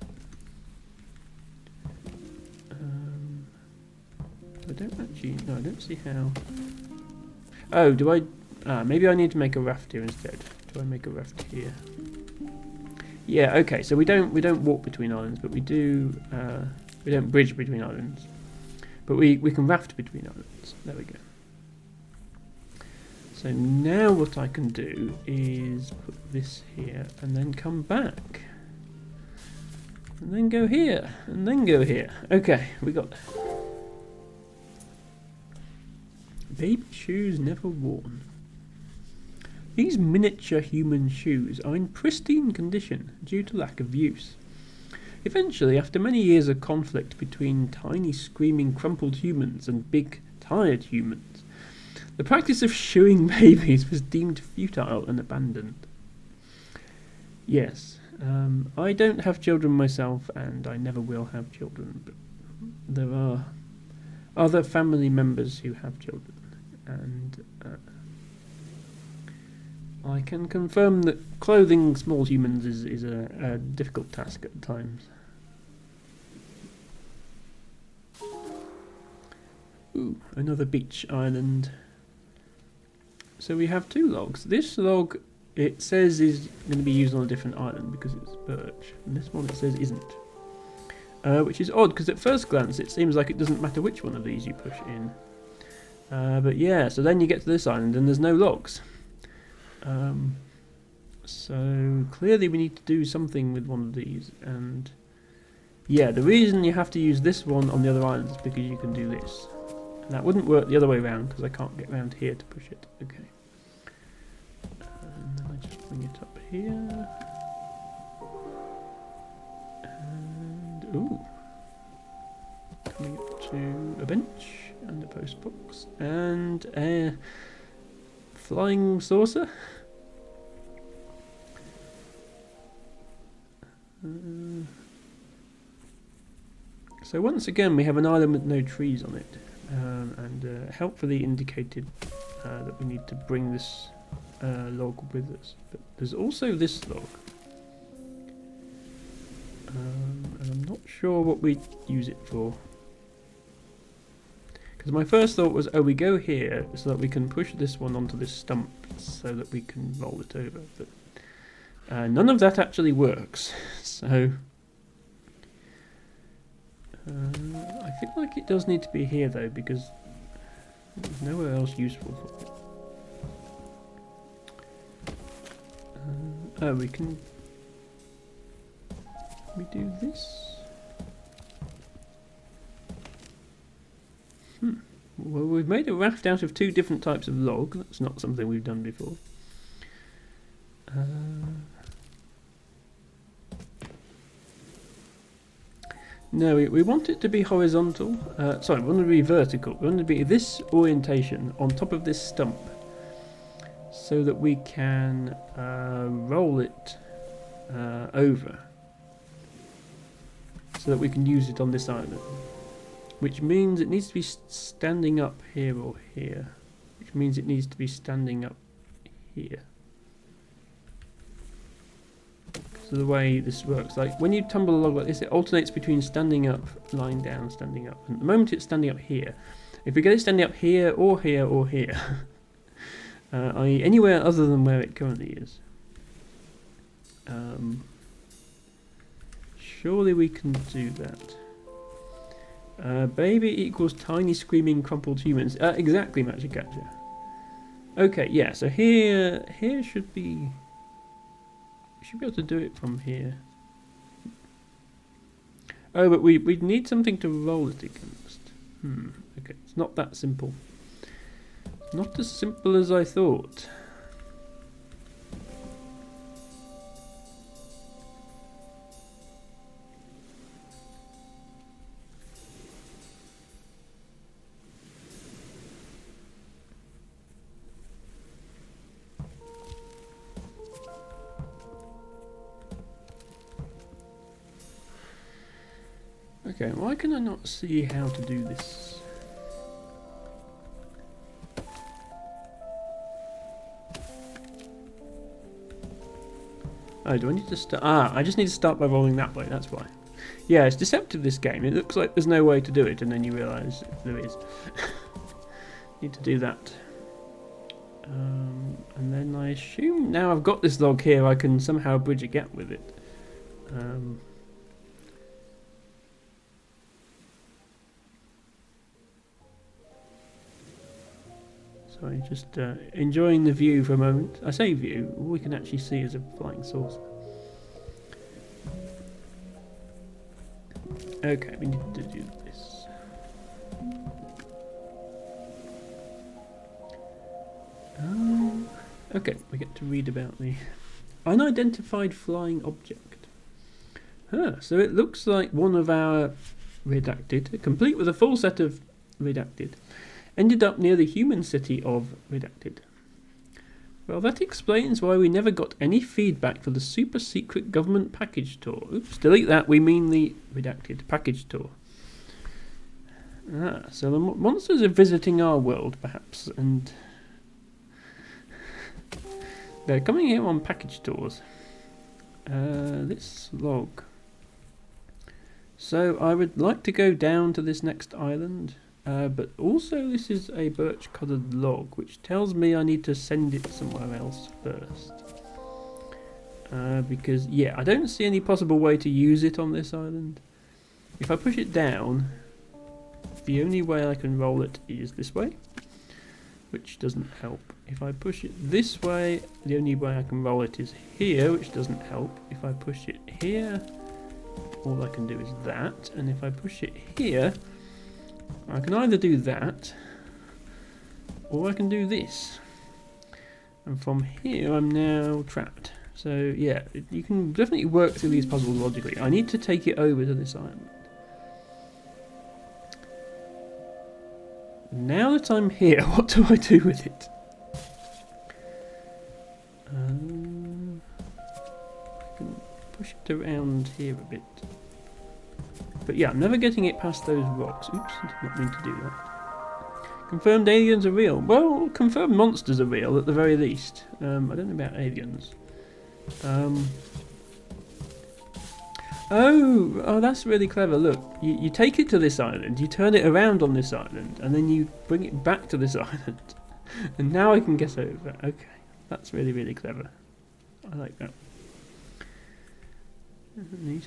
I don't actually... No, I don't see how... Oh, do I... maybe I need to make a raft here instead. Do I make a raft here? Yeah, okay, so we don't walk between islands, but we do... we don't bridge between islands. But we can raft between islands. There we go. So now what I can do is put this here and then come back. And then go here, and then go here. Okay, we got there. Baby shoes never worn. These miniature human shoes are in pristine condition due to lack of use. Eventually, after many years of conflict between tiny screaming crumpled humans and big tired humans, the practice of shoeing babies was deemed futile and abandoned. Yes, I don't have children myself, and I never will have children, but there are other family members who have children, and I can confirm that clothing small humans is a difficult task at times. Ooh, another beach island. So we have 2 logs. This log, it says, is going to be used on a different island because it's birch, and this one it says isn't. Which is odd, because at first glance it seems like it doesn't matter which one of these you push in. But yeah, so then you get to this island and there's no logs. So clearly we need to do something with one of these, and yeah, the reason you have to use this one on the other island is because you can do this. And that wouldn't work the other way around because I can't get around here to push it. Okay. And then I just bring it up here. And ooh. Coming up to a bench and a post box and a flying saucer. So once again we have an island with no trees on it, and helpfully indicated that we need to bring this log with us. But there's also this log, and I'm not sure what we use it for. Because my first thought was, oh, we go here so that we can push this one onto this stump so that we can roll it over. But none of that actually works. So I feel like it does need to be here though, because there's nowhere else useful for it. Oh, we can do this? Well, we've made a raft out of 2 different types of log. That's not something we've done before. No, we want it to be horizontal. Sorry, we want it to be vertical. We want it to be this orientation on top of this stump, so that we can roll it over, so that we can use it on this island. Which means it needs to be standing up here or here. Which means it needs to be standing up here. So the way this works, like when you tumble a log like this, it alternates between standing up, lying down, standing up. And at the moment it's standing up here. If we get it standing up here or here or here, i.e. anywhere other than where it currently is, surely we can do that. Baby equals tiny screaming crumpled humans. Exactly, Magic-Catcher. Okay, yeah, so here should be... We should be able to do it from here. Oh, but we'd need something to roll it against. Okay, it's not that simple. Not as simple as I thought. Okay, why can I not see how to do this? Oh, do I need to start? I just need to start by rolling that way, that's why. Yeah, it's deceptive, this game. It looks like there's no way to do it, and then you realise there is. Need to do that. And then I assume now I've got this log here, I can somehow bridge a gap with it. Sorry, just enjoying the view for a moment. I say view, all we can actually see is a flying saucer. Okay, we need to do this. Okay, we get to read about the unidentified flying object. So it looks like one of our redacted, complete with a full set of redacted, ended up near the human city of redacted. Well, that explains why we never got any feedback for the super secret government package tour. Oops, delete that, we mean the redacted package tour. So the monsters are visiting our world, perhaps, and they're coming here on package tours. This log. So I would like to go down to this next island, but also this is a birch coloured log, which tells me I need to send it somewhere else first. Because, yeah, I don't see any possible way to use it on this island. If I push it down, the only way I can roll it is this way, which doesn't help. If I push it this way, the only way I can roll it is here, which doesn't help. If I push it here, all I can do is that, and if I push it here, I can either do that, or I can do this. And from here, I'm now trapped. So yeah, you can definitely work through these puzzles logically. I need to take it over to this island. Now that I'm here, what do I do with it? I can push it around here a bit. But yeah, I'm never getting it past those rocks. Oops, I did not mean to do that. Confirmed aliens are real. Well, confirmed monsters are real at the very least. I don't know about aliens. Oh, that's really clever. Look, you take it to this island, you turn it around on this island, and then you bring it back to this island. And now I can get over. Okay, that's really, really clever. I like that.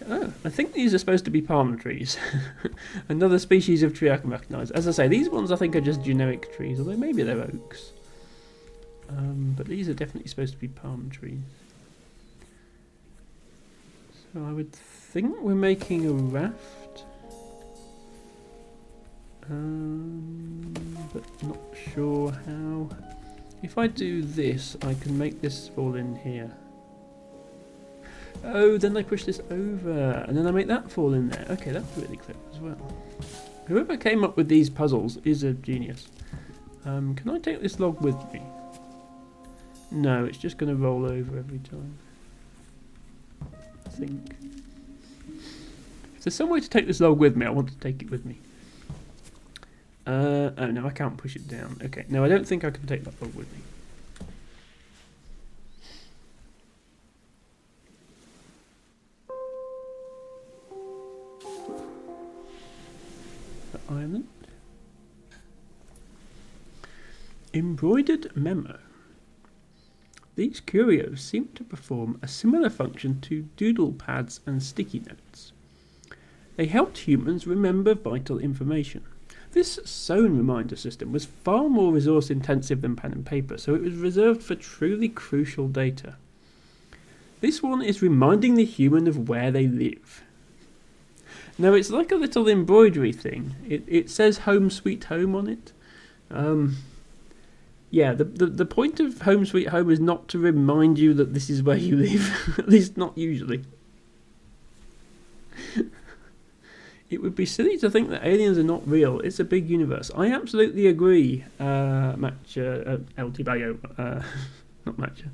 Oh, I think these are supposed to be palm trees. Another species of tree I can recognise. As I say, these ones I think are just generic trees, although maybe they're oaks. But these are definitely supposed to be palm trees. So I would think we're making a raft. But not sure how. If I do this, I can make this fall in here. Oh, then I push this over, and then I make that fall in there. Okay, that's really clever as well. Whoever came up with these puzzles is a genius. Can I take this log with me? No, it's just going to roll over every time. I think. If there's some way to take this log with me, I want to take it with me. Oh no, I can't push it down. Okay, no, I don't think I can take that log with me. The island. Embroidered memo. These curios seem to perform a similar function to doodle pads and sticky notes. They helped humans remember vital information. This sewn reminder system was far more resource intensive than pen and paper, so it was reserved for truly crucial data. This one is reminding the human of where they live. No, it's like a little embroidery thing. It says "Home Sweet Home" on it. Yeah, the point of Home Sweet Home is not to remind you that this is where you live. At least not usually. It would be silly to think that aliens are not real. It's a big universe. I absolutely agree, Matcha, LT Bayo, not Matcha.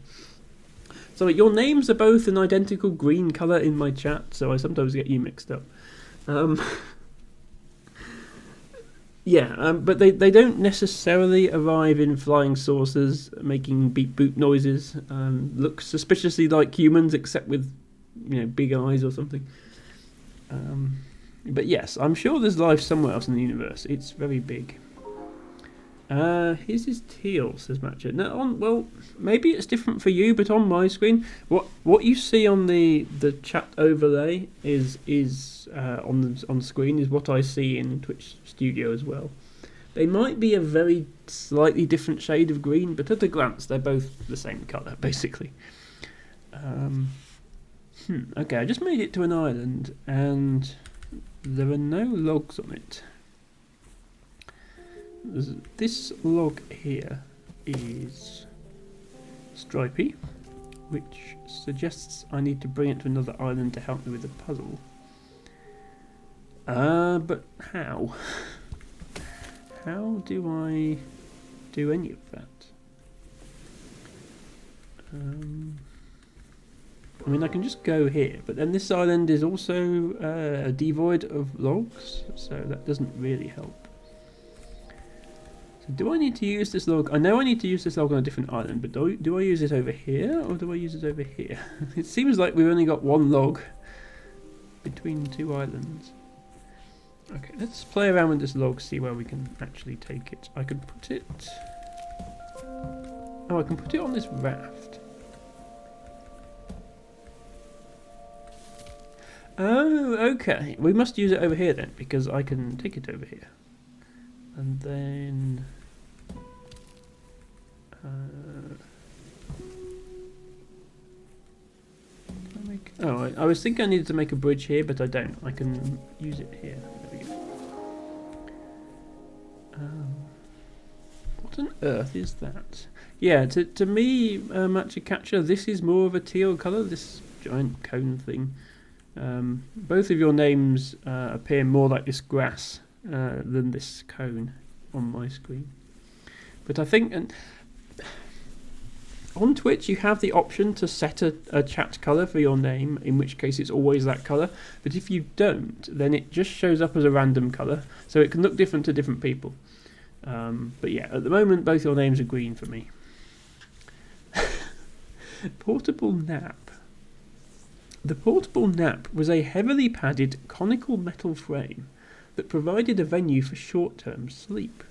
So your names are both an identical green colour in my chat, so I sometimes get you mixed up. But they don't necessarily arrive in flying saucers, making beep boop noises, look suspiciously like humans, except with, big eyes or something. But yes, I'm sure there's life somewhere else in the universe. It's very big. His is teal, says Matcha. No, well, maybe it's different for you, but on my screen, what you see on the chat overlay is on screen is what I see in Twitch Studio as well. They might be a very slightly different shade of green, but at a glance, they're both the same colour, basically. Okay, I just made it to an island, and there are no logs on it. This log here is stripy, which suggests I need to bring it to another island to help me with the puzzle. But how? How do I do any of that? I mean, I can just go here, but then this island is also devoid of logs, so that doesn't really help. So do I need to use this log? I know I need to use this log on a different island, but do I use it over here, or do I use it over here? It seems like we've only got one log between two islands. Okay, let's play around with this log, see where we can actually take it. I could put it... Oh, I can put it on this raft. Oh, okay. We must use it over here then, because I can take it over here. And then... I was thinking I needed to make a bridge here, but I don't. I can use it here. There we go. What on earth is that? Yeah, to me, Matcha Catcher, this is more of a teal colour, this giant cone thing. Both of your names appear more like this grass than this cone on my screen. But I think on Twitch you have the option to set a chat colour for your name, in which case it's always that colour. But if you don't, then it just shows up as a random colour, so it can look different to different people. But yeah, at the moment both your names are green for me. Portable nap. The portable nap was a heavily padded conical metal frame that provided a venue for short-term sleep.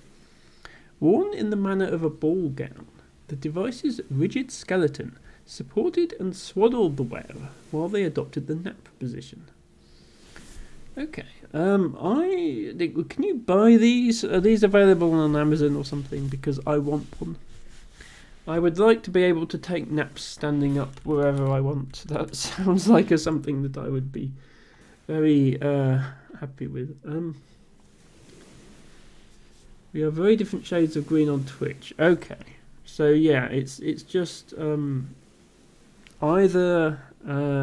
Worn in the manner of a ball gown, the device's rigid skeleton supported and swaddled the wearer while they adopted the nap position. Okay, can you buy these? Are these available on Amazon or something? Because I want one. I would like to be able to take naps standing up wherever I want. That sounds like something that I would be very happy with. We have very different shades of green on Twitch. Okay, so yeah, it's just either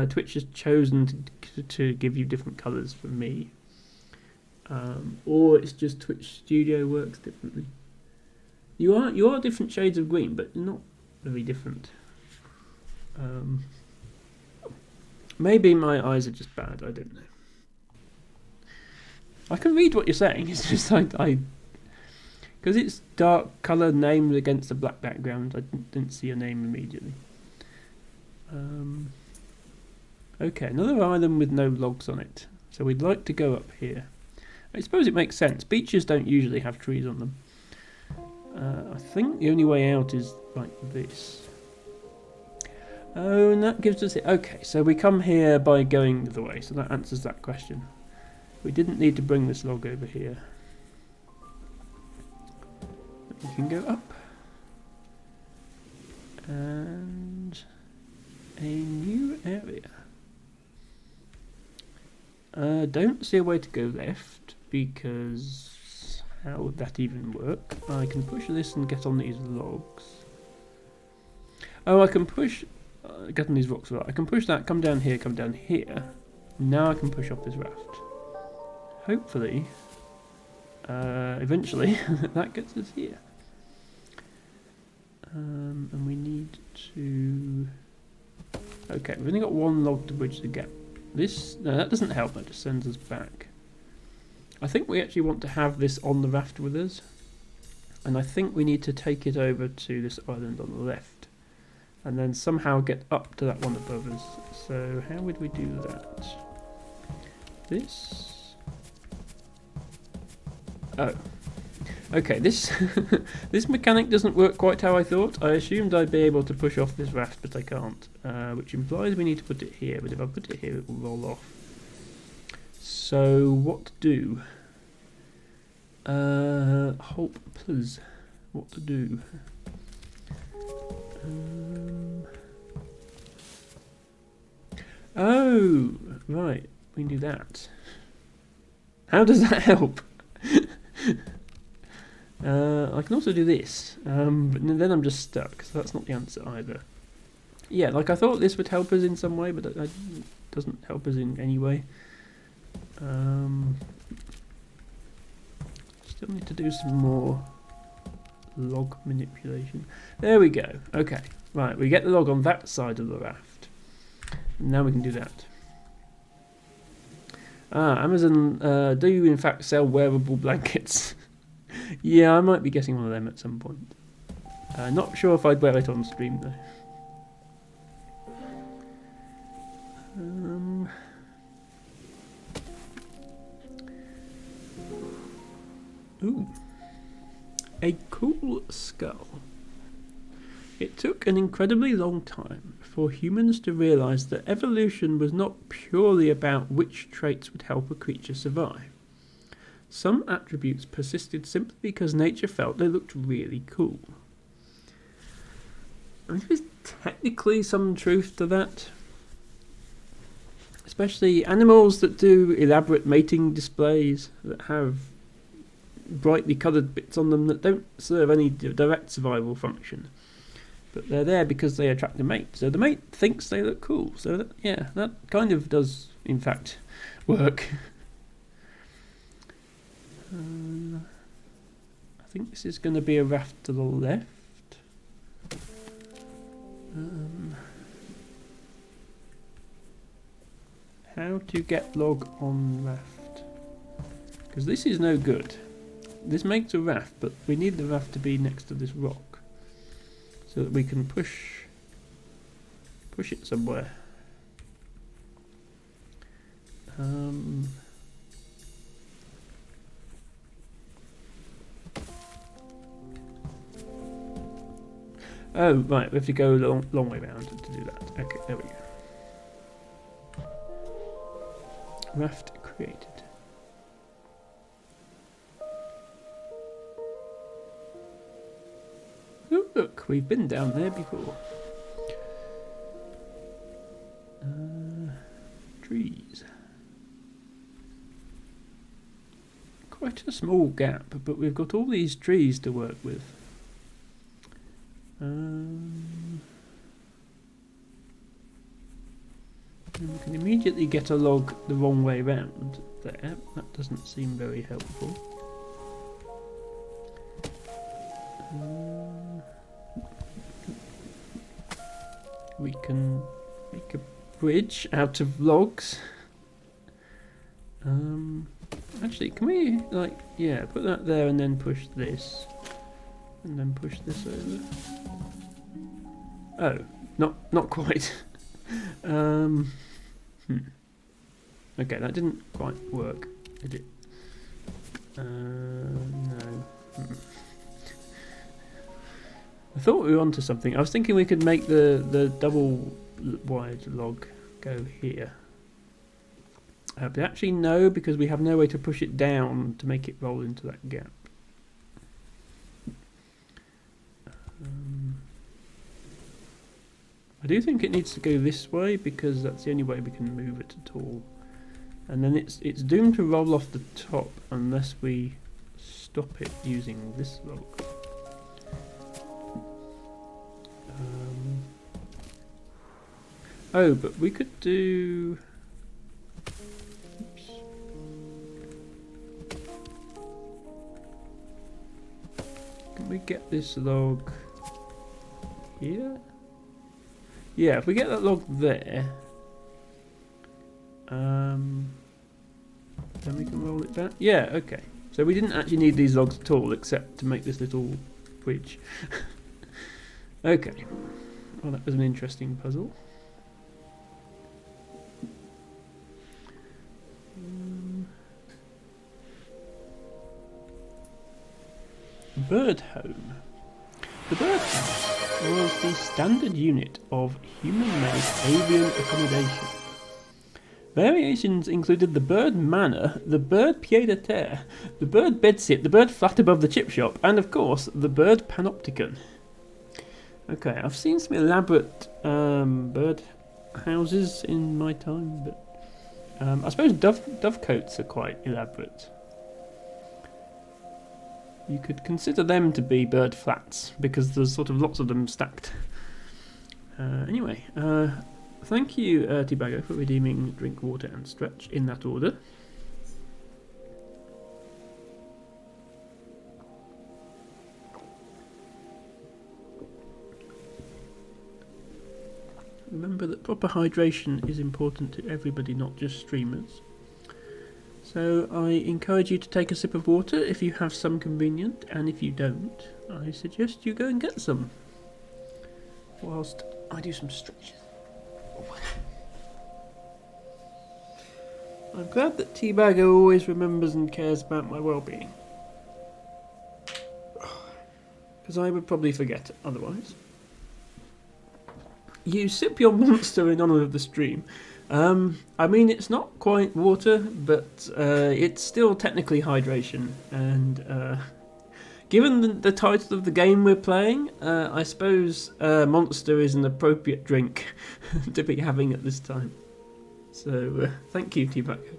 Twitch has chosen to give you different colours from me, or it's just Twitch Studio works differently. You are different shades of green, but not very different. Maybe my eyes are just bad. I don't know. I can read what you're saying. It's just because it's dark coloured names against a black background. I didn't see your name immediately. Okay, another island with no logs on it. So we'd like to go up here. I suppose it makes sense. Beaches don't usually have trees on them. I think the only way out is like this. Oh, and that gives us it. Okay, so we come here by going the way, so that answers that question. We didn't need to bring this log over here. We can go up. And a new area. Don't see a way to go left, because how would that even work? I can push this and get on these logs. Oh, I can push... get on these rocks. Right. I can push that, come down here, come down here. Now I can push off this raft. Hopefully, eventually, that gets us here. And we need to... Okay, we've only got one log to bridge the gap. This... No, that doesn't help, that just sends us back. I think we actually want to have this on the raft with us. And I think we need to take it over to this island on the left. And then somehow get up to that one above us. So how would we do that? This... Oh. Okay, this this mechanic doesn't work quite how I thought. I assumed I'd be able to push off this raft, but I can't. Which implies we need to put it here, but if I put it here it will roll off. So, what to do? Hope, please. What to do? Oh, right. We can do that. How does that help? I can also do this, but then I'm just stuck, so that's not the answer either. Yeah, like I thought this would help us in some way, but it doesn't help us in any way. Still need to do some more log manipulation. There we go. Okay, right, we get the log on that side of the raft. Now we can do that. Amazon do you in fact sell wearable blankets? Yeah, I might be getting one of them at some point. Not sure if I'd wear it on stream though. Ooh, a cool skull. It took an incredibly long time for humans to realise that evolution was not purely about which traits would help a creature survive. Some attributes persisted simply because nature felt they looked really cool. I mean, there's technically some truth to that. Especially animals that do elaborate mating displays that have brightly coloured bits on them that don't serve any direct survival function. But they're there because they attract a mate. So the mate thinks they look cool. So that, yeah, that kind of does, in fact, work. I think this is going to be a raft to the left. How to get log on raft? Because this is no good. This makes a raft, but we need the raft to be next to this rock, so that we can push it somewhere. Oh, right, we have to go a long way around to do that. Okay, there we go. Raft created. Oh, look, we've been down there before. Trees. Quite a small gap, but we've got all these trees to work with. We can immediately get a log the wrong way round there. That doesn't seem very helpful. We can make a bridge out of logs. Actually, can we, like, yeah, put that there and then push this. And then push this over. Oh, not quite. Okay, that didn't quite work, did it? No. I thought we were onto something. I was thinking we could make the double wide log go here. But actually no, because we have no way to push it down to make it roll into that gap. I do think it needs to go this way because that's the only way we can move it at all. and then it's doomed to roll off the top unless we stop it using this log. Oh, but we could do... Oops. Can we get this log here? Yeah, if we get that log there, then we can roll it down. Yeah, okay. So we didn't actually need these logs at all, except to make this little bridge. Okay. Well, that was an interesting puzzle. Bird home. The bird house was the standard unit of human-made avian accommodation. Variations included the bird manor, the bird pied-à-terre, the bird bedsit, the bird flat above the chip shop, and of course the bird panopticon. Okay, I've seen some elaborate bird houses in my time, but I suppose dovecotes are quite elaborate. You could consider them to be bird flats because there's sort of lots of them stacked. Anyway, thank you, Teabago, for redeeming drink, water, and stretch in that order. Remember that proper hydration is important to everybody, not just streamers. So I encourage you to take a sip of water if you have some convenient, and if you don't, I suggest you go and get some, whilst I do some stretches. I'm glad that Teabago always remembers and cares about my well-being, because I would probably forget otherwise. You sip your monster in honour of the stream. I mean, it's not quite water, but it's still technically hydration. And given the title of the game we're playing, I suppose Monster is an appropriate drink to be having at this time. So thank you, Teabago.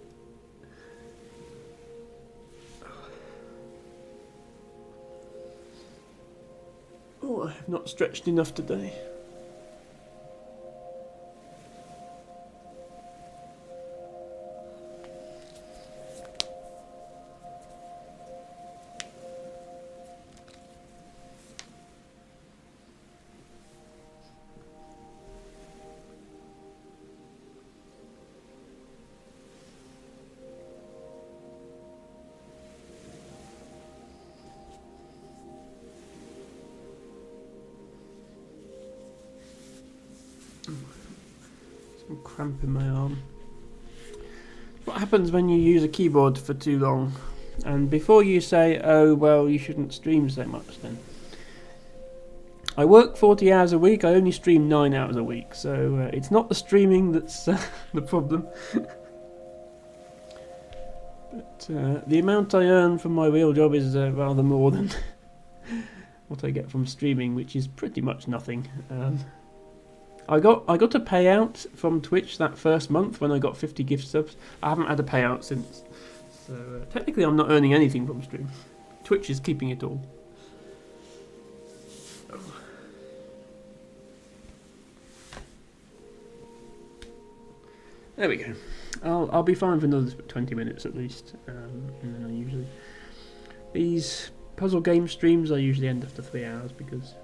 Oh, I have not stretched enough today. Some cramp in my arm. What happens when you use a keyboard for too long? And before you say, oh, well, you shouldn't stream so much then. I work 40 hours a week, I only stream 9 hours a week, so it's not the streaming that's the problem. But the amount I earn from my real job is rather more than what I get from streaming, which is pretty much nothing. I got a payout from Twitch that first month when I got 50 gift subs. I haven't had a payout since. So technically I'm not earning anything from stream. Twitch is keeping it all. There we go. I'll be fine for another 20 minutes at least. And then I usually... These puzzle game streams I usually end after 3 hours because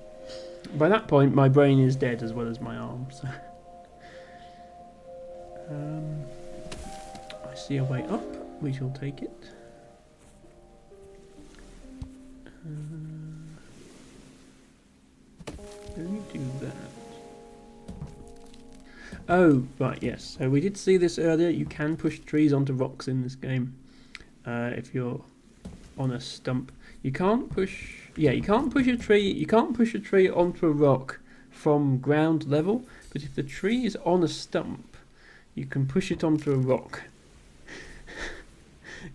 by that point my brain is dead as well as my arms. So. I see a way up. We shall take it. Let me do that. Oh, right, yes. So we did see this earlier. You can push trees onto rocks in this game. If you're on a stump. You can't push... Yeah, you can't push a tree. You can't push a tree onto a rock from ground level. But if the tree is on a stump, you can push it onto a rock.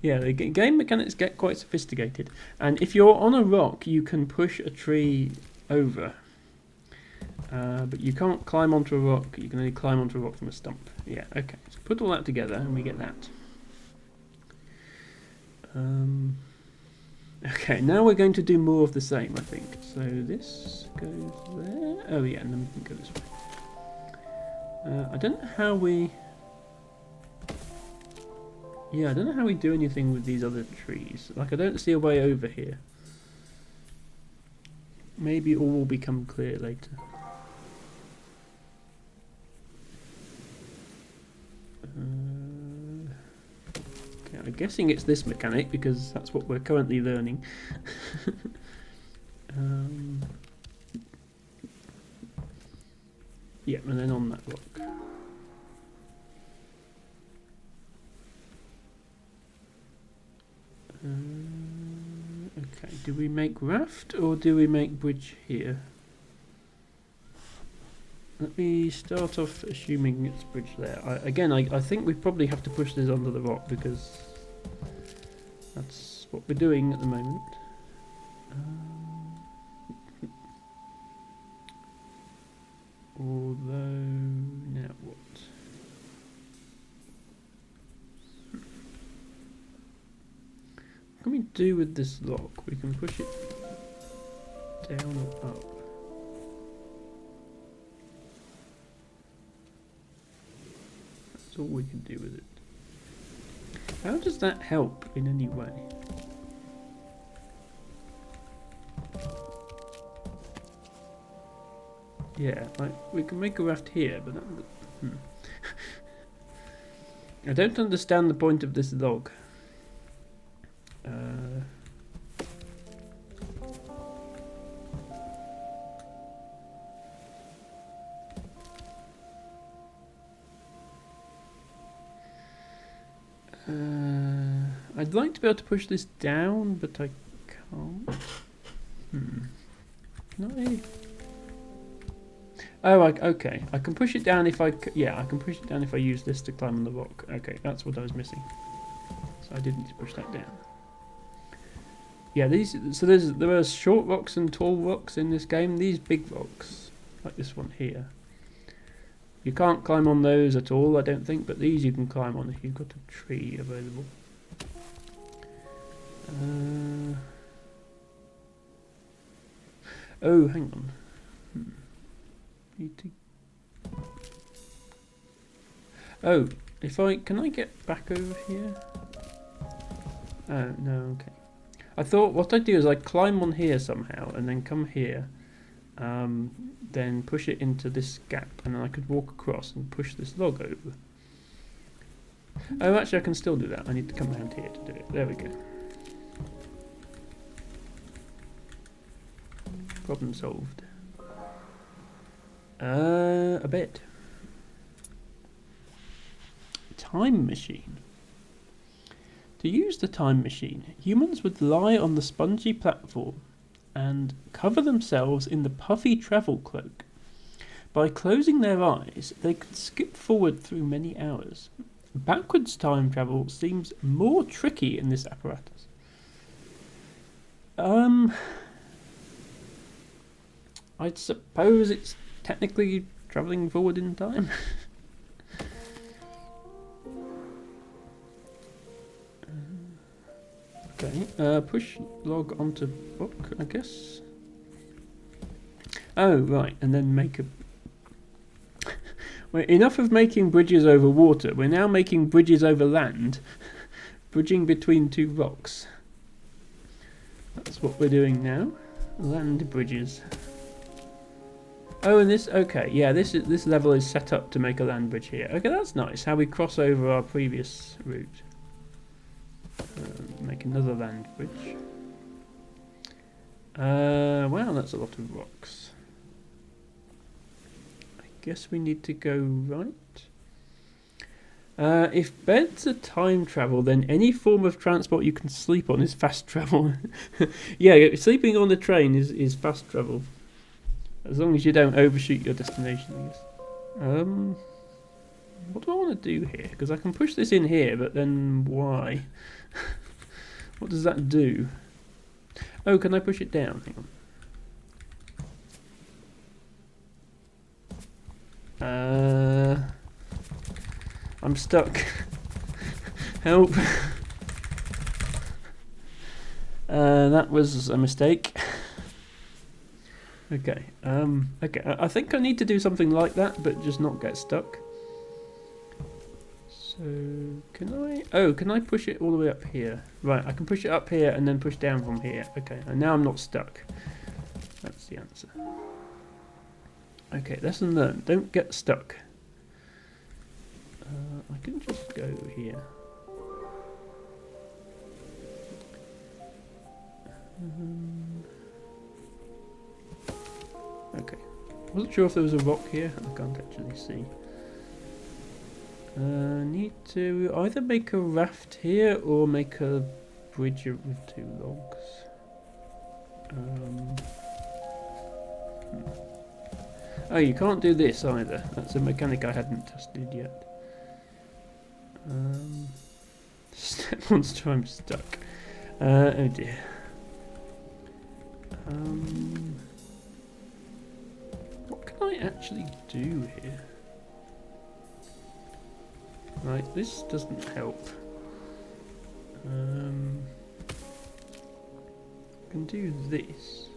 Yeah, the game mechanics get quite sophisticated. And if you're on a rock, you can push a tree over. But you can't climb onto a rock. You can only climb onto a rock from a stump. Yeah, okay. So put all that together and we get that. Okay, now we're going to do more of the same, I think. So this goes there. Oh yeah, and then we can go this way. I don't know how we... Yeah, I don't know how we do anything with these other trees. Like, I don't see a way over here. Maybe all will become clear later. Okay, I'm guessing it's this mechanic because that's what we're currently learning. Yeah, and then on that rock. Okay, do we make raft or do we make bridge here? Let me start off assuming it's bridge there. I think we probably have to push this under the rock because that's what we're doing at the moment. Although, now what? What can we do with this lock? We can push it down or up. That's all we can do with it. How does that help in any way? Yeah, like we can make a raft here, but that, I don't understand the point of this log. I'd like to be able to push this down, but I can't. Can I? Oh, okay. I can push it down if I... Yeah, I can push it down if I use this to climb on the rock. Okay, that's what I was missing. So I did need to push that down. Yeah, these... So there are short rocks and tall rocks in this game. These big rocks, like this one here, you can't climb on those at all, I don't think, but these you can climb on if you've got a tree available. Oh, hang on. Need to... Oh, can I get back over here? Oh, no, okay. I thought what I'd do is I'd climb on here somehow and then come here, then push it into this gap, and then I could walk across and push this log over. Oh, actually I can still do that. I need to come around here to do it. There we go. Problem solved. A bit. Time machine. To use the time machine, humans would lie on the spongy platform and cover themselves in the puffy travel cloak. By closing their eyes, they could skip forward through many hours. Backwards time travel seems more tricky in this apparatus. I'd suppose it's technically travelling forward in time. Okay, push log onto book, I guess. Oh, right, and then make a... Well, enough of making bridges over water, we're now making bridges over land. Bridging between two rocks. That's what we're doing now. Land bridges. Oh, and this, okay, yeah, this level is set up to make a land bridge here. Okay, that's nice, how we cross over our previous route. Make another land bridge. Wow, that's a lot of rocks. I guess we need to go right. If beds are time travel, then any form of transport you can sleep on is fast travel. Yeah, sleeping on the train is fast travel. As long as you don't overshoot your destination, I guess. What do I want to do here? Because I can push this in here, but then why? What does that do? Oh, can I push it down? Hang on. I'm stuck. Help. That was a mistake. Okay. Okay. I think I need to do something like that, but just not get stuck. So can I? Oh, can I push it all the way up here? Right. I can push it up here and then push down from here. Okay. And now I'm not stuck. That's the answer. Okay. Lesson learned. Don't get stuck. I can just go here. Okay. Wasn't sure if there was a rock here. I can't actually see. Need to either make a raft here or make a bridge with 2 logs. Oh, you can't do this either. That's a mechanic I hadn't tested yet. Step monster, I'm stuck. Oh dear. What can I actually do here? Right, this doesn't help. I can do this.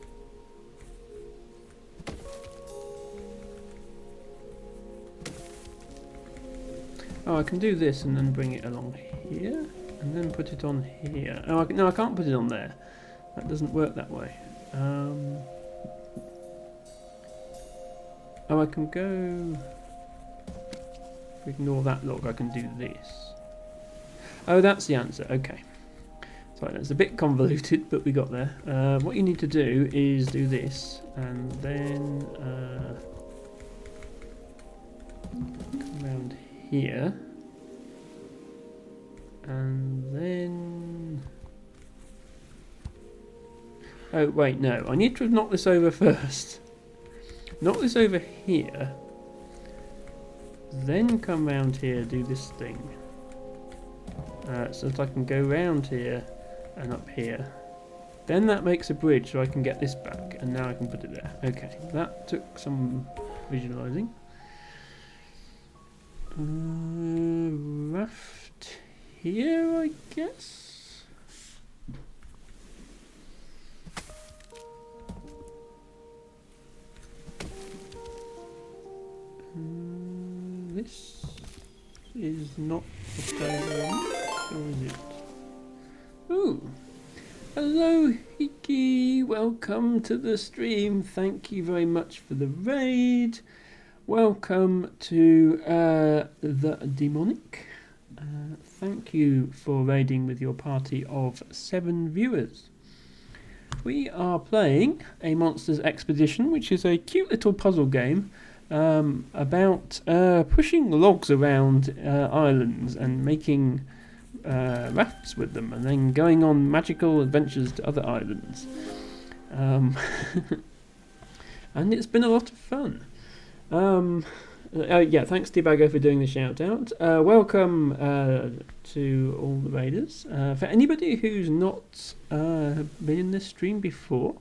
Oh, I can do this and then bring it along here, and then put it on here. Oh, no, I can't put it on there. That doesn't work that way. Oh, I can go... If we ignore that log, I can do this. Oh, that's the answer. Okay. Sorry, that's a bit convoluted, but we got there. What you need to do is do this, and then come around here, and then... Oh, wait, no. I need to knock this over first. Knock this over here. Then come round here, do this thing. So that I can go round here and up here. Then that makes a bridge so I can get this back, and now I can put it there. Okay, that took some visualising. Raft here, I guess? This is not what I want, or is it? Ooh! Hello, Hiki! Welcome to the stream. Thank you very much for the raid. Welcome to the Demonic. Thank you for raiding with your party of 7 viewers. We are playing A Monster's Expedition, which is a cute little puzzle game about pushing logs around islands and making rafts with them, and then going on magical adventures to other islands. And it's been a lot of fun. Yeah, thanks Debago for doing the shout out. Welcome to all the raiders. For anybody who's not been in this stream before,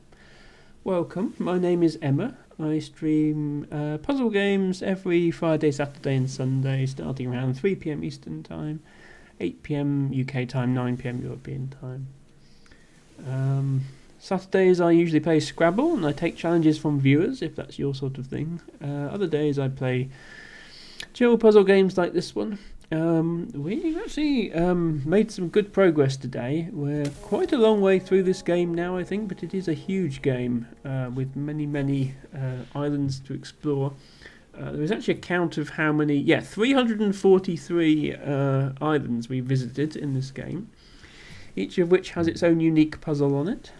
welcome. My name is Emma. I stream puzzle games every Friday, Saturday and Sunday, starting around 3 PM Eastern Time, 8 PM UK time, 9 PM European time. Saturdays I usually play Scrabble, and I take challenges from viewers if that's your sort of thing. Other days I play chill puzzle games like this one. We've actually made some good progress today. We're quite a long way through this game now, I think, but it is a huge game with many islands to explore. There is actually a count of how many, 343 islands we visited in this game, each of which has its own unique puzzle on it.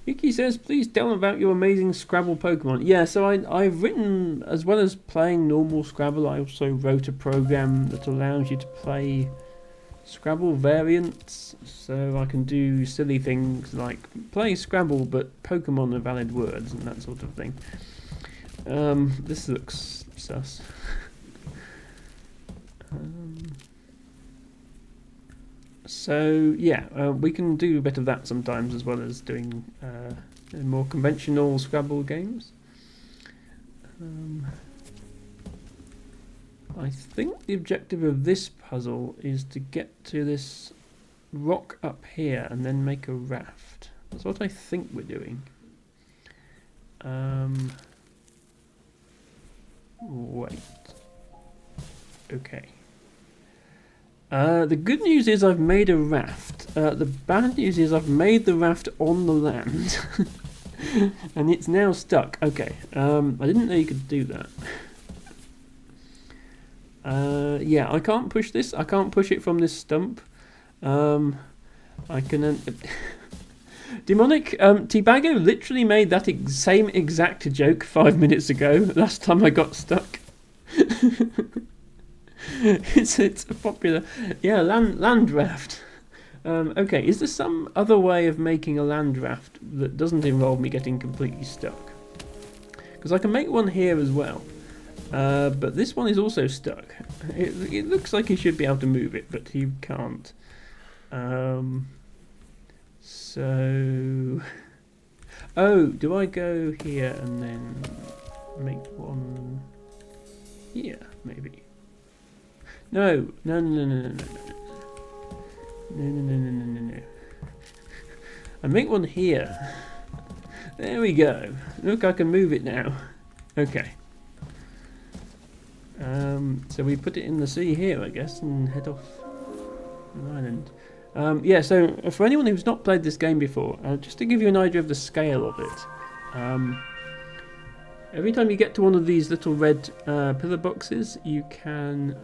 Yuki says, please tell them about your amazing Scrabble Pokemon. Yeah, so I've written, as well as playing normal Scrabble, I also wrote a program that allows you to play Scrabble variants, so I can do silly things like play Scrabble but Pokemon are valid words and that sort of thing. This looks sus. So yeah, we can do a bit of that sometimes, as well as doing more conventional Scrabble games. I think the objective of this puzzle is to get to this rock up here and then make a raft. That's what I think we're doing. Wait. Okay. The good news is I've made a raft. The bad news is I've made the raft on the land. And it's now stuck. Okay. I didn't know you could do that. Yeah, I can't push this. I can't push it from this stump. I can... Demonic, Teabago literally made that same exact joke 5 minutes ago, last time I got stuck. it's a popular... Yeah, land raft. Okay, is there some other way of making a land raft that doesn't involve me getting completely stuck? Because I can make one here as well. But this one is also stuck. It looks like he should be able to move it, but he can't. So... Oh, do I go here and then make one here, maybe? No. No. I make one here. There we go. Look, I can move it now. Okay. So we put it in the sea here, I guess, and head off an island. Yeah, so for anyone who's not played this game before, just to give you an idea of the scale of it, every time you get to one of these little red pillar boxes, you can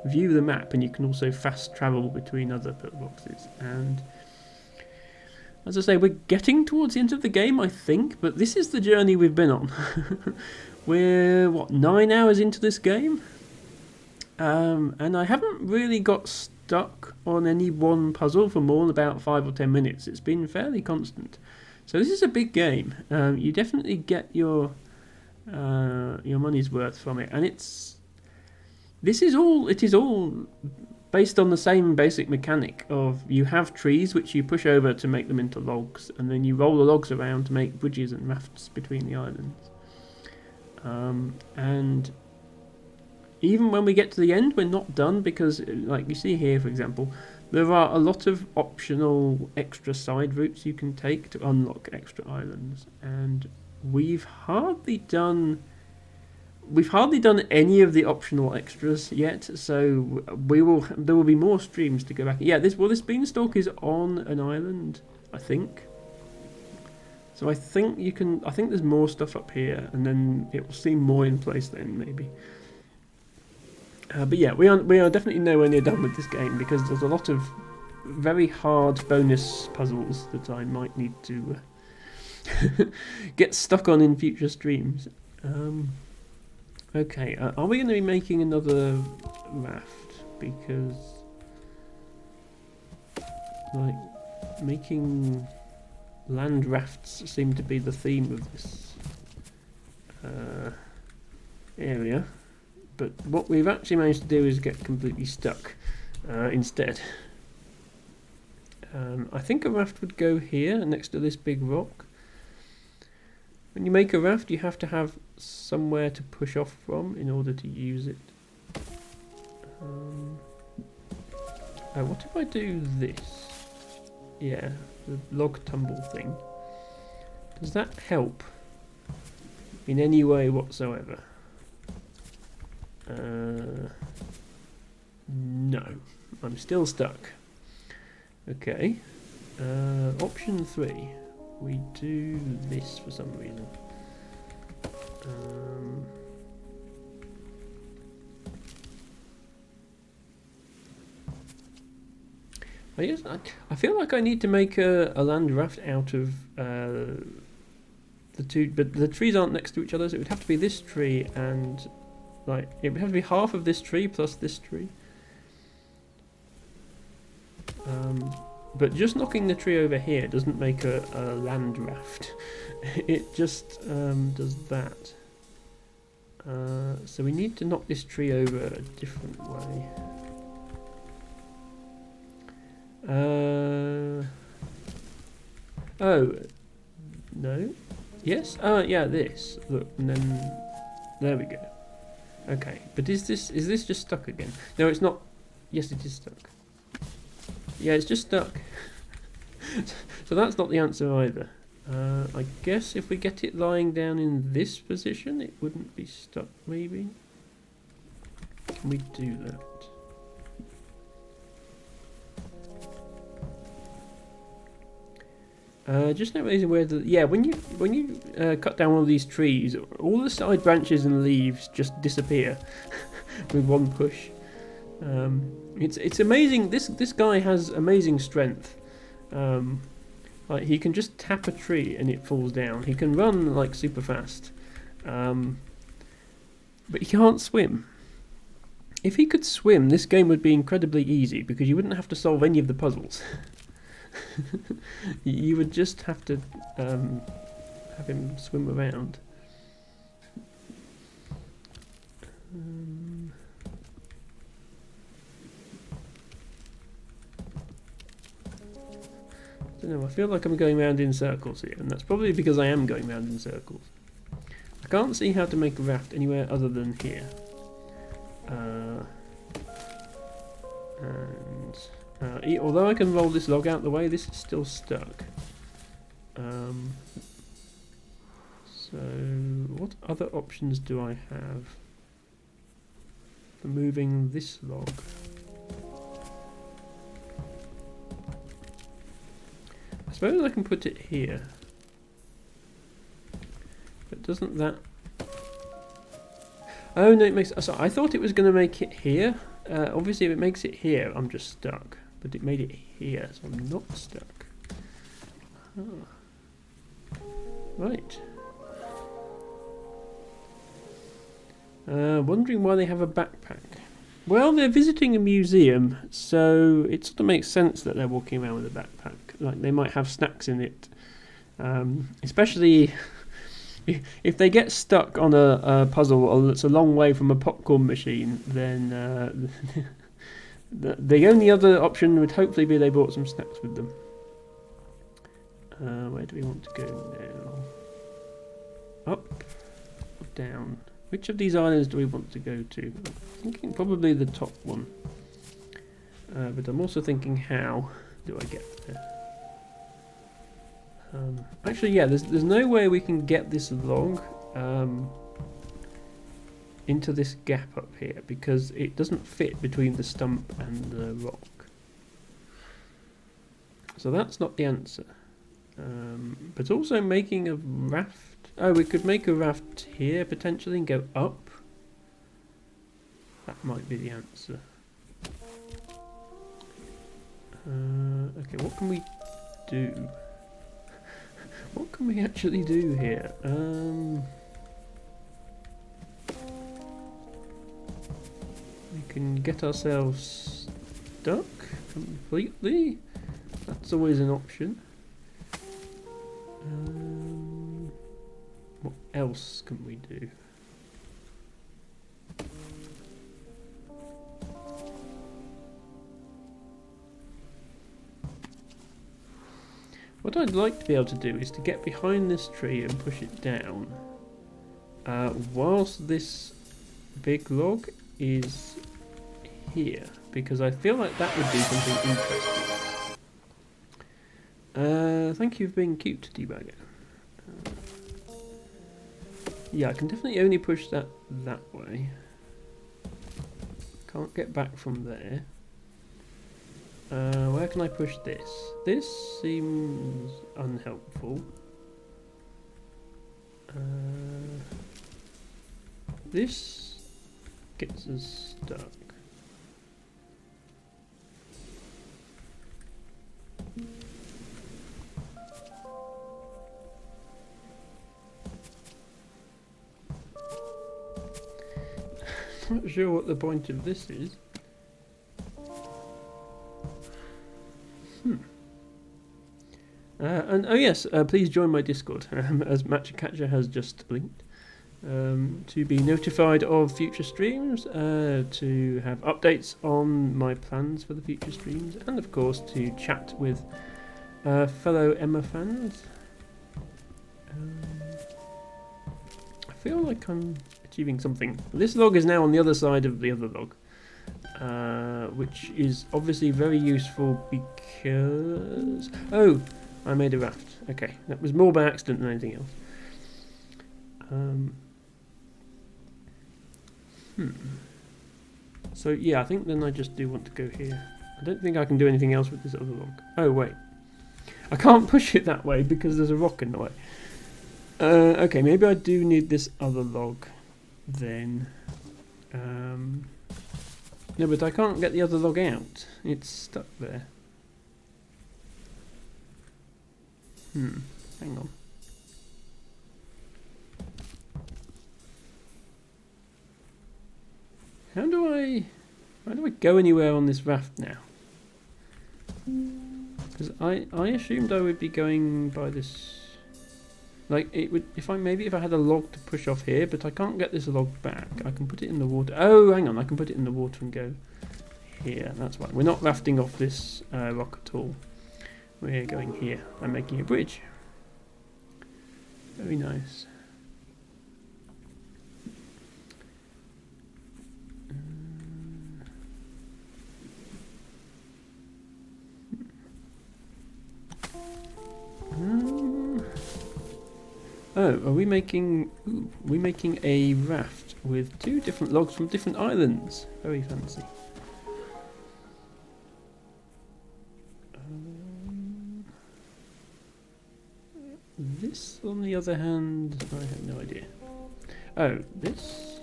view the map, and you can also fast travel between other pillar boxes. And as I say, we're getting towards the end of the game, I think, but this is the journey we've been on. We're, what, 9 hours into this game? And I haven't really got stuck on any one puzzle for more than about 5 or 10 minutes. It's been fairly constant. So this is a big game. You definitely get your money's worth from it. And it is all based on the same basic mechanic of you have trees which you push over to make them into logs, and then you roll the logs around to make bridges and rafts between the islands. And even when we get to the end, we're not done, because like you see here, for example, there are a lot of optional extra side routes you can take to unlock extra islands, and we've hardly done any of the optional extras yet, so there will be more streams to go back. Yeah, this beanstalk is on an island, I think. So I think there's more stuff up here, and then it will seem more in place then, maybe. But yeah, we are definitely nowhere near done with this game, because there's a lot of very hard bonus puzzles that I might need to get stuck on in future streams. Okay, are we going to be making another raft? Because, like, making land rafts seem to be the theme of this area. But what we've actually managed to do is get completely stuck instead. I think a raft would go here next to this big rock. When you make a raft, you have to have somewhere to push off from in order to use it. What if I do this? Yeah, the log tumble thing. Does that help in any way whatsoever? No, I'm still stuck. Okay, option 3. We do this for some reason. I feel like I need to make a land raft out of the two, but the trees aren't next to each other, so it would have to be this tree and, like, it would have to be half of this tree plus this tree. But just knocking the tree over here doesn't make a land raft. It just does that. So we need to knock this tree over a different way. Oh, no. Yes? Yeah, this. Look, and then there we go. Okay, but is this just stuck again? No, it's not. Yes, it is stuck. Yeah, it's just stuck. So that's not the answer either. I guess if we get it lying down in this position, it wouldn't be stuck, maybe? Can we do that? Just not really aware that, yeah, when you cut down one of these trees, all the side branches and leaves just disappear with one push. It's amazing. This guy has amazing strength. Like he can just tap a tree and it falls down. He can run like super fast, but he can't swim. If he could swim, this game would be incredibly easy because you wouldn't have to solve any of the puzzles. You would just have to have him swim around. I don't know, I feel like I'm going round in circles here, and that's probably because I am going round in circles. I can't see how to make a raft anywhere other than here. Although I can roll this log out the way, this is still stuck. So, what other options do I have for moving this log? I suppose I can put it here. But doesn't that... Oh no, it makes... So I thought it was going to make it here. Obviously if it makes it here, I'm just stuck. But it made it here, so I'm not stuck. Oh. Right. Wondering why they have a backpack. Well, they're visiting a museum, so it sort of makes sense that they're walking around with a backpack. Like, they might have snacks in it. Especially if they get stuck on a puzzle that's a long way from a popcorn machine, then the only other option would hopefully be they brought some snacks with them. Where do we want to go now? Up or down? Which of these islands do we want to go to? I'm thinking probably the top one. But I'm also thinking, how do I get there? Actually, yeah, there's no way we can get this log into this gap up here because it doesn't fit between the stump and the rock. So that's not the answer. But also making a raft. Oh, we could make a raft here potentially and go up. That might be the answer. Okay, what can we do? What can we actually do here? We can get ourselves stuck completely. That's always an option. What else can we do? What I'd like to be able to do is to get behind this tree and push it down, whilst this big log is here, because I feel like that would be something interesting. Thank you for being cute, debugger. Yeah, I can definitely only push that way. Can't get back from there. Where can I push this? This seems unhelpful. This gets us stuck. Not sure what the point of this is. And oh yes, please join my Discord, as Matchacatcher has just linked, to be notified of future streams, to have updates on my plans for the future streams, and of course to chat with fellow Emma fans. I feel like achieving something. This log is now on the other side of the other log, which is obviously very useful because... Oh, I made a raft. Okay, that was more by accident than anything else. So yeah, I think then I just do want to go here. I don't think I can do anything else with this other log. Oh wait, I can't push it that way because there's a rock in the way. Okay, maybe I do need this other log then. No, but I can't get the other log out. It's stuck there. Hang on. How do I go anywhere on this raft now? Because I assumed I would be going by this. Like it would if I had a log to push off here, but I can't get this log back. I can put it in the water. Oh, hang on, I can put it in the water and go here. That's right. We're not rafting off this rock at all. We're going here. I'm making a bridge. Very nice. Oh, are we making? Ooh, we're making a raft with 2 different logs from different islands. Very fancy. This, on the other hand, I have no idea. Oh, this.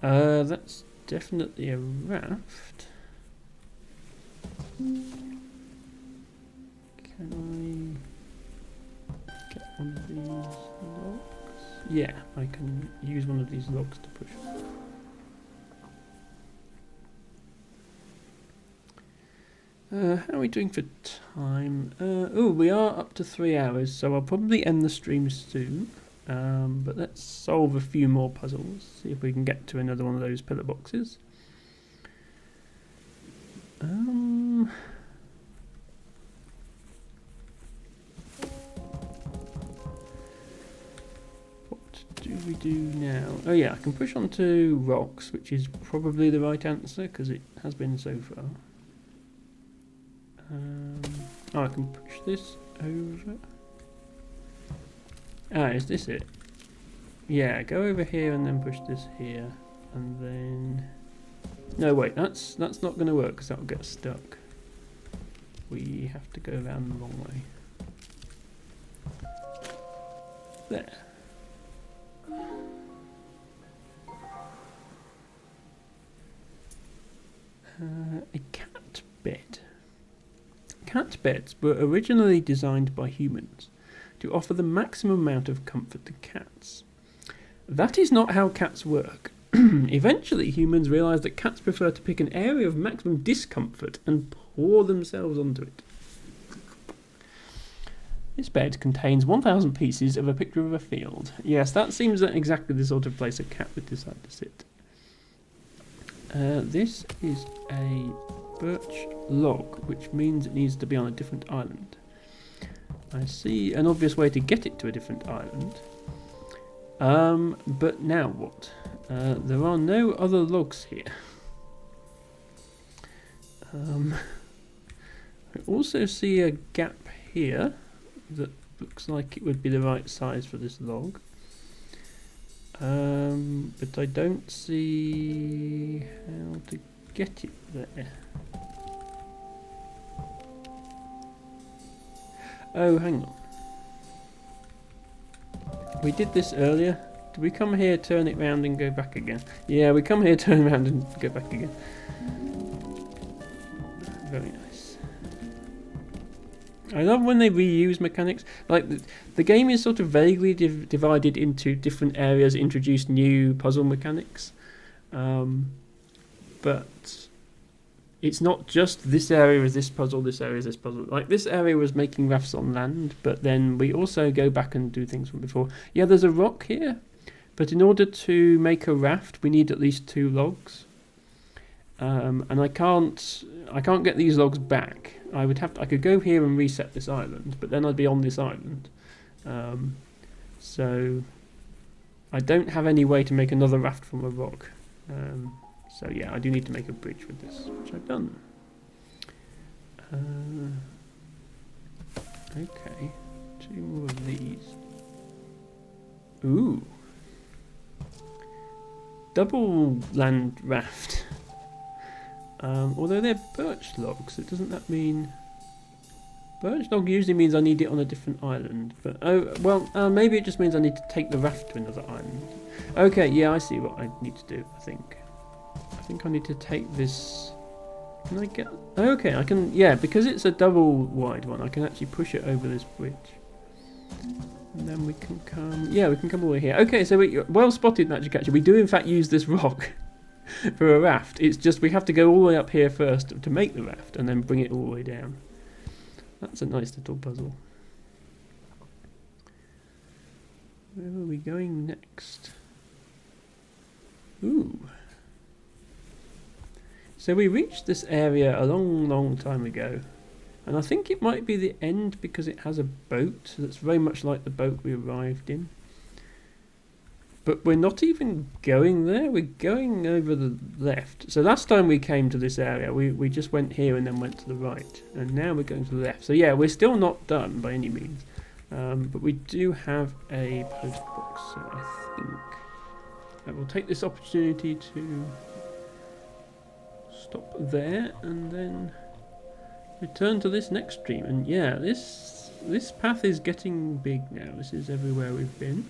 That's definitely a raft. Can I get one of these logs? Yeah, I can use one of these logs to push. How are we doing for time? Oh, we are up to 3 hours, so I'll probably end the stream soon. But let's solve a few more puzzles, see if we can get to another one of those pillar boxes. What do we do now? Oh yeah, I can push onto rocks, which is probably the right answer, because it has been so far. Oh, I can push this over. Ah, is this it? Yeah, go over here and then push this here, and then... No, wait, that's not going to work because that'll get stuck. We have to go around the long way. There. A cat bed. Cat beds were originally designed by humans to offer the maximum amount of comfort to cats. That is not how cats work. Eventually, humans realised that cats prefer to pick an area of maximum discomfort and pour themselves onto it. This bed contains 1,000 pieces of a picture of a field. Yes, that seems exactly the sort of place a cat would decide to sit. This is a birch log, which means it needs to be on a different island. I see an obvious way to get it to a different island. But now what? There are no other logs here. I also see a gap here that looks like it would be the right size for this log. But I don't see how to get it there. Oh, hang on. We did this earlier. Did we come here, turn it round and go back again? Yeah, we come here, turn around and go back again. Very nice. I love when they reuse mechanics. Like, the game is sort of vaguely divided into different areas, introduce new puzzle mechanics. But it's not just this area is this puzzle, this area is this puzzle. Like, this area was making rafts on land, but then we also go back and do things from before. Yeah, there's a rock here, but in order to make a raft, we need at least 2 logs. And I can't get these logs back. I could go here and reset this island, but then I'd be on this island. So I don't have any way to make another raft from a rock. So yeah, I do need to make a bridge with this, which I've done. Okay, 2 more of these. Ooh. Double land raft. Although they're birch logs, doesn't that mean... Birch log usually means I need it on a different island. But maybe it just means I need to take the raft to another island. Okay, yeah, I see what I need to do, I think. I think I need to take this... Can I get... Okay, I can... Yeah, because it's a double wide one, I can actually push it over this bridge. And then we can come... Yeah, we can come all the way here. Okay, so well spotted, Magic Catcher. We do in fact use this rock for a raft. It's just we have to go all the way up here first to make the raft and then bring it all the way down. That's a nice little puzzle. Where are we going next? Ooh. So we reached this area a long time ago. And I think it might be the end because it has a boat that's very much like the boat we arrived in. But we're not even going there, we're going over the left. So last time we came to this area, we just went here and then went to the right. And now we're going to the left. So yeah, we're still not done by any means. But we do have a post box, so I think I will take this opportunity to stop there and then return to this next stream. And yeah, this path is getting big now. This is everywhere we've been.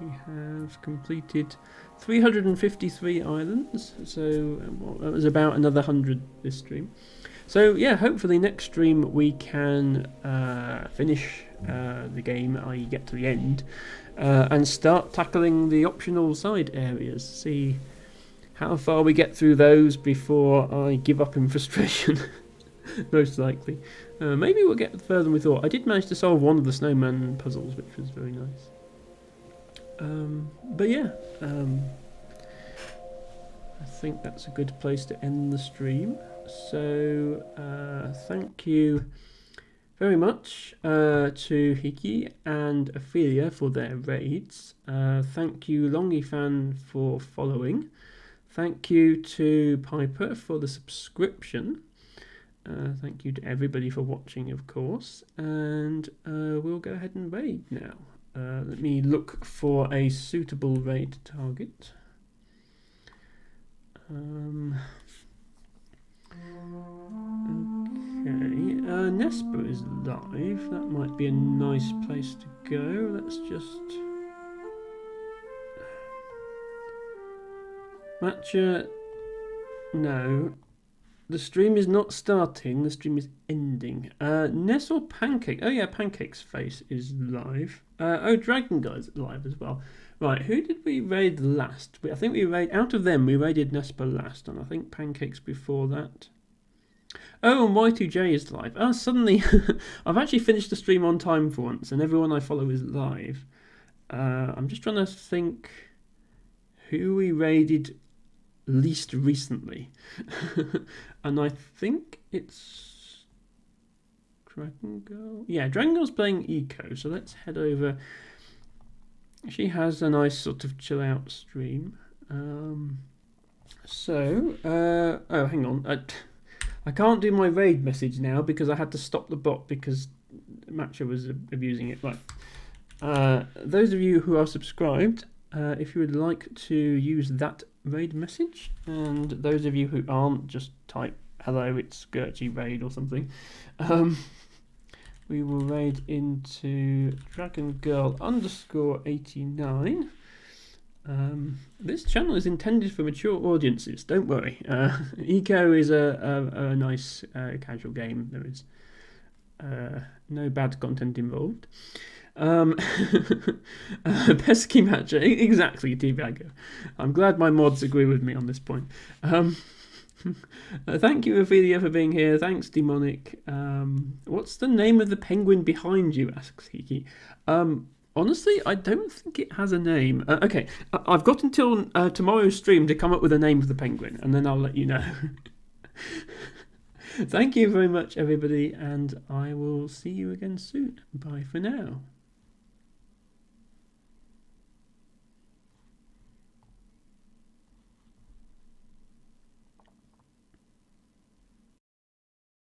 We have completed 353 islands, so that was about another 100 this stream. So yeah, hopefully next stream we can finish the game, i.e. get to the end, and start tackling the optional side areas, see how far we get through those before I give up in frustration. Most likely. Maybe we'll get further than we thought. I did manage to solve one of the snowman puzzles, which was very nice. But yeah, I think that's a good place to end the stream. So thank you very much to Hiki and Ophelia for their raids. Thank you Longifan for following. Thank you to Piper for the subscription. Thank you to everybody for watching, of course, and we'll go ahead and raid now. Let me look for a suitable raid target. Okay, Nespa is live. That might be a nice place to go. Let's just... Matcha... No. The stream is not starting, the stream is ending. Ness or Pancake? Oh yeah, Pancake's face is live. Oh, Dragon Guy's live as well. Right, who did we raid last? I think out of them, we raided Nespa last, and I think Pancake's before that. Oh, and Y2J is live. Oh, suddenly, I've actually finished the stream on time for once, and everyone I follow is live. I'm just trying to think who we raided least recently. And I think it's Dragon Girl. Yeah, Dragon Girl's playing Eco, so let's head over. She has a nice sort of chill out stream. Oh, hang on. I can't do my raid message now because I had to stop the bot because Matcha was abusing it. Right. Those of you who are subscribed, if you would like to use that raid message, and those of you who aren't, just type hello, it's Gertie raid or something. We will raid into Dragon Girl _89. This channel is intended for mature audiences, don't worry. Eco is a nice casual game. There is no bad content involved. Pesky Matcha, exactly, T-Bagger. I'm glad my mods agree with me on this point. Thank you, Ophelia, for being here. Thanks, Demonic. What's the name of the penguin behind you, asks Hiki. Honestly, I don't think it has a name. Okay, I've got until tomorrow's stream to come up with a name for the penguin, and then I'll let you know. Thank you very much, everybody, and I will see you again soon. Bye for now.